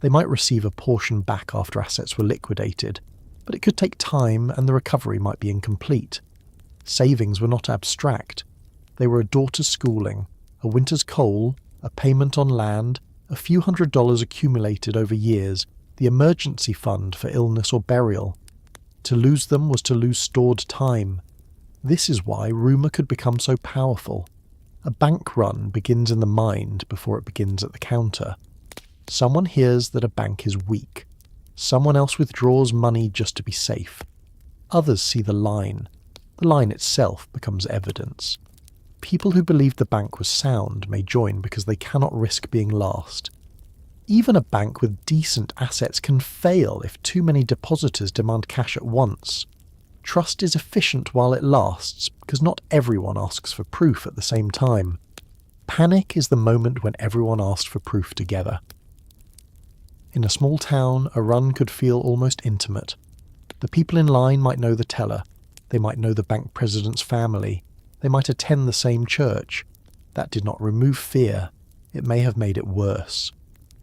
They might receive a portion back after assets were liquidated, but it could take time and the recovery might be incomplete. Savings were not abstract. They were a daughter's schooling, a winter's coal, a payment on land, a few $100s accumulated over years, the emergency fund for illness or burial. To lose them was to lose stored time. This is why rumour could become so powerful. A bank run begins in the mind before it begins at the counter. Someone hears that a bank is weak. Someone else withdraws money just to be safe. Others see the line. The line itself becomes evidence. People who believed the bank was sound may join because they cannot risk being last. Even a bank with decent assets can fail if too many depositors demand cash at once. Trust is efficient while it lasts because not everyone asks for proof at the same time. Panic is the moment when everyone asks for proof together. In a small town, a run could feel almost intimate. The people in line might know the teller. They might know the bank president's family. They might attend the same church. That did not remove fear. It may have made it worse.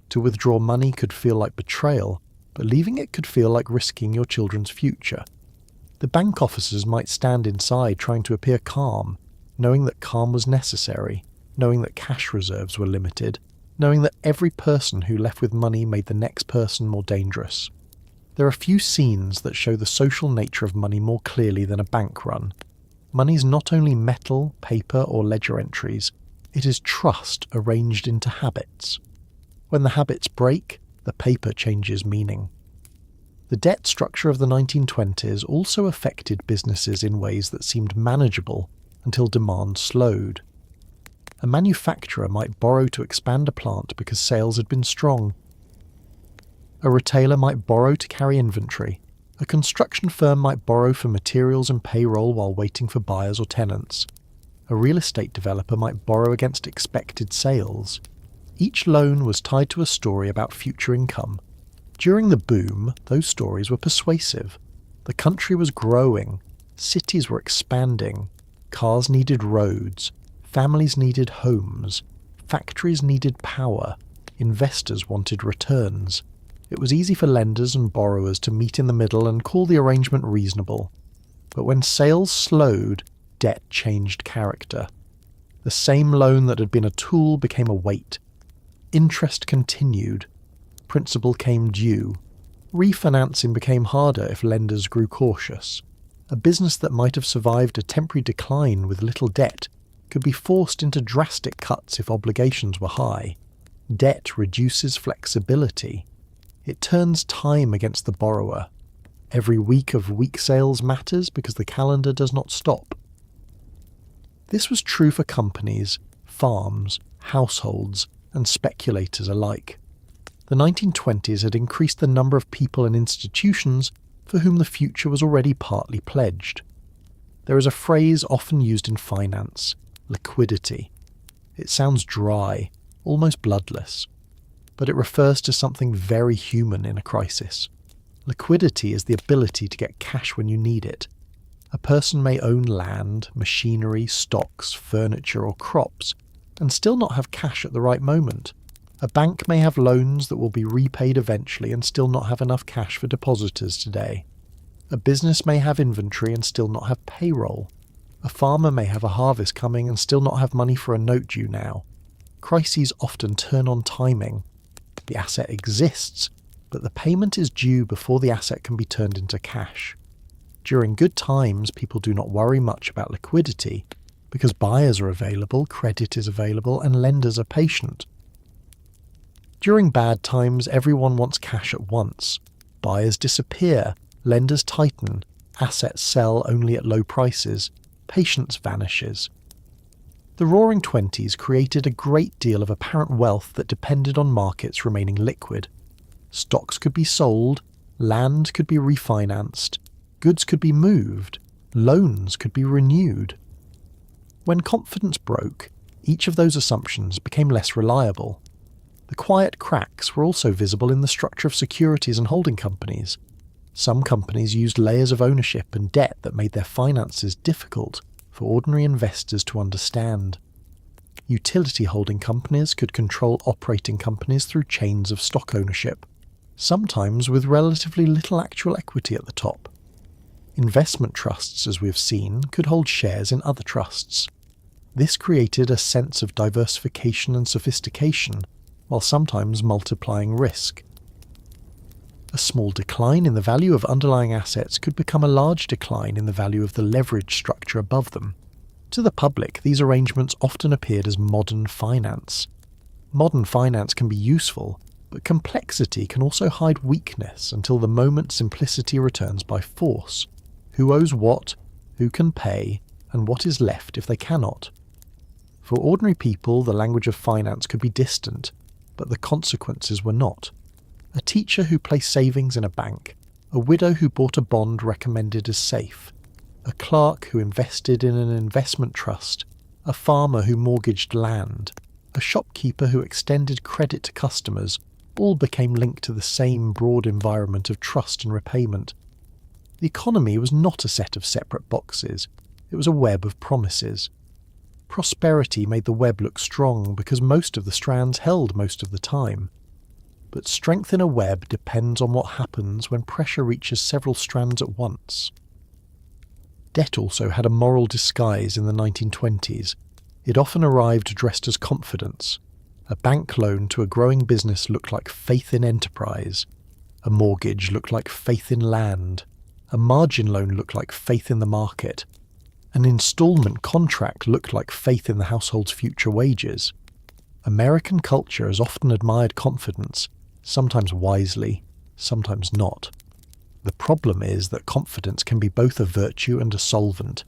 To withdraw money could feel like betrayal, but leaving it could feel like risking your children's future. The bank officers might stand inside trying to appear calm, knowing that calm was necessary, knowing that cash reserves were limited, knowing that every person who left with money made the next person more dangerous. There are few scenes that show the social nature of money more clearly than a bank run. Money's not only metal, paper, or ledger entries, it is trust arranged into habits. When the habits break, the paper changes meaning. The debt structure of the 1920s also affected businesses in ways that seemed manageable until demand slowed. A manufacturer might borrow to expand a plant because sales had been strong. A retailer might borrow to carry inventory. A construction firm might borrow for materials and payroll while waiting for buyers or tenants. A real estate developer might borrow against expected sales. Each loan was tied to a story about future income. During the boom, those stories were persuasive. The country was growing, cities were expanding, cars needed roads, families needed homes, factories needed power, investors wanted returns. It was easy for lenders and borrowers to meet in the middle and call the arrangement reasonable. But when sales slowed, debt changed character. The same loan that had been a tool became a weight. Interest continued. Principal came due. Refinancing became harder if lenders grew cautious. A business that might have survived a temporary decline with little debt could be forced into drastic cuts if obligations were high. Debt reduces flexibility. It turns time against the borrower. Every week of weak sales matters because the calendar does not stop. This was true for companies, farms, households, and speculators alike. The 1920s had increased the number of people and institutions for whom the future was already partly pledged. There is a phrase often used in finance, liquidity. It sounds dry, almost bloodless, but it refers to something very human in a crisis. Liquidity is the ability to get cash when you need it. A person may own land, machinery, stocks, furniture, or crops, and still not have cash at the right moment. A bank may have loans that will be repaid eventually and still not have enough cash for depositors today. A business may have inventory and still not have payroll. A farmer may have a harvest coming and still not have money for a note due now. Crises often turn on timing. The asset exists, but the payment is due before the asset can be turned into cash. During good times, people do not worry much about liquidity because buyers are available, credit is available, and lenders are patient. During bad times, everyone wants cash at once. Buyers disappear, lenders tighten, assets sell only at low prices, patience vanishes. The Roaring Twenties created a great deal of apparent wealth that depended on markets remaining liquid. Stocks could be sold, land could be refinanced, goods could be moved, loans could be renewed. When confidence broke, each of those assumptions became less reliable. The quiet cracks were also visible in the structure of securities and holding companies. Some companies used layers of ownership and debt that made their finances difficult for ordinary investors to understand. Utility holding companies could control operating companies through chains of stock ownership, sometimes with relatively little actual equity at the top. Investment trusts, as we've seen, could hold shares in other trusts. This created a sense of diversification and sophistication, while sometimes multiplying risk. A small decline in the value of underlying assets could become a large decline in the value of the leverage structure above them. To the public, these arrangements often appeared as modern finance. Modern finance can be useful, but complexity can also hide weakness until the moment simplicity returns by force. Who owes what, who can pay, and what is left if they cannot. For ordinary people, the language of finance could be distant, but the consequences were not. A teacher who placed savings in a bank, a widow who bought a bond recommended as safe, a clerk who invested in an investment trust, a farmer who mortgaged land, a shopkeeper who extended credit to customers, all became linked to the same broad environment of trust and repayment. The economy was not a set of separate boxes, it was a web of promises. Prosperity made the web look strong because most of the strands held most of the time. But strength in a web depends on what happens when pressure reaches several strands at once. Debt also had a moral disguise in the 1920s. It often arrived dressed as confidence. A bank loan to a growing business looked like faith in enterprise. A mortgage looked like faith in land. A margin loan looked like faith in the market. An installment contract looked like faith in the household's future wages. American culture has often admired confidence, sometimes wisely, sometimes not. The problem is that confidence can be both a virtue and a solvent.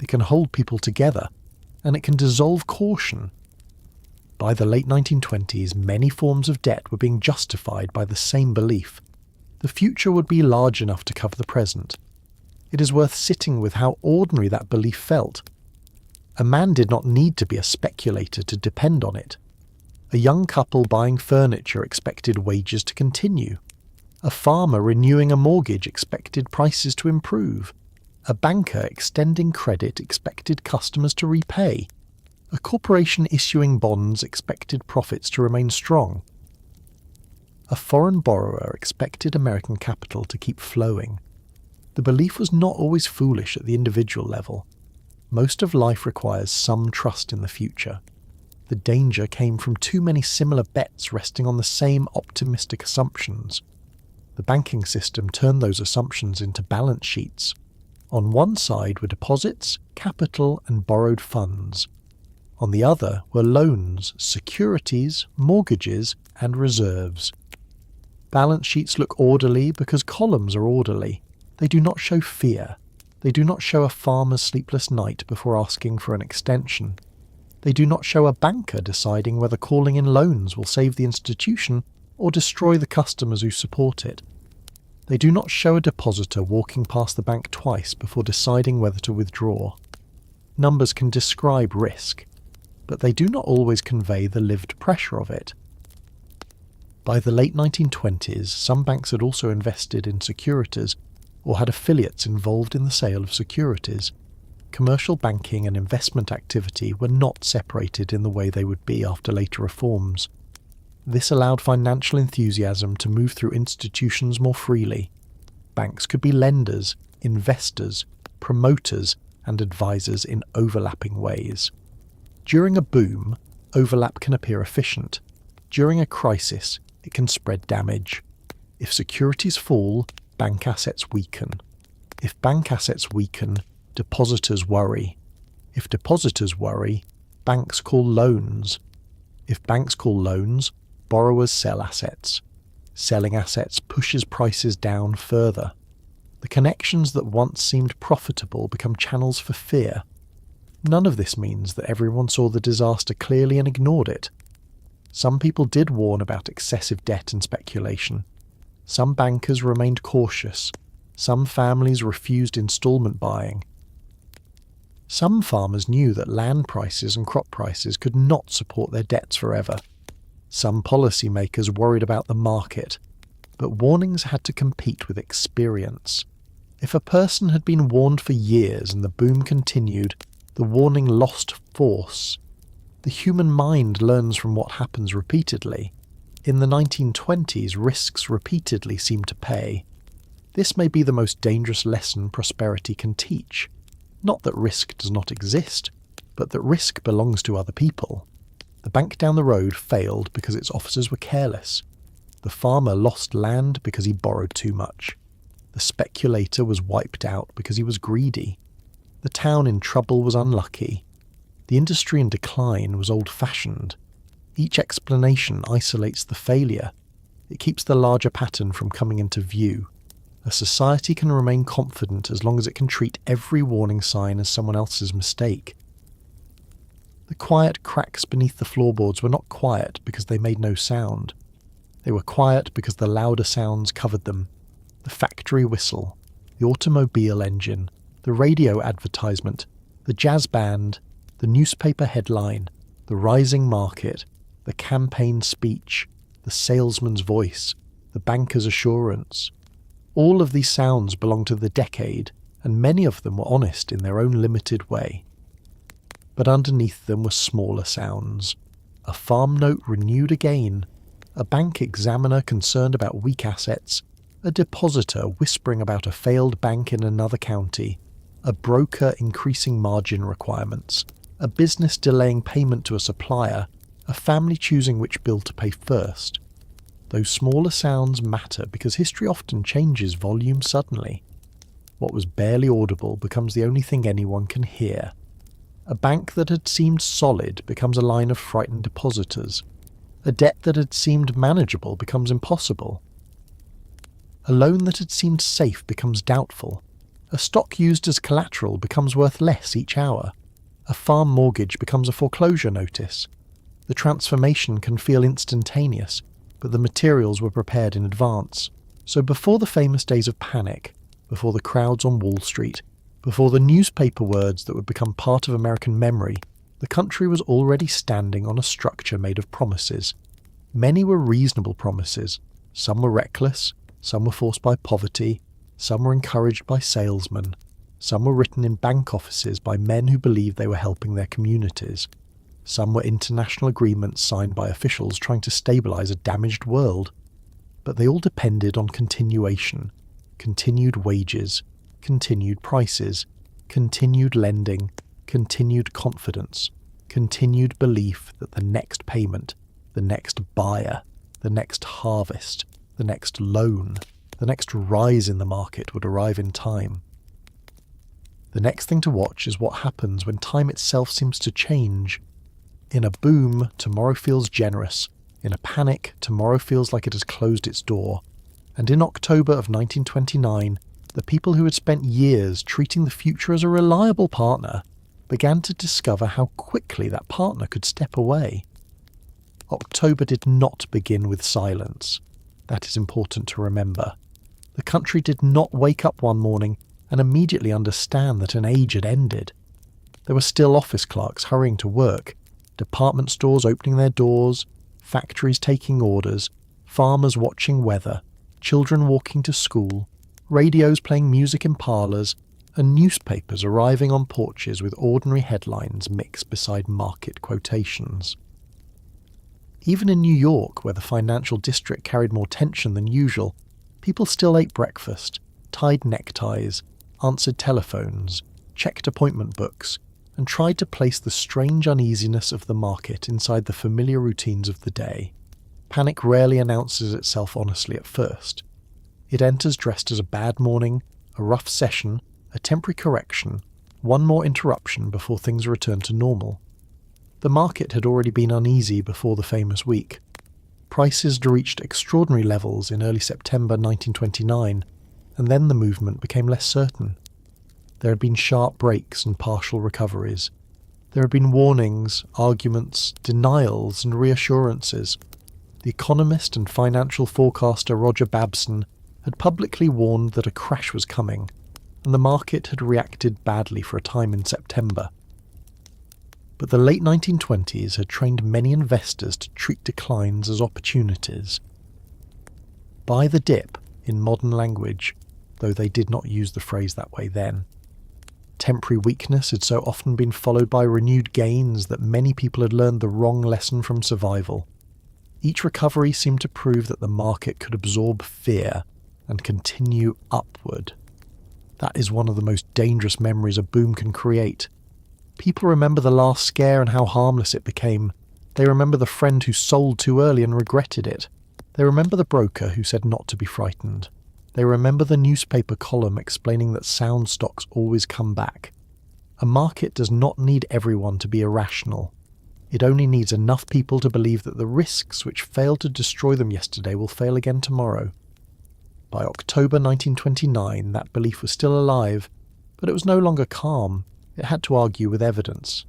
It can hold people together, and it can dissolve caution. By the late 1920s, many forms of debt were being justified by the same belief. The future would be large enough to cover the present. It is worth sitting with how ordinary that belief felt. A man did not need to be a speculator to depend on it. A young couple buying furniture expected wages to continue. A farmer renewing a mortgage expected prices to improve. A banker extending credit expected customers to repay. A corporation issuing bonds expected profits to remain strong. A foreign borrower expected American capital to keep flowing. The belief was not always foolish at the individual level. Most of life requires some trust in the future. The danger came from too many similar bets resting on the same optimistic assumptions. The banking system turned those assumptions into balance sheets. On one side were deposits, capital, and borrowed funds. On the other were loans, securities, mortgages, and reserves. Balance sheets look orderly because columns are orderly. They do not show fear. They do not show a farmer's sleepless night before asking for an extension. They do not show a banker deciding whether calling in loans will save the institution or destroy the customers who support it. They do not show a depositor walking past the bank twice before deciding whether to withdraw. Numbers can describe risk, but they do not always convey the lived pressure of it. By the late 1920s, some banks had also invested in securities or had affiliates involved in the sale of securities. Commercial banking and investment activity were not separated in the way they would be after later reforms. This allowed financial enthusiasm to move through institutions more freely. Banks could be lenders, investors, promoters, and advisors in overlapping ways. During a boom, overlap can appear efficient. During a crisis, it can spread damage. If securities fall, bank assets weaken. If bank assets weaken, depositors worry. If depositors worry, banks call loans. If banks call loans, borrowers sell assets. Selling assets pushes prices down further. The connections that once seemed profitable become channels for fear. None of this means that everyone saw the disaster clearly and ignored it. Some people did warn about excessive debt and speculation. Some bankers remained cautious. Some families refused installment buying. Some farmers knew that land prices and crop prices could not support their debts forever. Some policymakers worried about the market, but warnings had to compete with experience. If a person had been warned for years and the boom continued, the warning lost force. The human mind learns from what happens repeatedly. In the 1920s, risks repeatedly seemed to pay. This may be the most dangerous lesson prosperity can teach. Not that risk does not exist, but that risk belongs to other people. The bank down the road failed because its officers were careless. The farmer lost land because he borrowed too much. The speculator was wiped out because he was greedy. The town in trouble was unlucky. The industry in decline was old-fashioned. Each explanation isolates the failure. It keeps the larger pattern from coming into view. A society can remain confident as long as it can treat every warning sign as someone else's mistake. The quiet cracks beneath the floorboards were not quiet because they made no sound. They were quiet because the louder sounds covered them. The factory whistle, the automobile engine, the radio advertisement, the jazz band, the newspaper headline, the rising market, the campaign speech, the salesman's voice, the banker's assurance. All of these sounds belong to the decade, and many of them were honest in their own limited way. But underneath them were smaller sounds. A farm note renewed again, a bank examiner concerned about weak assets, a depositor whispering about a failed bank in another county, a broker increasing margin requirements, a business delaying payment to a supplier, a family choosing which bill to pay first. Those smaller sounds matter because history often changes volume suddenly. What was barely audible becomes the only thing anyone can hear. A bank that had seemed solid becomes a line of frightened depositors. A debt that had seemed manageable becomes impossible. A loan that had seemed safe becomes doubtful. A stock used as collateral becomes worth less each hour. A farm mortgage becomes a foreclosure notice. The transformation can feel instantaneous, but the materials were prepared in advance. So before the famous days of panic, before the crowds on Wall Street, before the newspaper words that would become part of American memory, the country was already standing on a structure made of promises. Many were reasonable promises. Some were reckless, some were forced by poverty, some were encouraged by salesmen, some were written in bank offices by men who believed they were helping their communities. Some were international agreements signed by officials trying to stabilize a damaged world. But they all depended on continuation, continued wages, continued prices, continued lending, continued confidence, continued belief that the next payment, the next buyer, the next harvest, the next loan, the next rise in the market would arrive in time. The next thing to watch is what happens when time itself seems to change. In a boom, tomorrow feels generous. In a panic, tomorrow feels like it has closed its door. And in October of 1929, the people who had spent years treating the future as a reliable partner began to discover how quickly that partner could step away. October did not begin with silence. That is important to remember. The country did not wake up one morning and immediately understand that an age had ended. There were still office clerks hurrying to work, department stores opening their doors, factories taking orders, farmers watching weather, children walking to school, radios playing music in parlours, and newspapers arriving on porches with ordinary headlines mixed beside market quotations. Even in New York, where the financial district carried more tension than usual, people still ate breakfast, tied neckties, answered telephones, checked appointment books, and tried to place the strange uneasiness of the market inside the familiar routines of the day. Panic rarely announces itself honestly at first. It enters dressed as a bad morning, a rough session, a temporary correction, one more interruption before things return to normal. The market had already been uneasy before the famous week. Prices had reached extraordinary levels in early September 1929, and then the movement became less certain. There had been sharp breaks and partial recoveries. There had been warnings, arguments, denials, and reassurances. The economist and financial forecaster Roger Babson had publicly warned that a crash was coming, and the market had reacted badly for a time in September. But the late 1920s had trained many investors to treat declines as opportunities. Buy the dip, in modern language, though they did not use the phrase that way then. Temporary weakness had so often been followed by renewed gains that many people had learned the wrong lesson from survival. Each recovery seemed to prove that the market could absorb fear and continue upward. That is one of the most dangerous memories a boom can create. People remember the last scare and how harmless it became. They remember the friend who sold too early and regretted it. They remember the broker who said not to be frightened. They remember the newspaper column explaining that sound stocks always come back. A market does not need everyone to be irrational. It only needs enough people to believe that the risks which failed to destroy them yesterday will fail again tomorrow. By October 1929, that belief was still alive, but it was no longer calm. It had to argue with evidence.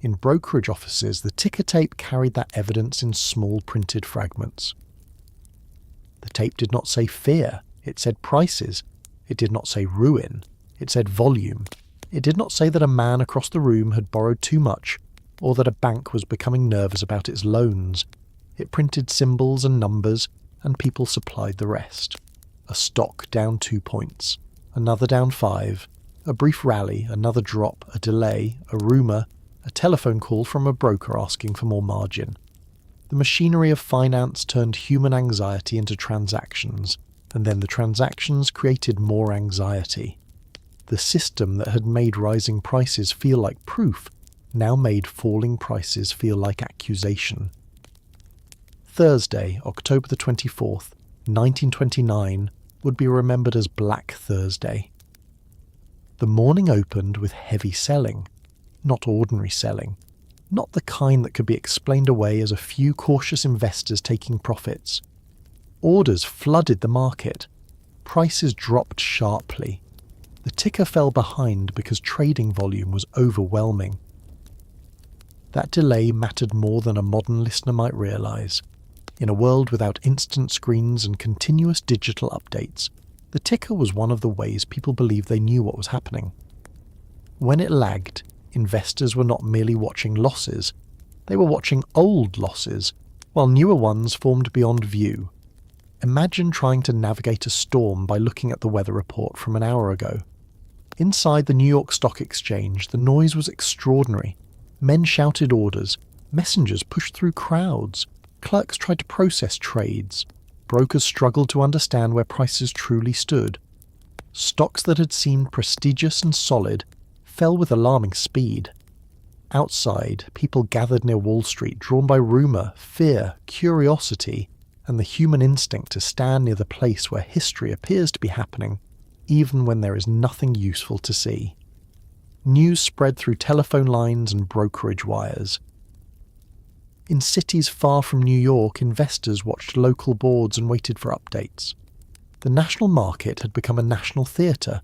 In brokerage offices, the ticker tape carried that evidence in small printed fragments. The tape did not say fear, it said prices. It did not say ruin, it said volume. It did not say that a man across the room had borrowed too much, or that a bank was becoming nervous about its loans. It printed symbols and numbers, and people supplied the rest. A stock down 2 points, another down 5, a brief rally, another drop, a delay, a rumour, a telephone call from a broker asking for more margin. The machinery of finance turned human anxiety into transactions, and then the transactions created more anxiety. The system that had made rising prices feel like proof now made falling prices feel like accusation. Thursday, October the 24th, 1929, would be remembered as Black Thursday. The morning opened with heavy selling, not ordinary selling, not the kind that could be explained away as a few cautious investors taking profits. Orders flooded the market. Prices dropped sharply. The ticker fell behind because trading volume was overwhelming. That delay mattered more than a modern listener might realise. In a world without instant screens and continuous digital updates, the ticker was one of the ways people believed they knew what was happening. When it lagged, investors were not merely watching losses, they were watching old losses, while newer ones formed beyond view. Imagine trying to navigate a storm by looking at the weather report from an hour ago. Inside the New York Stock Exchange, the noise was extraordinary. Men shouted orders, messengers pushed through crowds, clerks tried to process trades, brokers struggled to understand where prices truly stood. Stocks that had seemed prestigious and solid fell with alarming speed. Outside, people gathered near Wall Street, drawn by rumour, fear, curiosity, and the human instinct to stand near the place where history appears to be happening, even when there is nothing useful to see. News spread through telephone lines and brokerage wires. In cities far from New York, investors watched local boards and waited for updates. The national market had become a national theatre,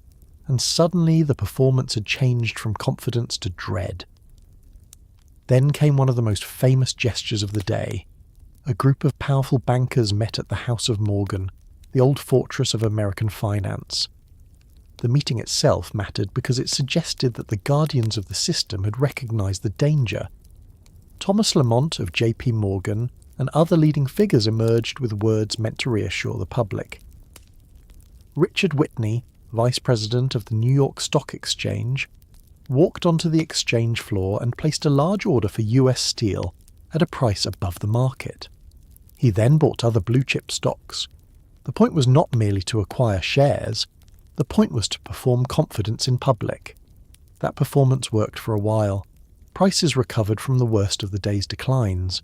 and suddenly the performance had changed from confidence to dread. Then came one of the most famous gestures of the day. A group of powerful bankers met at the House of Morgan, the old fortress of American finance. The meeting itself mattered because it suggested that the guardians of the system had recognized the danger. Thomas Lamont of J.P. Morgan and other leading figures emerged with words meant to reassure the public. Richard Whitney, vice president of the New York Stock Exchange, walked onto the exchange floor and placed a large order for US steel at a price above the market. He then bought other blue-chip stocks. The point was not merely to acquire shares, the point was to perform confidence in public. That performance worked for a while. Prices recovered from the worst of the day's declines.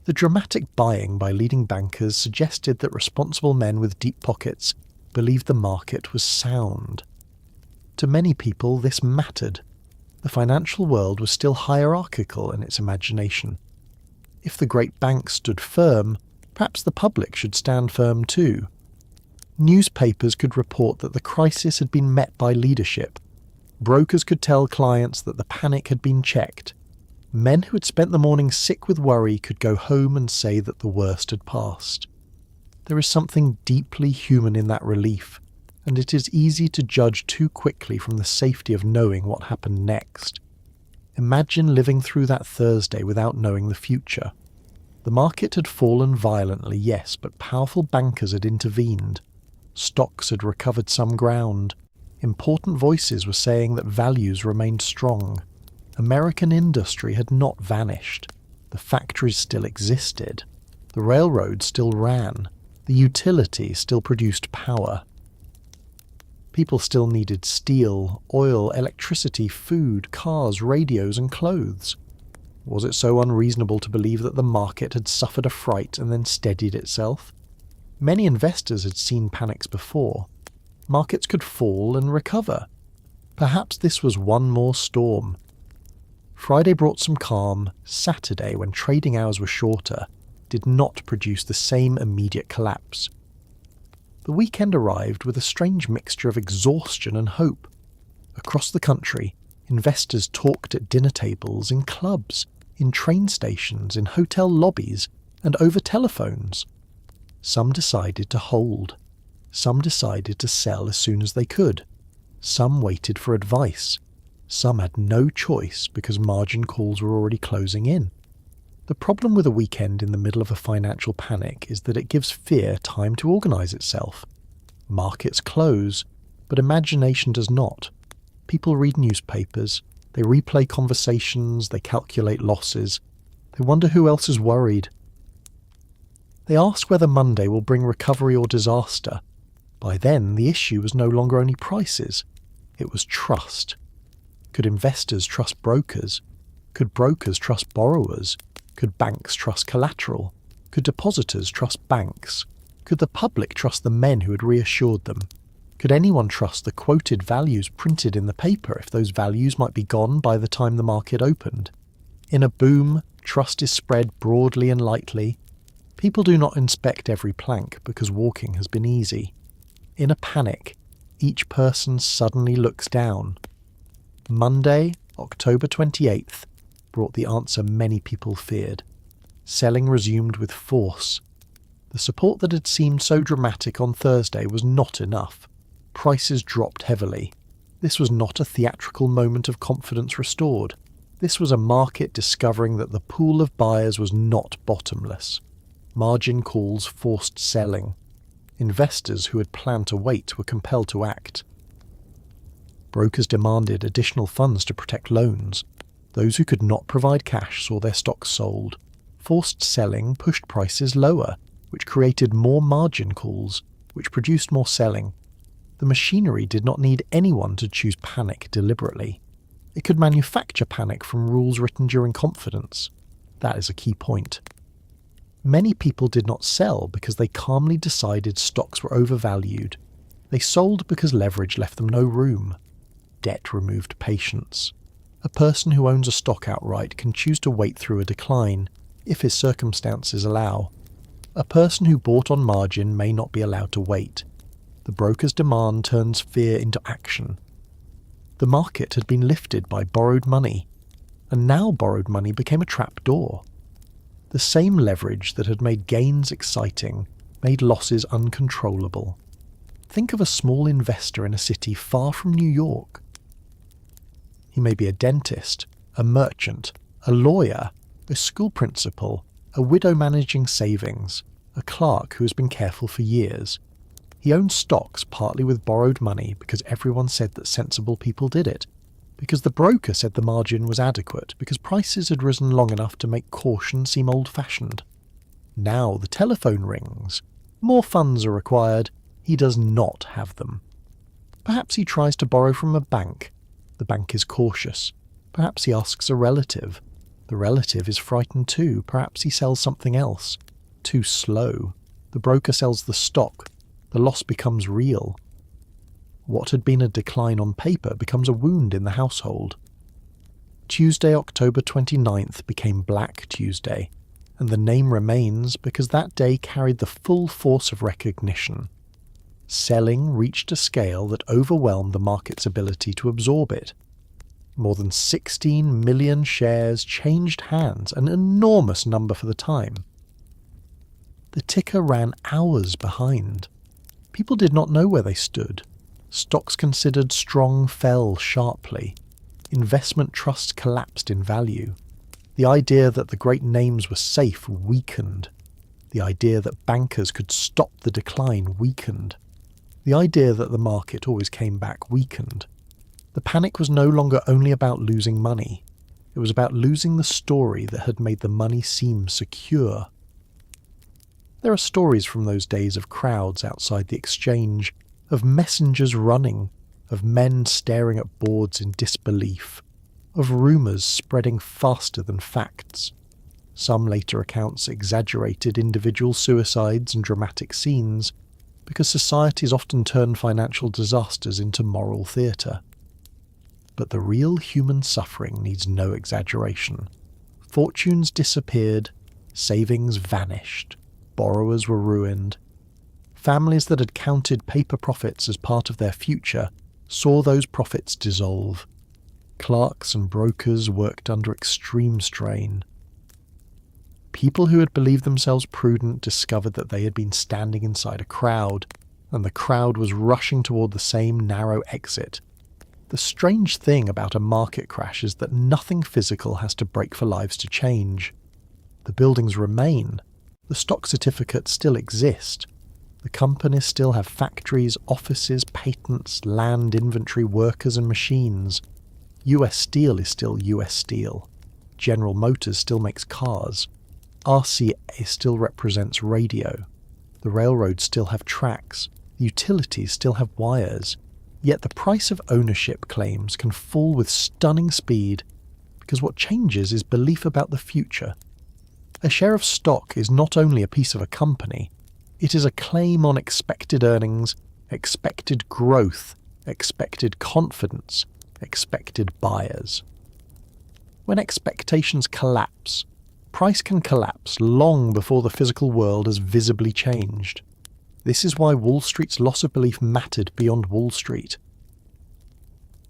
The dramatic buying by leading bankers suggested that responsible men with deep pockets believed the market was sound. To many people, this mattered. The financial world was still hierarchical in its imagination. If the great banks stood firm, perhaps the public should stand firm too. Newspapers could report that the crisis had been met by leadership. Brokers could tell clients that the panic had been checked. Men who had spent the morning sick with worry could go home and say that the worst had passed. There is something deeply human in that relief, and it is easy to judge too quickly from the safety of knowing what happened next. Imagine living through that Thursday without knowing the future. The market had fallen violently, yes, but powerful bankers had intervened. Stocks had recovered some ground. Important voices were saying that values remained strong. American industry had not vanished. The factories still existed. The railroads still ran. The utilities still produced power. People still needed steel, oil, electricity, food, cars, radios, and clothes. Was it so unreasonable to believe that the market had suffered a fright and then steadied itself? Many investors had seen panics before. Markets could fall and recover. Perhaps this was one more storm. Friday brought some calm. Saturday, when trading hours were shorter, did not produce the same immediate collapse. The weekend arrived with a strange mixture of exhaustion and hope. Across the country, investors talked at dinner tables, in clubs, in train stations, in hotel lobbies, and over telephones. Some decided to hold. Some decided to sell as soon as they could. Some waited for advice. Some had no choice because margin calls were already closing in. The problem with a weekend in the middle of a financial panic is that it gives fear time to organise itself. Markets close, but imagination does not. People read newspapers, they replay conversations, they calculate losses. They wonder who else is worried. They ask whether Monday will bring recovery or disaster. By then, the issue was no longer only prices. It was trust. Could investors trust brokers? Could brokers trust borrowers? Could banks trust collateral? Could depositors trust banks? Could the public trust the men who had reassured them? Could anyone trust the quoted values printed in the paper if those values might be gone by the time the market opened? In a boom, trust is spread broadly and lightly. People do not inspect every plank because walking has been easy. In a panic, each person suddenly looks down. Monday, October 28th, brought the answer many people feared. Selling resumed with force. The support that had seemed so dramatic on Thursday was not enough. Prices dropped heavily. This was not a theatrical moment of confidence restored. This was a market discovering that the pool of buyers was not bottomless. Margin calls forced selling. Investors who had planned to wait were compelled to act. Brokers demanded additional funds to protect loans. Those who could not provide cash saw their stocks sold. Forced selling pushed prices lower, which created more margin calls, which produced more selling. The machinery did not need anyone to choose panic deliberately. It could manufacture panic from rules written during confidence. That is a key point. Many people did not sell because they calmly decided stocks were overvalued. They sold because leverage left them no room. Debt removed patience. A person who owns a stock outright can choose to wait through a decline, if his circumstances allow. A person who bought on margin may not be allowed to wait. The broker's demand turns fear into action. The market had been lifted by borrowed money, and now borrowed money became a trapdoor. The same leverage that had made gains exciting made losses uncontrollable. Think of a small investor in a city far from New York. He may be a dentist, a merchant, a lawyer, a school principal, a widow managing savings, a clerk who has been careful for years. He owns stocks partly with borrowed money because everyone said that sensible people did it, because the broker said the margin was adequate, because prices had risen long enough to make caution seem old-fashioned. Now the telephone rings. More funds are required. He does not have them. Perhaps he tries to borrow from a bank. The bank is cautious. Perhaps he asks a relative. The relative is frightened too. Perhaps he sells something else. Too slow. The broker sells the stock. The loss becomes real. What had been a decline on paper becomes a wound in the household. Tuesday, October 29th became Black Tuesday, and the name remains because that day carried the full force of recognition. Selling reached a scale that overwhelmed the market's ability to absorb it. More than 16 million shares changed hands, an enormous number for the time. The ticker ran hours behind. People did not know where they stood. Stocks considered strong fell sharply. Investment trusts collapsed in value. The idea that the great names were safe weakened. The idea that bankers could stop the decline weakened. The idea that the market always came back weakened. The panic was no longer only about losing money. It was about losing the story that had made the money seem secure. There are stories from those days of crowds outside the exchange, of messengers running, of men staring at boards in disbelief, of rumours spreading faster than facts. Some later accounts exaggerated individual suicides and dramatic scenes, because societies often turn financial disasters into moral theatre. But the real human suffering needs no exaggeration. Fortunes disappeared, savings vanished. Borrowers were ruined. Families that had counted paper profits as part of their future saw those profits dissolve. Clerks and brokers worked under extreme strain. People who had believed themselves prudent discovered that they had been standing inside a crowd, and the crowd was rushing toward the same narrow exit. The strange thing about a market crash is that nothing physical has to break for lives to change. The buildings remain. The stock certificates still exist. The companies still have factories, offices, patents, land, inventory, workers and machines. US Steel is still US Steel. General Motors still makes cars. RCA still represents radio. The railroads still have tracks. The utilities still have wires. Yet the price of ownership claims can fall with stunning speed because what changes is belief about the future. A share of stock is not only a piece of a company, it is a claim on expected earnings, expected growth, expected confidence, expected buyers. When expectations collapse, price can collapse long before the physical world has visibly changed. This is why Wall Street's loss of belief mattered beyond Wall Street.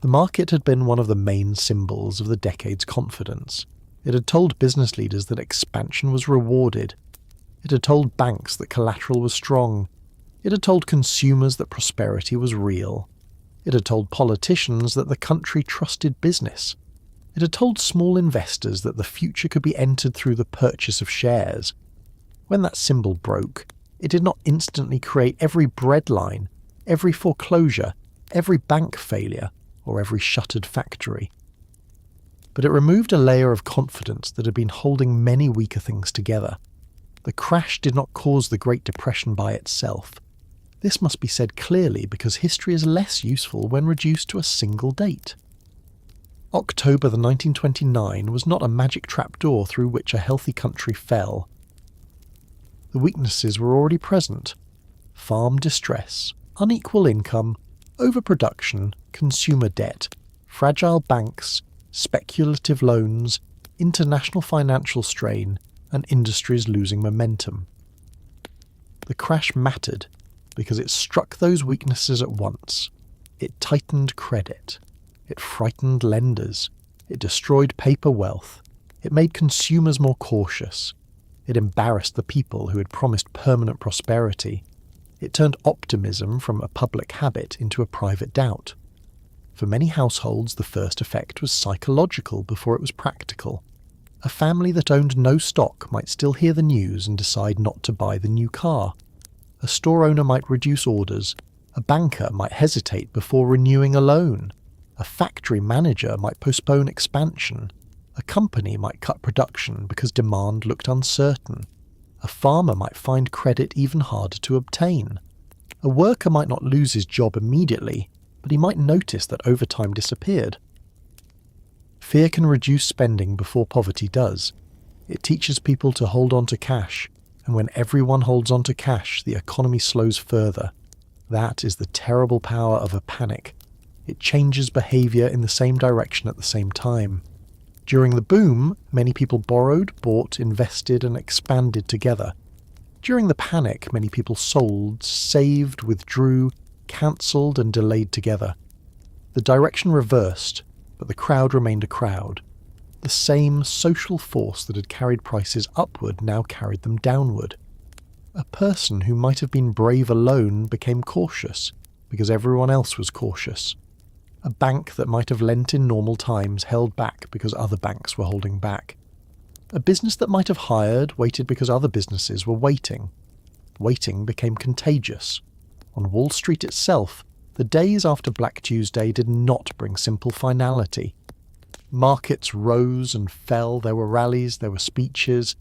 The market had been one of the main symbols of the decade's confidence. It had told business leaders that expansion was rewarded. It had told banks that collateral was strong. It had told consumers that prosperity was real. It had told politicians that the country trusted business. It had told small investors that the future could be entered through the purchase of shares. When that symbol broke, it did not instantly create every breadline, every foreclosure, every bank failure, or every shuttered factory. But it removed a layer of confidence that had been holding many weaker things together. The crash did not cause the Great Depression by itself. This must be said clearly because history is less useful when reduced to a single date. October 1929 was not a magic trapdoor through which a healthy country fell. The weaknesses were already present: farm distress, unequal income, overproduction, consumer debt, fragile banks, speculative loans, international financial strain, and industries losing momentum. The crash mattered because it struck those weaknesses at once. It tightened credit. It frightened lenders. It destroyed paper wealth. It made consumers more cautious. It embarrassed the people who had promised permanent prosperity. It turned optimism from a public habit into a private doubt. For many households, the first effect was psychological before it was practical. A family that owned no stock might still hear the news and decide not to buy the new car. A store owner might reduce orders. A banker might hesitate before renewing a loan. A factory manager might postpone expansion. A company might cut production because demand looked uncertain. A farmer might find credit even harder to obtain. A worker might not lose his job immediately, but he might notice that overtime disappeared. Fear can reduce spending before poverty does. It teaches people to hold on to cash, and when everyone holds on to cash, the economy slows further. That is the terrible power of a panic. It changes behavior in the same direction at the same time. During the boom, many people borrowed, bought, invested, and expanded together. During the panic, many people sold, saved, withdrew, cancelled, and delayed together. The direction reversed, but the crowd remained a crowd. The same social force that had carried prices upward now carried them downward. A person who might have been brave alone became cautious, because everyone else was cautious. A bank that might have lent in normal times held back because other banks were holding back. A business that might have hired waited because other businesses were waiting. Waiting became contagious. On Wall Street itself, the days after Black Tuesday did not bring simple finality. Markets rose and fell, there were rallies, there were speeches.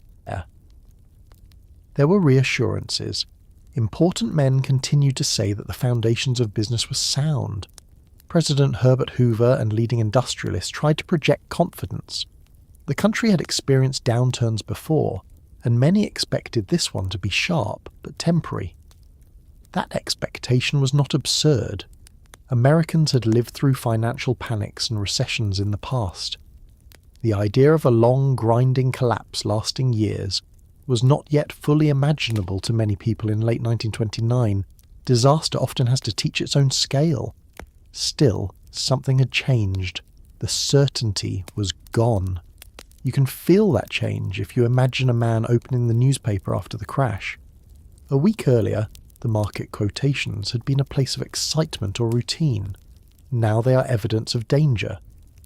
There were reassurances. Important men continued to say that the foundations of business were sound. President Herbert Hoover and leading industrialists tried to project confidence. The country had experienced downturns before, and many expected this one to be sharp but temporary. That expectation was not absurd. Americans had lived through financial panics and recessions in the past. The idea of a long, grinding collapse lasting years was not yet fully imaginable to many people in late 1929. Disaster often has to teach its own scale. Still, something had changed. The certainty was gone. You can feel that change if you imagine a man opening the newspaper after the crash. A week earlier, the market quotations had been a place of excitement or routine. Now they are evidence of danger.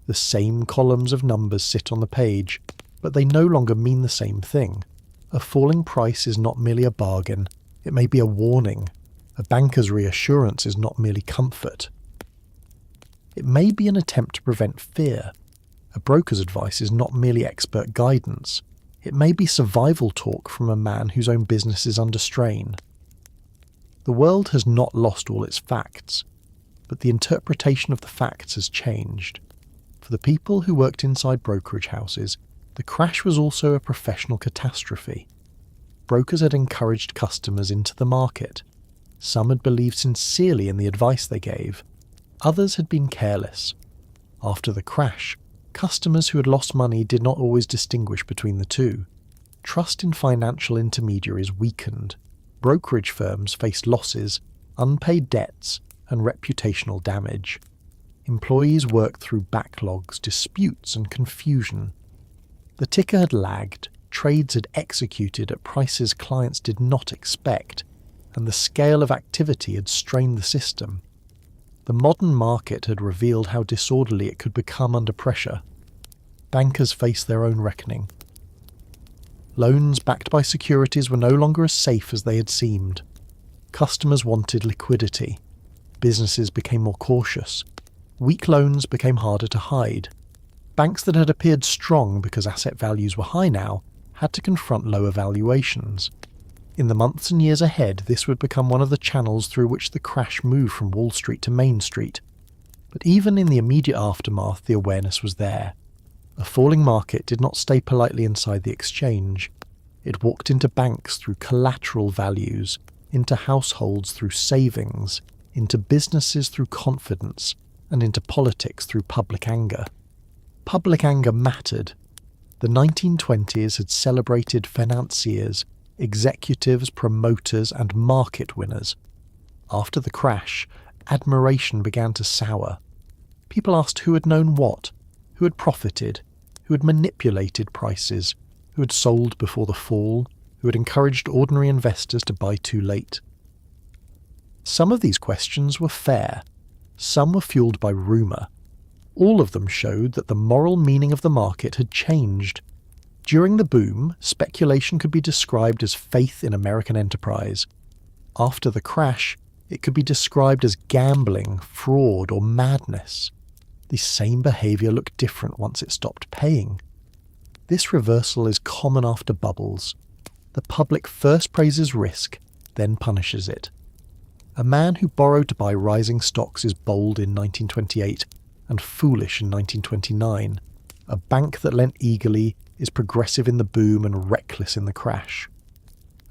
The same columns of numbers sit on the page, but they no longer mean the same thing. A falling price is not merely a bargain, it may be a warning. A banker's reassurance is not merely comfort. It may be an attempt to prevent fear. A broker's advice is not merely expert guidance. It may be survival talk from a man whose own business is under strain. The world has not lost all its facts, but the interpretation of the facts has changed. For the people who worked inside brokerage houses, The crash was also a professional catastrophe. Brokers had encouraged customers into the market. Some had believed sincerely in the advice they gave. Others had been careless. After the crash, customers who had lost money did not always distinguish between the two. Trust in financial intermediaries weakened. Brokerage firms faced losses, unpaid debts, and reputational damage. Employees worked through backlogs, disputes, and confusion. The ticker had lagged, trades had executed at prices clients did not expect, and the scale of activity had strained the system. The modern market had revealed how disorderly it could become under pressure. Bankers faced their own reckoning. Loans backed by securities were no longer as safe as they had seemed. Customers wanted liquidity. Businesses became more cautious. Weak loans became harder to hide. Banks that had appeared strong because asset values were high now had to confront lower valuations. In the months and years ahead, this would become one of the channels through which the crash moved from Wall Street to Main Street. But even in the immediate aftermath, the awareness was there. A falling market did not stay politely inside the exchange. It walked into banks through collateral values, into households through savings, into businesses through confidence, and into politics through public anger. Public anger mattered. The 1920s had celebrated financiers, executives, promoters, and market winners. After the crash, admiration began to sour. People asked who had known what, who had profited, who had manipulated prices, who had sold before the fall, who had encouraged ordinary investors to buy too late. Some of these questions were fair. Some were fueled by rumour. All of them showed that the moral meaning of the market had changed. During the boom, speculation could be described as faith in American enterprise. After the crash, it could be described as gambling, fraud, or madness. The same behaviour looked different once it stopped paying. This reversal is common after bubbles. The public first praises risk, then punishes it. A man who borrowed to buy rising stocks is bold in 1928 and foolish in 1929. A bank that lent eagerly is progressive in the boom and reckless in the crash.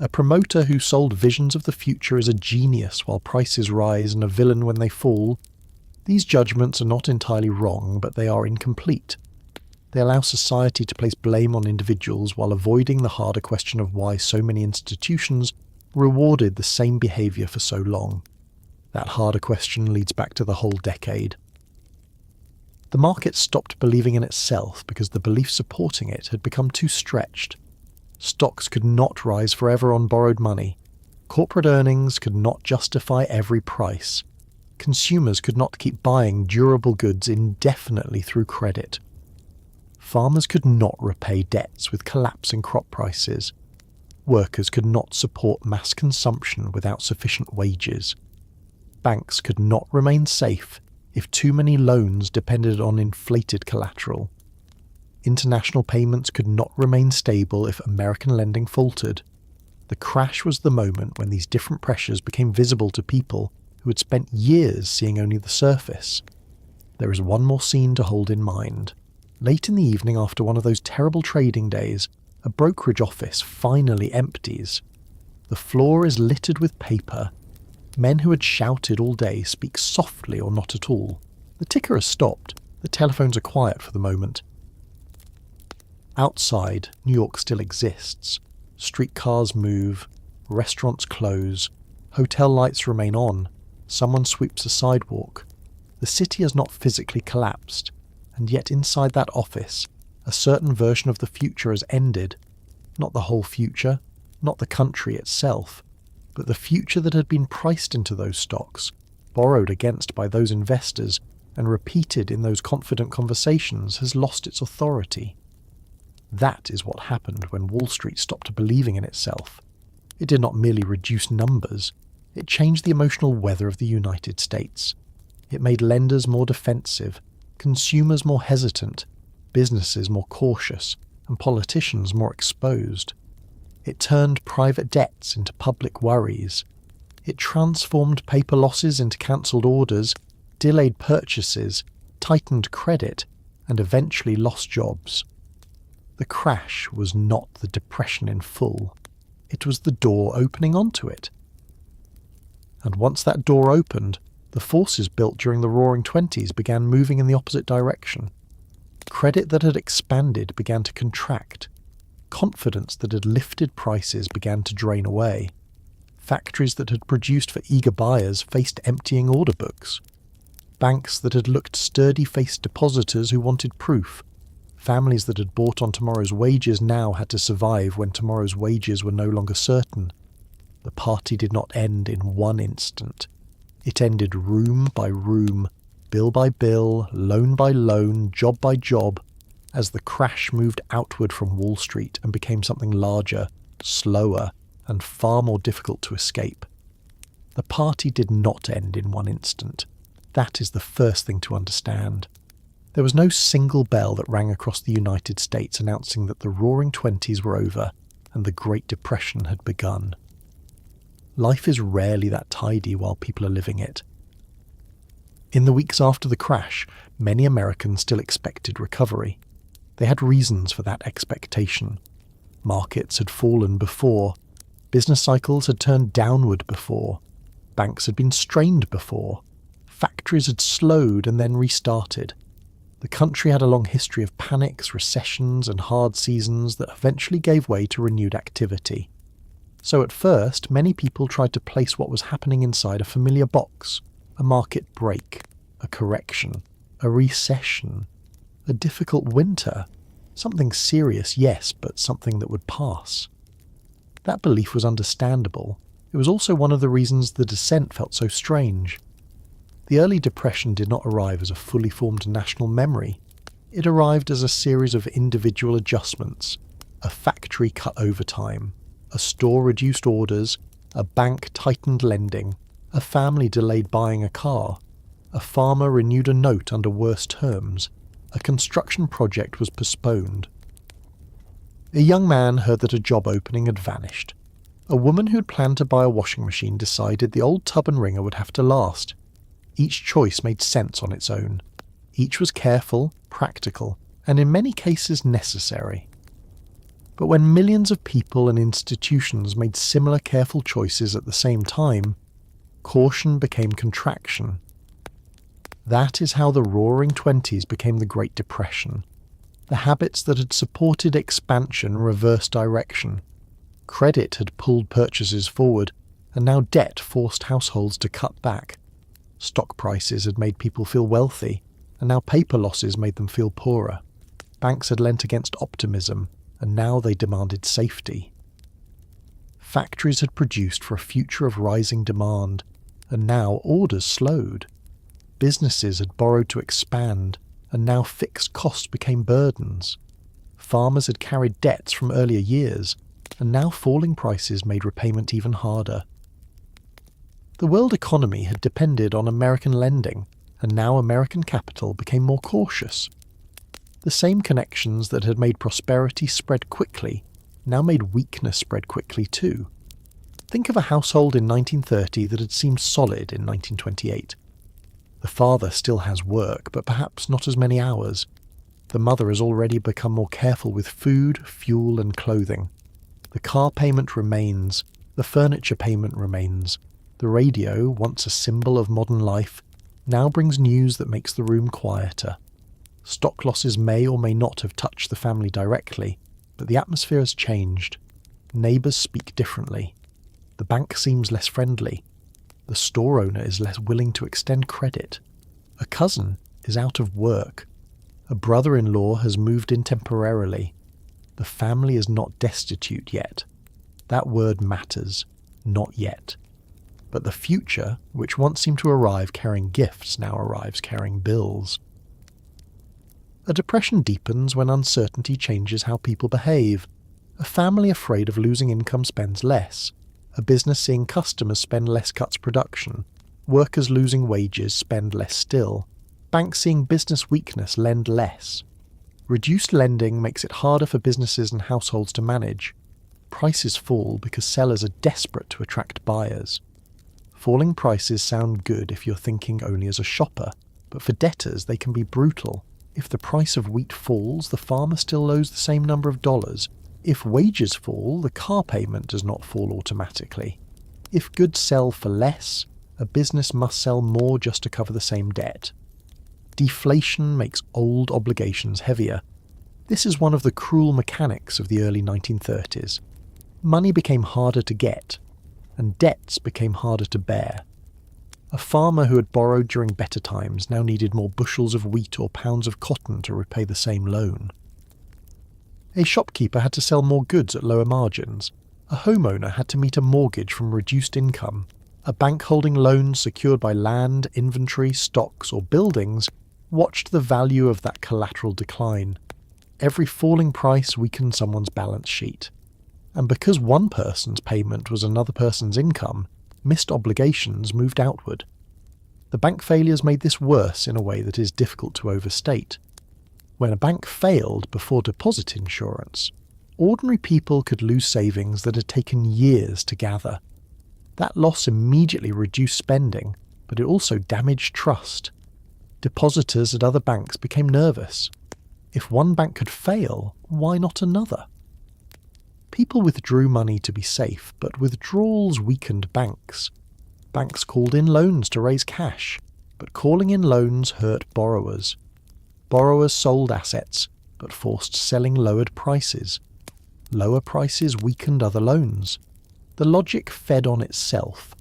A promoter who sold visions of the future is a genius while prices rise and a villain when they fall. These judgments are not entirely wrong, but they are incomplete. They allow society to place blame on individuals while avoiding the harder question of why so many institutions rewarded the same behaviour for so long. That harder question leads back to the whole decade. The market stopped believing in itself because the belief supporting it had become too stretched. Stocks could not rise forever on borrowed money. Corporate earnings could not justify every price. Consumers could not keep buying durable goods indefinitely through credit. Farmers could not repay debts with collapsing crop prices. Workers could not support mass consumption without sufficient wages. Banks could not remain safe if too many loans depended on inflated collateral. International payments could not remain stable if American lending faltered. The crash was the moment when these different pressures became visible to people who had spent years seeing only the surface. There is one more scene to hold in mind. Late in the evening after one of those terrible trading days, a brokerage office finally empties. The floor is littered with paper. Men who had shouted all day speak softly or not at all. The ticker has stopped. The telephones are quiet for the moment. Outside, New York still exists. Streetcars move. Restaurants close. Hotel lights remain on. Someone sweeps a sidewalk. The city has not physically collapsed, and yet inside that office, a certain version of the future has ended. Not the whole future, not the country itself, but the future that had been priced into those stocks, borrowed against by those investors, and repeated in those confident conversations has lost its authority. That is what happened when Wall Street stopped believing in itself. It did not merely reduce numbers, it changed the emotional weather of the United States. It made lenders more defensive, consumers more hesitant, businesses more cautious, and politicians more exposed. It turned private debts into public worries. It transformed paper losses into cancelled orders, delayed purchases, tightened credit, and eventually lost jobs. The crash was not the depression in full. It was the door opening onto it. And once that door opened, the forces built during the Roaring Twenties began moving in the opposite direction. Credit that had expanded began to contract. Confidence that had lifted prices began to drain away. Factories that had produced for eager buyers faced emptying order books. Banks that had looked sturdy faced depositors who wanted proof. Families that had bought on tomorrow's wages now had to survive when tomorrow's wages were no longer certain. The party did not end in one instant. It ended room by room, bill by bill, loan by loan, job by job, as the crash moved outward from Wall Street and became something larger, slower, and far more difficult to escape. The party did not end in one instant. That is the first thing to understand. There was no single bell that rang across the United States announcing that the Roaring Twenties were over and the Great Depression had begun. Life is rarely that tidy while people are living it. In the weeks after the crash, many Americans still expected recovery. They had reasons for that expectation. Markets had fallen before. Business cycles had turned downward before. Banks had been strained before. Factories had slowed and then restarted. The country had a long history of panics, recessions, and hard seasons that eventually gave way to renewed activity. So at first, many people tried to place what was happening inside a familiar box: a market break, a correction, a recession, a difficult winter, something serious, yes, but something that would pass. That belief was understandable. It was also one of the reasons the descent felt so strange. The early depression did not arrive as a fully formed national memory. It arrived as a series of individual adjustments. A factory cut overtime, a store reduced orders, a bank tightened lending, a family delayed buying a car, a farmer renewed a note under worse terms, a construction project was postponed. A young man heard that a job opening had vanished. A woman who had planned to buy a washing machine decided the old tub and wringer would have to last. Each choice made sense on its own. Each was careful, practical, and in many cases necessary. But when millions of people and institutions made similar careful choices at the same time, caution became contraction. That is how the Roaring Twenties became the Great Depression. The habits that had supported expansion reversed direction. Credit had pulled purchases forward, and now debt forced households to cut back. Stock prices had made people feel wealthy, and now paper losses made them feel poorer. Banks had lent against optimism, and now they demanded safety. Factories had produced for a future of rising demand, and now orders slowed. Businesses had borrowed to expand, and now fixed costs became burdens. Farmers had carried debts from earlier years, and now falling prices made repayment even harder. The world economy had depended on American lending, and now American capital became more cautious. The same connections that had made prosperity spread quickly now made weakness spread quickly too. Think of a household in 1930 that had seemed solid in 1928. The father still has work, but perhaps not as many hours. The mother has already become more careful with food, fuel, and clothing. The car payment remains, the furniture payment remains. The radio, once a symbol of modern life, now brings news that makes the room quieter. Stock losses may or may not have touched the family directly, but the atmosphere has changed. Neighbours speak differently. The bank seems less friendly. The store owner is less willing to extend credit. A cousin is out of work. A brother-in-law has moved in temporarily. The family is not destitute yet. That word matters. Not yet. But the future, which once seemed to arrive carrying gifts, now arrives carrying bills. A depression deepens when uncertainty changes how people behave. A family afraid of losing income spends less. A business seeing customers spend less cuts production. Workers losing wages spend less still. Banks seeing business weakness lend less. Reduced lending makes it harder for businesses and households to manage. Prices fall because sellers are desperate to attract buyers. Falling prices sound good if you're thinking only as a shopper, but for debtors they can be brutal. If the price of wheat falls, the farmer still owes the same number of dollars. If wages fall, the car payment does not fall automatically. If goods sell for less, a business must sell more just to cover the same debt. Deflation makes old obligations heavier. This is one of the cruel mechanics of the early 1930s. Money became harder to get, and debts became harder to bear. A farmer who had borrowed during better times now needed more bushels of wheat or pounds of cotton to repay the same loan. A shopkeeper had to sell more goods at lower margins. A homeowner had to meet a mortgage from reduced income. A bank holding loans secured by land, inventory, stocks, or buildings watched the value of that collateral decline. Every falling price weakened someone's balance sheet. And because one person's payment was another person's income, missed obligations moved outward. The bank failures made this worse in a way that is difficult to overstate. When a bank failed before deposit insurance, ordinary people could lose savings that had taken years to gather. That loss immediately reduced spending, but it also damaged trust. Depositors at other banks became nervous. If one bank could fail, why not another? People withdrew money to be safe, but withdrawals weakened banks. Banks called in loans to raise cash, but calling in loans hurt borrowers. Borrowers sold assets, but forced selling lowered prices. Lower prices weakened other loans. The logic fed on itself.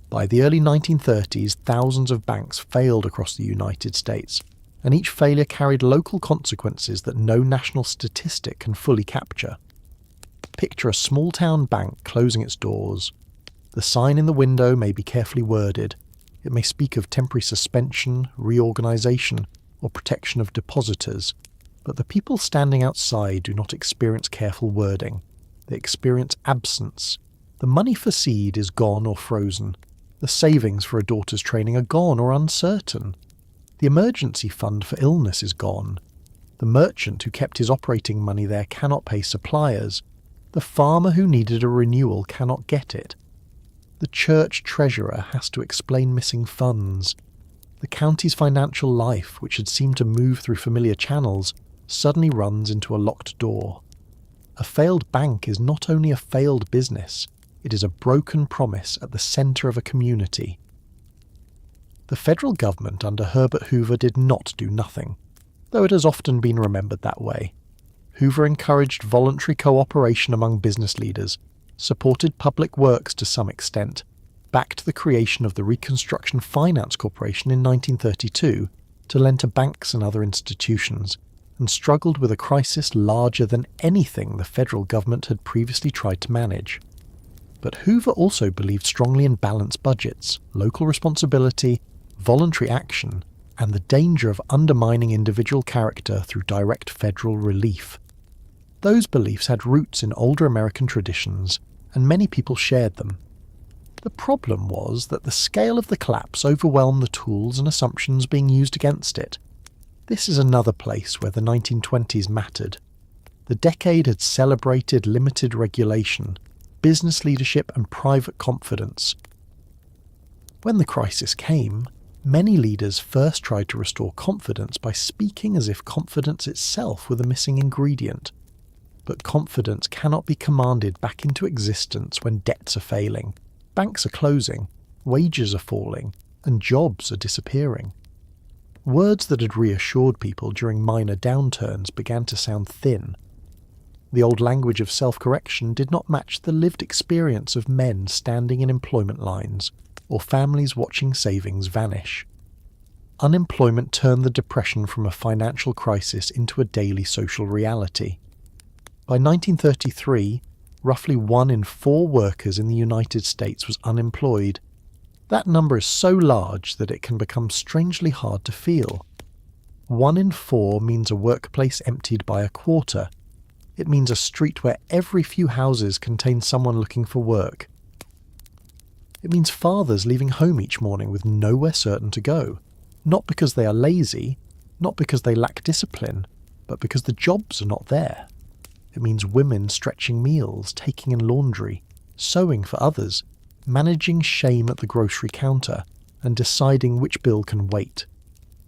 By the early 1930s, thousands of banks failed across the United States, and each failure carried local consequences that no national statistic can fully capture. Picture a small-town bank closing its doors. The sign in the window may be carefully worded. It may speak of temporary suspension, reorganization, or protection of depositors, but the people standing outside do not experience careful wording. They experience absence. The money for seed is gone or frozen. The savings for a daughter's training are gone or uncertain. The emergency fund for illness is gone. The merchant who kept his operating money there cannot pay suppliers. The farmer who needed a renewal cannot get it. The church treasurer has to explain missing funds. The county's financial life, which had seemed to move through familiar channels, suddenly runs into a locked door. A failed bank is not only a failed business, it is a broken promise at the centre of a community. The federal government under Herbert Hoover did not do nothing, though it has often been remembered that way. Hoover encouraged voluntary cooperation among business leaders, supported public works to some extent, backed the creation of the Reconstruction Finance Corporation in 1932 to lend to banks and other institutions, and struggled with a crisis larger than anything the federal government had previously tried to manage. But Hoover also believed strongly in balanced budgets, local responsibility, voluntary action, and the danger of undermining individual character through direct federal relief. Those beliefs had roots in older American traditions, and many people shared them. The problem was that the scale of the collapse overwhelmed the tools and assumptions being used against it. This is another place where the 1920s mattered. The decade had celebrated limited regulation, business leadership and private confidence. When the crisis came, many leaders first tried to restore confidence by speaking as if confidence itself were the missing ingredient. But confidence cannot be commanded back into existence when debts are failing, banks are closing, wages are falling, and jobs are disappearing. Words that had reassured people during minor downturns began to sound thin. The old language of self-correction did not match the lived experience of men standing in employment lines, or families watching savings vanish. Unemployment turned the depression from a financial crisis into a daily social reality. By 1933, roughly 1 in 4 workers in the United States was unemployed. That number is so large that it can become strangely hard to feel. 1 in 4 means a workplace emptied by a quarter. It means a street where every few houses contain someone looking for work. It means fathers leaving home each morning with nowhere certain to go, not because they are lazy, not because they lack discipline, but because the jobs are not there. It means women stretching meals, taking in laundry, sewing for others, managing shame at the grocery counter, and deciding which bill can wait.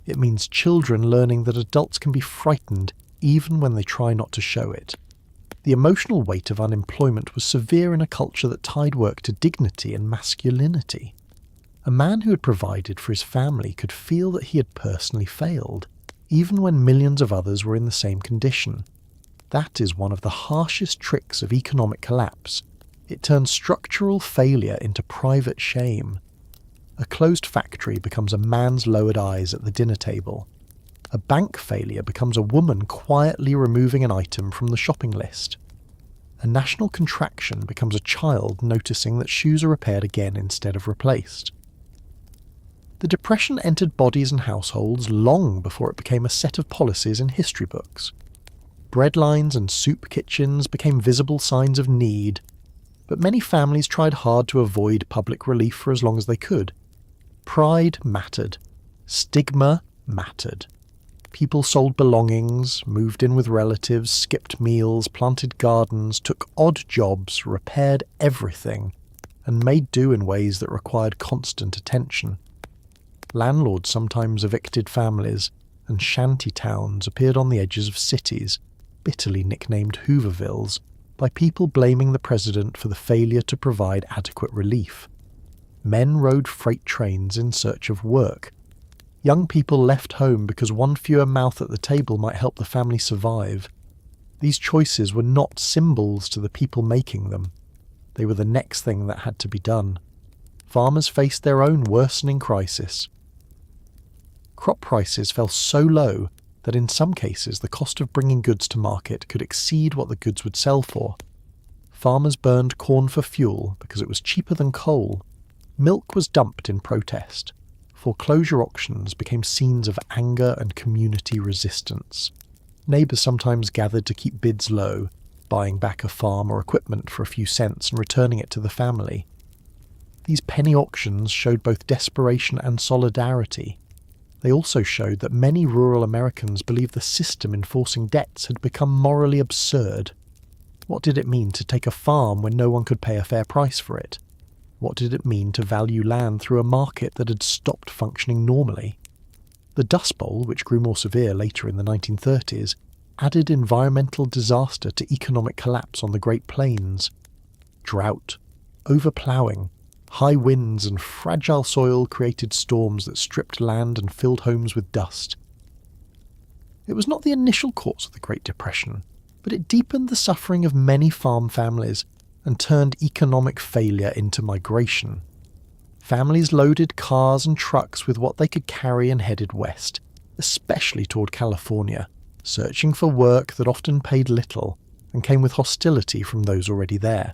It means children learning that adults can be frightened even when they try not to show it. The emotional weight of unemployment was severe in a culture that tied work to dignity and masculinity. A man who had provided for his family could feel that he had personally failed, even when millions of others were in the same condition. That is one of the harshest tricks of economic collapse. It turns structural failure into private shame. A closed factory becomes a man's lowered eyes at the dinner table. A bank failure becomes a woman quietly removing an item from the shopping list. A national contraction becomes a child noticing that shoes are repaired again instead of replaced. The Depression entered bodies and households long before it became a set of policies in history books. Breadlines and soup kitchens became visible signs of need, but many families tried hard to avoid public relief for as long as they could. Pride mattered. Stigma mattered. People sold belongings, moved in with relatives, skipped meals, planted gardens, took odd jobs, repaired everything, and made do in ways that required constant attention. Landlords sometimes evicted families, and shanty towns appeared on the edges of cities, bitterly nicknamed Hoovervilles, by people blaming the president for the failure to provide adequate relief. Men rode freight trains in search of work. Young people left home because one fewer mouth at the table might help the family survive. These choices were not symbols to the people making them. They were the next thing that had to be done. Farmers faced their own worsening crisis. Crop prices fell so low that in some cases the cost of bringing goods to market could exceed what the goods would sell for. Farmers burned corn for fuel because it was cheaper than coal. Milk was dumped in protest. Foreclosure auctions became scenes of anger and community resistance. Neighbours sometimes gathered to keep bids low, buying back a farm or equipment for a few cents and returning it to the family. These penny auctions showed both desperation and solidarity. They also showed that many rural Americans believed the system enforcing debts had become morally absurd. What did it mean to take a farm when no one could pay a fair price for it? What did it mean to value land through a market that had stopped functioning normally? The Dust Bowl, which grew more severe later in the 1930s, added environmental disaster to economic collapse on the Great Plains. Drought, overploughing, high winds and fragile soil created storms that stripped land and filled homes with dust. It was not the initial cause of the Great Depression, but it deepened the suffering of many farm families and turned economic failure into migration. Families loaded cars and trucks with what they could carry and headed west, especially toward California, searching for work that often paid little and came with hostility from those already there.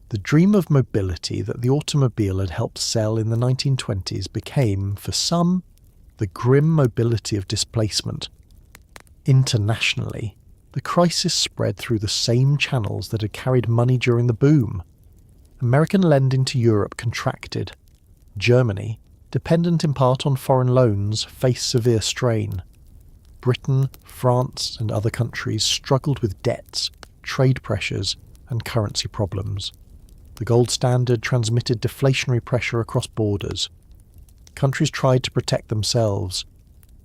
The dream of mobility that the automobile had helped sell in the 1920s became, for some, the grim mobility of displacement. Internationally, the crisis spread through the same channels that had carried money during the boom. American lending to Europe contracted. Germany, dependent in part on foreign loans, faced severe strain. Britain, France, and other countries struggled with debts, trade pressures, and currency problems. The gold standard transmitted deflationary pressure across borders. Countries tried to protect themselves.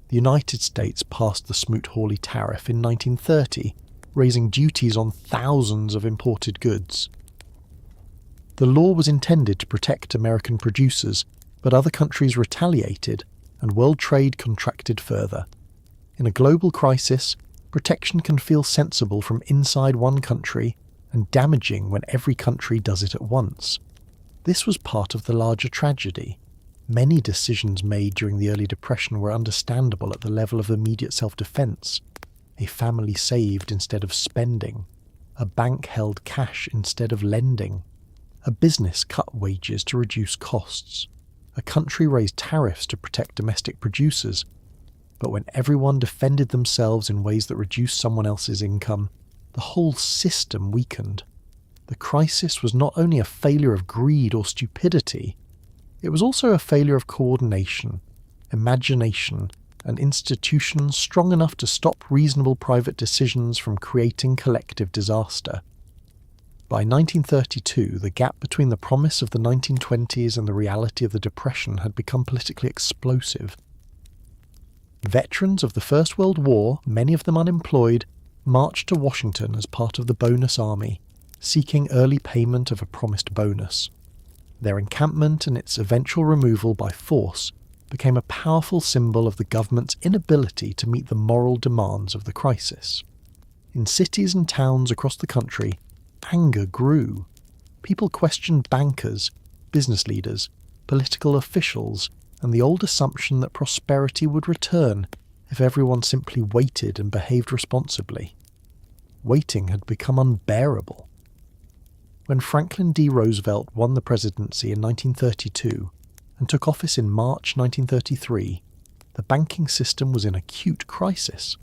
The United States passed the Smoot-Hawley Tariff in 1930, raising duties on thousands of imported goods. The law was intended to protect American producers, but other countries retaliated, and world trade contracted further. In a global crisis, protection can feel sensible from inside one country and damaging when every country does it at once. This was part of the larger tragedy. Many decisions made during the early Depression were understandable at the level of immediate self-defense. A family saved instead of spending. A bank held cash instead of lending. A business cut wages to reduce costs. A country raised tariffs to protect domestic producers. But when everyone defended themselves in ways that reduced someone else's income, the whole system weakened. The crisis was not only a failure of greed or stupidity, it was also a failure of coordination, imagination, and institutions strong enough to stop reasonable private decisions from creating collective disaster. By 1932, the gap between the promise of the 1920s and the reality of the Depression had become politically explosive. Veterans of the First World War, many of them unemployed, marched to Washington as part of the bonus army, seeking early payment of a promised bonus. Their encampment and its eventual removal by force became a powerful symbol of the government's inability to meet the moral demands of the crisis. In cities and towns across the country, anger grew. People questioned bankers, business leaders, political officials, and the old assumption that prosperity would return if everyone simply waited and behaved responsibly. Waiting had become unbearable. When Franklin D. Roosevelt won the presidency in 1932 and took office in March 1933, the banking system was in acute crisis.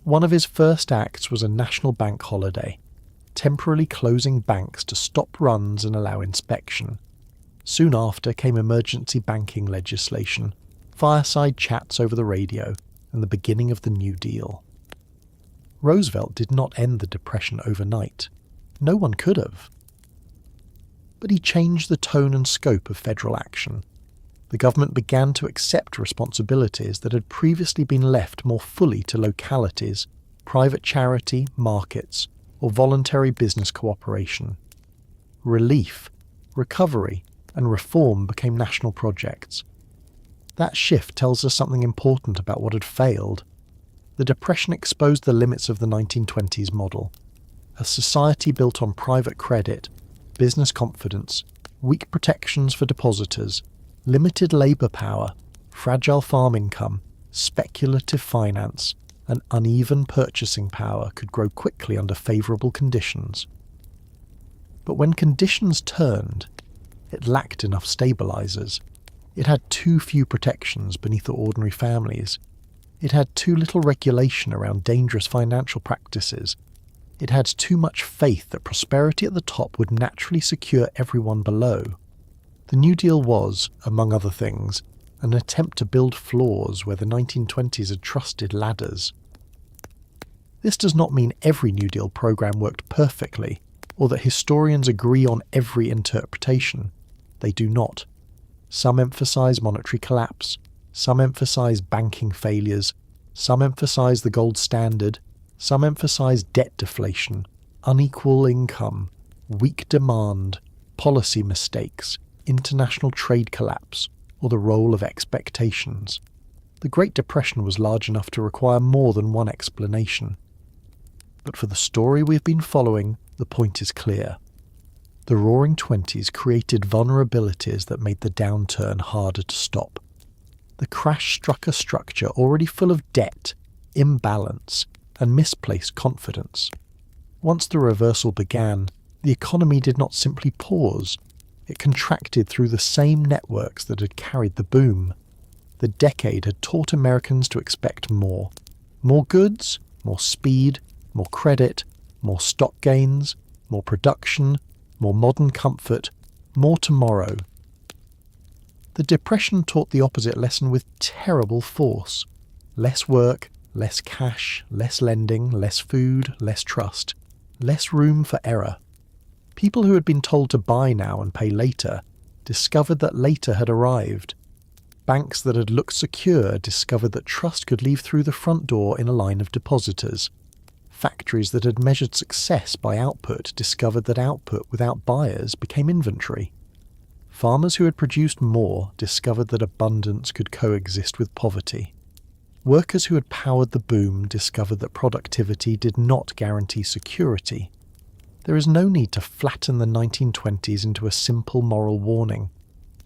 One of his first acts was a national bank holiday, temporarily closing banks to stop runs and allow inspection. Soon after came emergency banking legislation, fireside chats over the radio, and the beginning of the New Deal. Roosevelt did not end the Depression overnight. No one could have. But he changed the tone and scope of federal action. The government began to accept responsibilities that had previously been left more fully to localities, private charity, markets, or voluntary business cooperation. Relief, recovery, and reform became national projects. That shift tells us something important about what had failed. The Depression exposed the limits of the 1920s model. A society built on private credit, business confidence, weak protections for depositors, limited labour power, fragile farm income, speculative finance, and uneven purchasing power could grow quickly under favourable conditions. But when conditions turned, it lacked enough stabilisers. It had too few protections beneath the ordinary families. It had too little regulation around dangerous financial practices. It had too much faith that prosperity at the top would naturally secure everyone below. The New Deal was, among other things, an attempt to build floors where the 1920s had trusted ladders. This does not mean every New Deal programme worked perfectly, or that historians agree on every interpretation. They do not. Some emphasise monetary collapse, some emphasise banking failures, some emphasise the gold standard, some emphasise debt deflation, unequal income, weak demand, policy mistakes, international trade collapse, or the role of expectations. The Great Depression was large enough to require more than one explanation. But for the story we've been following, the point is clear. The Roaring Twenties created vulnerabilities that made the downturn harder to stop. The crash struck a structure already full of debt, imbalance, and misplaced confidence. Once the reversal began, the economy did not simply pause. It contracted through the same networks that had carried the boom. The decade had taught Americans to expect more. More goods, more speed, more credit, more stock gains, more production, more modern comfort, more tomorrow. The Depression taught the opposite lesson with terrible force. Less work, less cash, less lending, less food, less trust, less room for error. People who had been told to buy now and pay later discovered that later had arrived. Banks that had looked secure discovered that trust could leave through the front door in a line of depositors. Factories that had measured success by output discovered that output without buyers became inventory. Farmers who had produced more discovered that abundance could coexist with poverty. Workers who had powered the boom discovered that productivity did not guarantee security. There is no need to flatten the 1920s into a simple moral warning.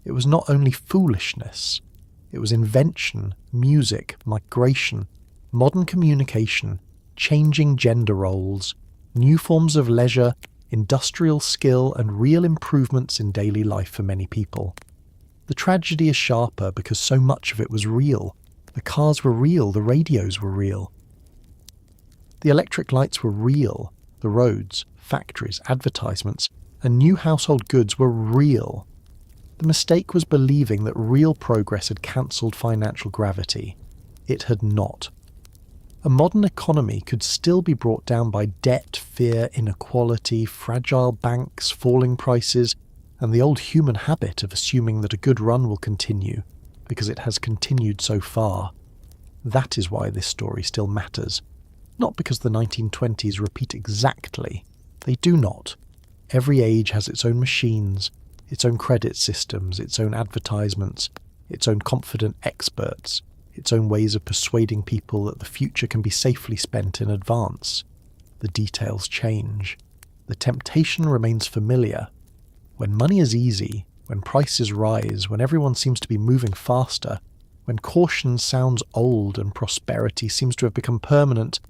It was not only foolishness, it was invention, music, migration, modern communication, changing gender roles, new forms of leisure, industrial skill, and real improvements in daily life for many people. The tragedy is sharper because so much of it was real. The cars were real, the radios were real. The electric lights were real, the roads, factories, advertisements, and new household goods were real. The mistake was believing that real progress had cancelled financial gravity. It had not. A modern economy could still be brought down by debt, fear, inequality, fragile banks, falling prices, and the old human habit of assuming that a good run will continue, because it has continued so far. That is why this story still matters. Not because the 1920s repeat exactly. They do not. Every age has its own machines, its own credit systems, its own advertisements, its own confident experts, its own ways of persuading people that the future can be safely spent in advance. The details change. The temptation remains familiar. When money is easy, when prices rise, when everyone seems to be moving faster, when caution sounds old and prosperity seems to have become permanent,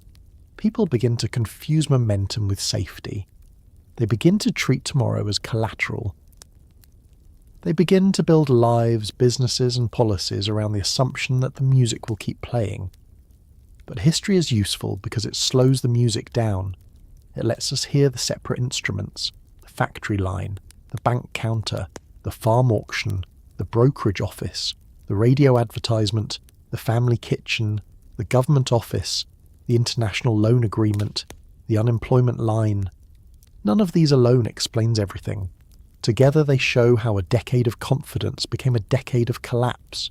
people begin to confuse momentum with safety. They begin to treat tomorrow as collateral. They begin to build lives, businesses, and policies around the assumption that the music will keep playing. But history is useful because it slows the music down. It lets us hear the separate instruments, the factory line, the bank counter, the farm auction, the brokerage office, the radio advertisement, the family kitchen, the government office, the international loan agreement, the unemployment line. None of these alone explains everything. Together they show how a decade of confidence became a decade of collapse.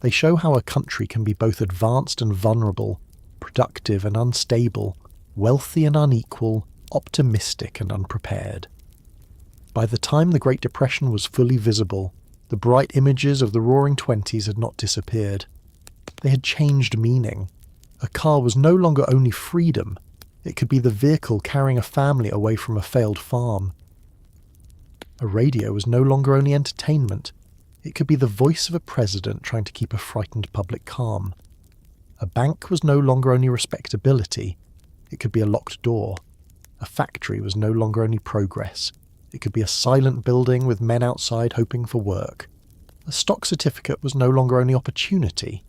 They show how a country can be both advanced and vulnerable, productive and unstable, wealthy and unequal, optimistic and unprepared. By the time the Great Depression was fully visible, the bright images of the Roaring Twenties had not disappeared. They had changed meaning. A car was no longer only freedom, it could be the vehicle carrying a family away from a failed farm. A radio was no longer only entertainment, it could be the voice of a president trying to keep a frightened public calm. A bank was no longer only respectability, it could be a locked door. A factory was no longer only progress, it could be a silent building with men outside hoping for work. A stock certificate was no longer only opportunity,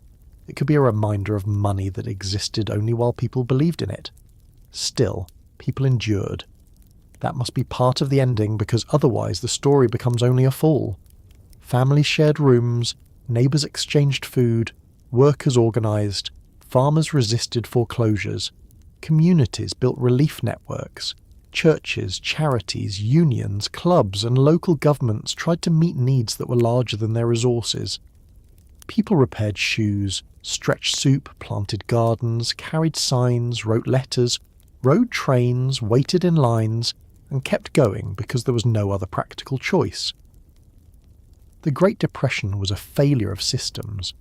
it could be a reminder of money that existed only while people believed in it. Still, people endured. That must be part of the ending because otherwise the story becomes only a fall. Families shared rooms, neighbours exchanged food, workers organised, farmers resisted foreclosures, communities built relief networks, churches, charities, unions, clubs and local governments tried to meet needs that were larger than their resources. People repaired shoes, stretched soup, planted gardens, carried signs, wrote letters, rode trains, waited in lines, and kept going because there was no other practical choice. The Great Depression was a failure of systems,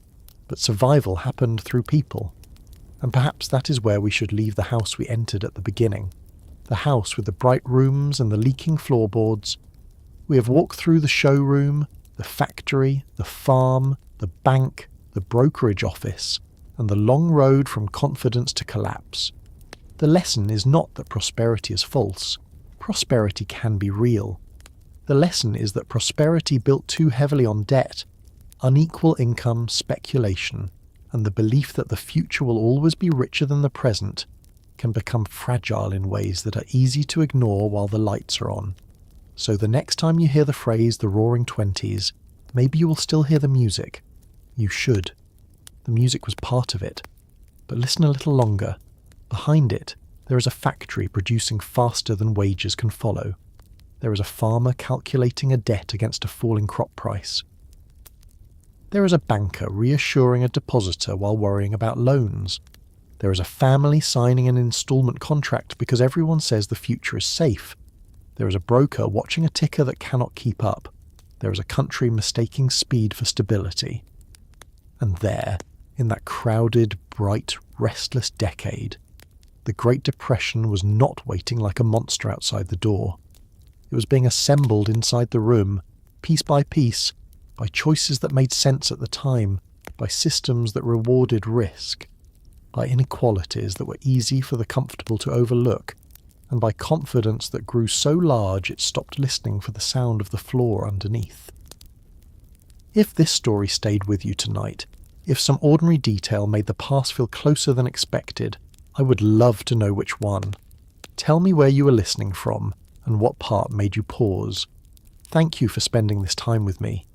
but survival happened through people. And perhaps that is where we should leave the house we entered at the beginning. The house with the bright rooms and the leaking floorboards. We have walked through the showroom, the factory, the farm, the bank, the brokerage office, and the long road from confidence to collapse. The lesson is not that prosperity is false. Prosperity can be real. The lesson is that prosperity built too heavily on debt, unequal income, speculation, and the belief that the future will always be richer than the present can become fragile in ways that are easy to ignore while the lights are on. So the next time you hear the phrase the Roaring Twenties, maybe you will still hear the music. You should. The music was part of it. But listen a little longer. Behind it, there is a factory producing faster than wages can follow. There is a farmer calculating a debt against a falling crop price. There is a banker reassuring a depositor while worrying about loans. There is a family signing an installment contract because everyone says the future is safe. There is a broker watching a ticker that cannot keep up. There is a country mistaking speed for stability. And there, in that crowded, bright, restless decade, the Great Depression was not waiting like a monster outside the door. It was being assembled inside the room, piece by piece, by choices that made sense at the time, by systems that rewarded risk, by inequalities that were easy for the comfortable to overlook, and by confidence that grew so large it stopped listening for the sound of the floor underneath. If this story stayed with you tonight, if some ordinary detail made the past feel closer than expected, I would love to know which one. Tell me where you were listening from and what part made you pause. Thank you for spending this time with me.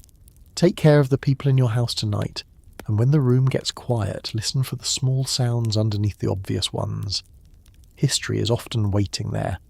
Take care of the people in your house tonight, and when the room gets quiet, listen for the small sounds underneath the obvious ones. History is often waiting there,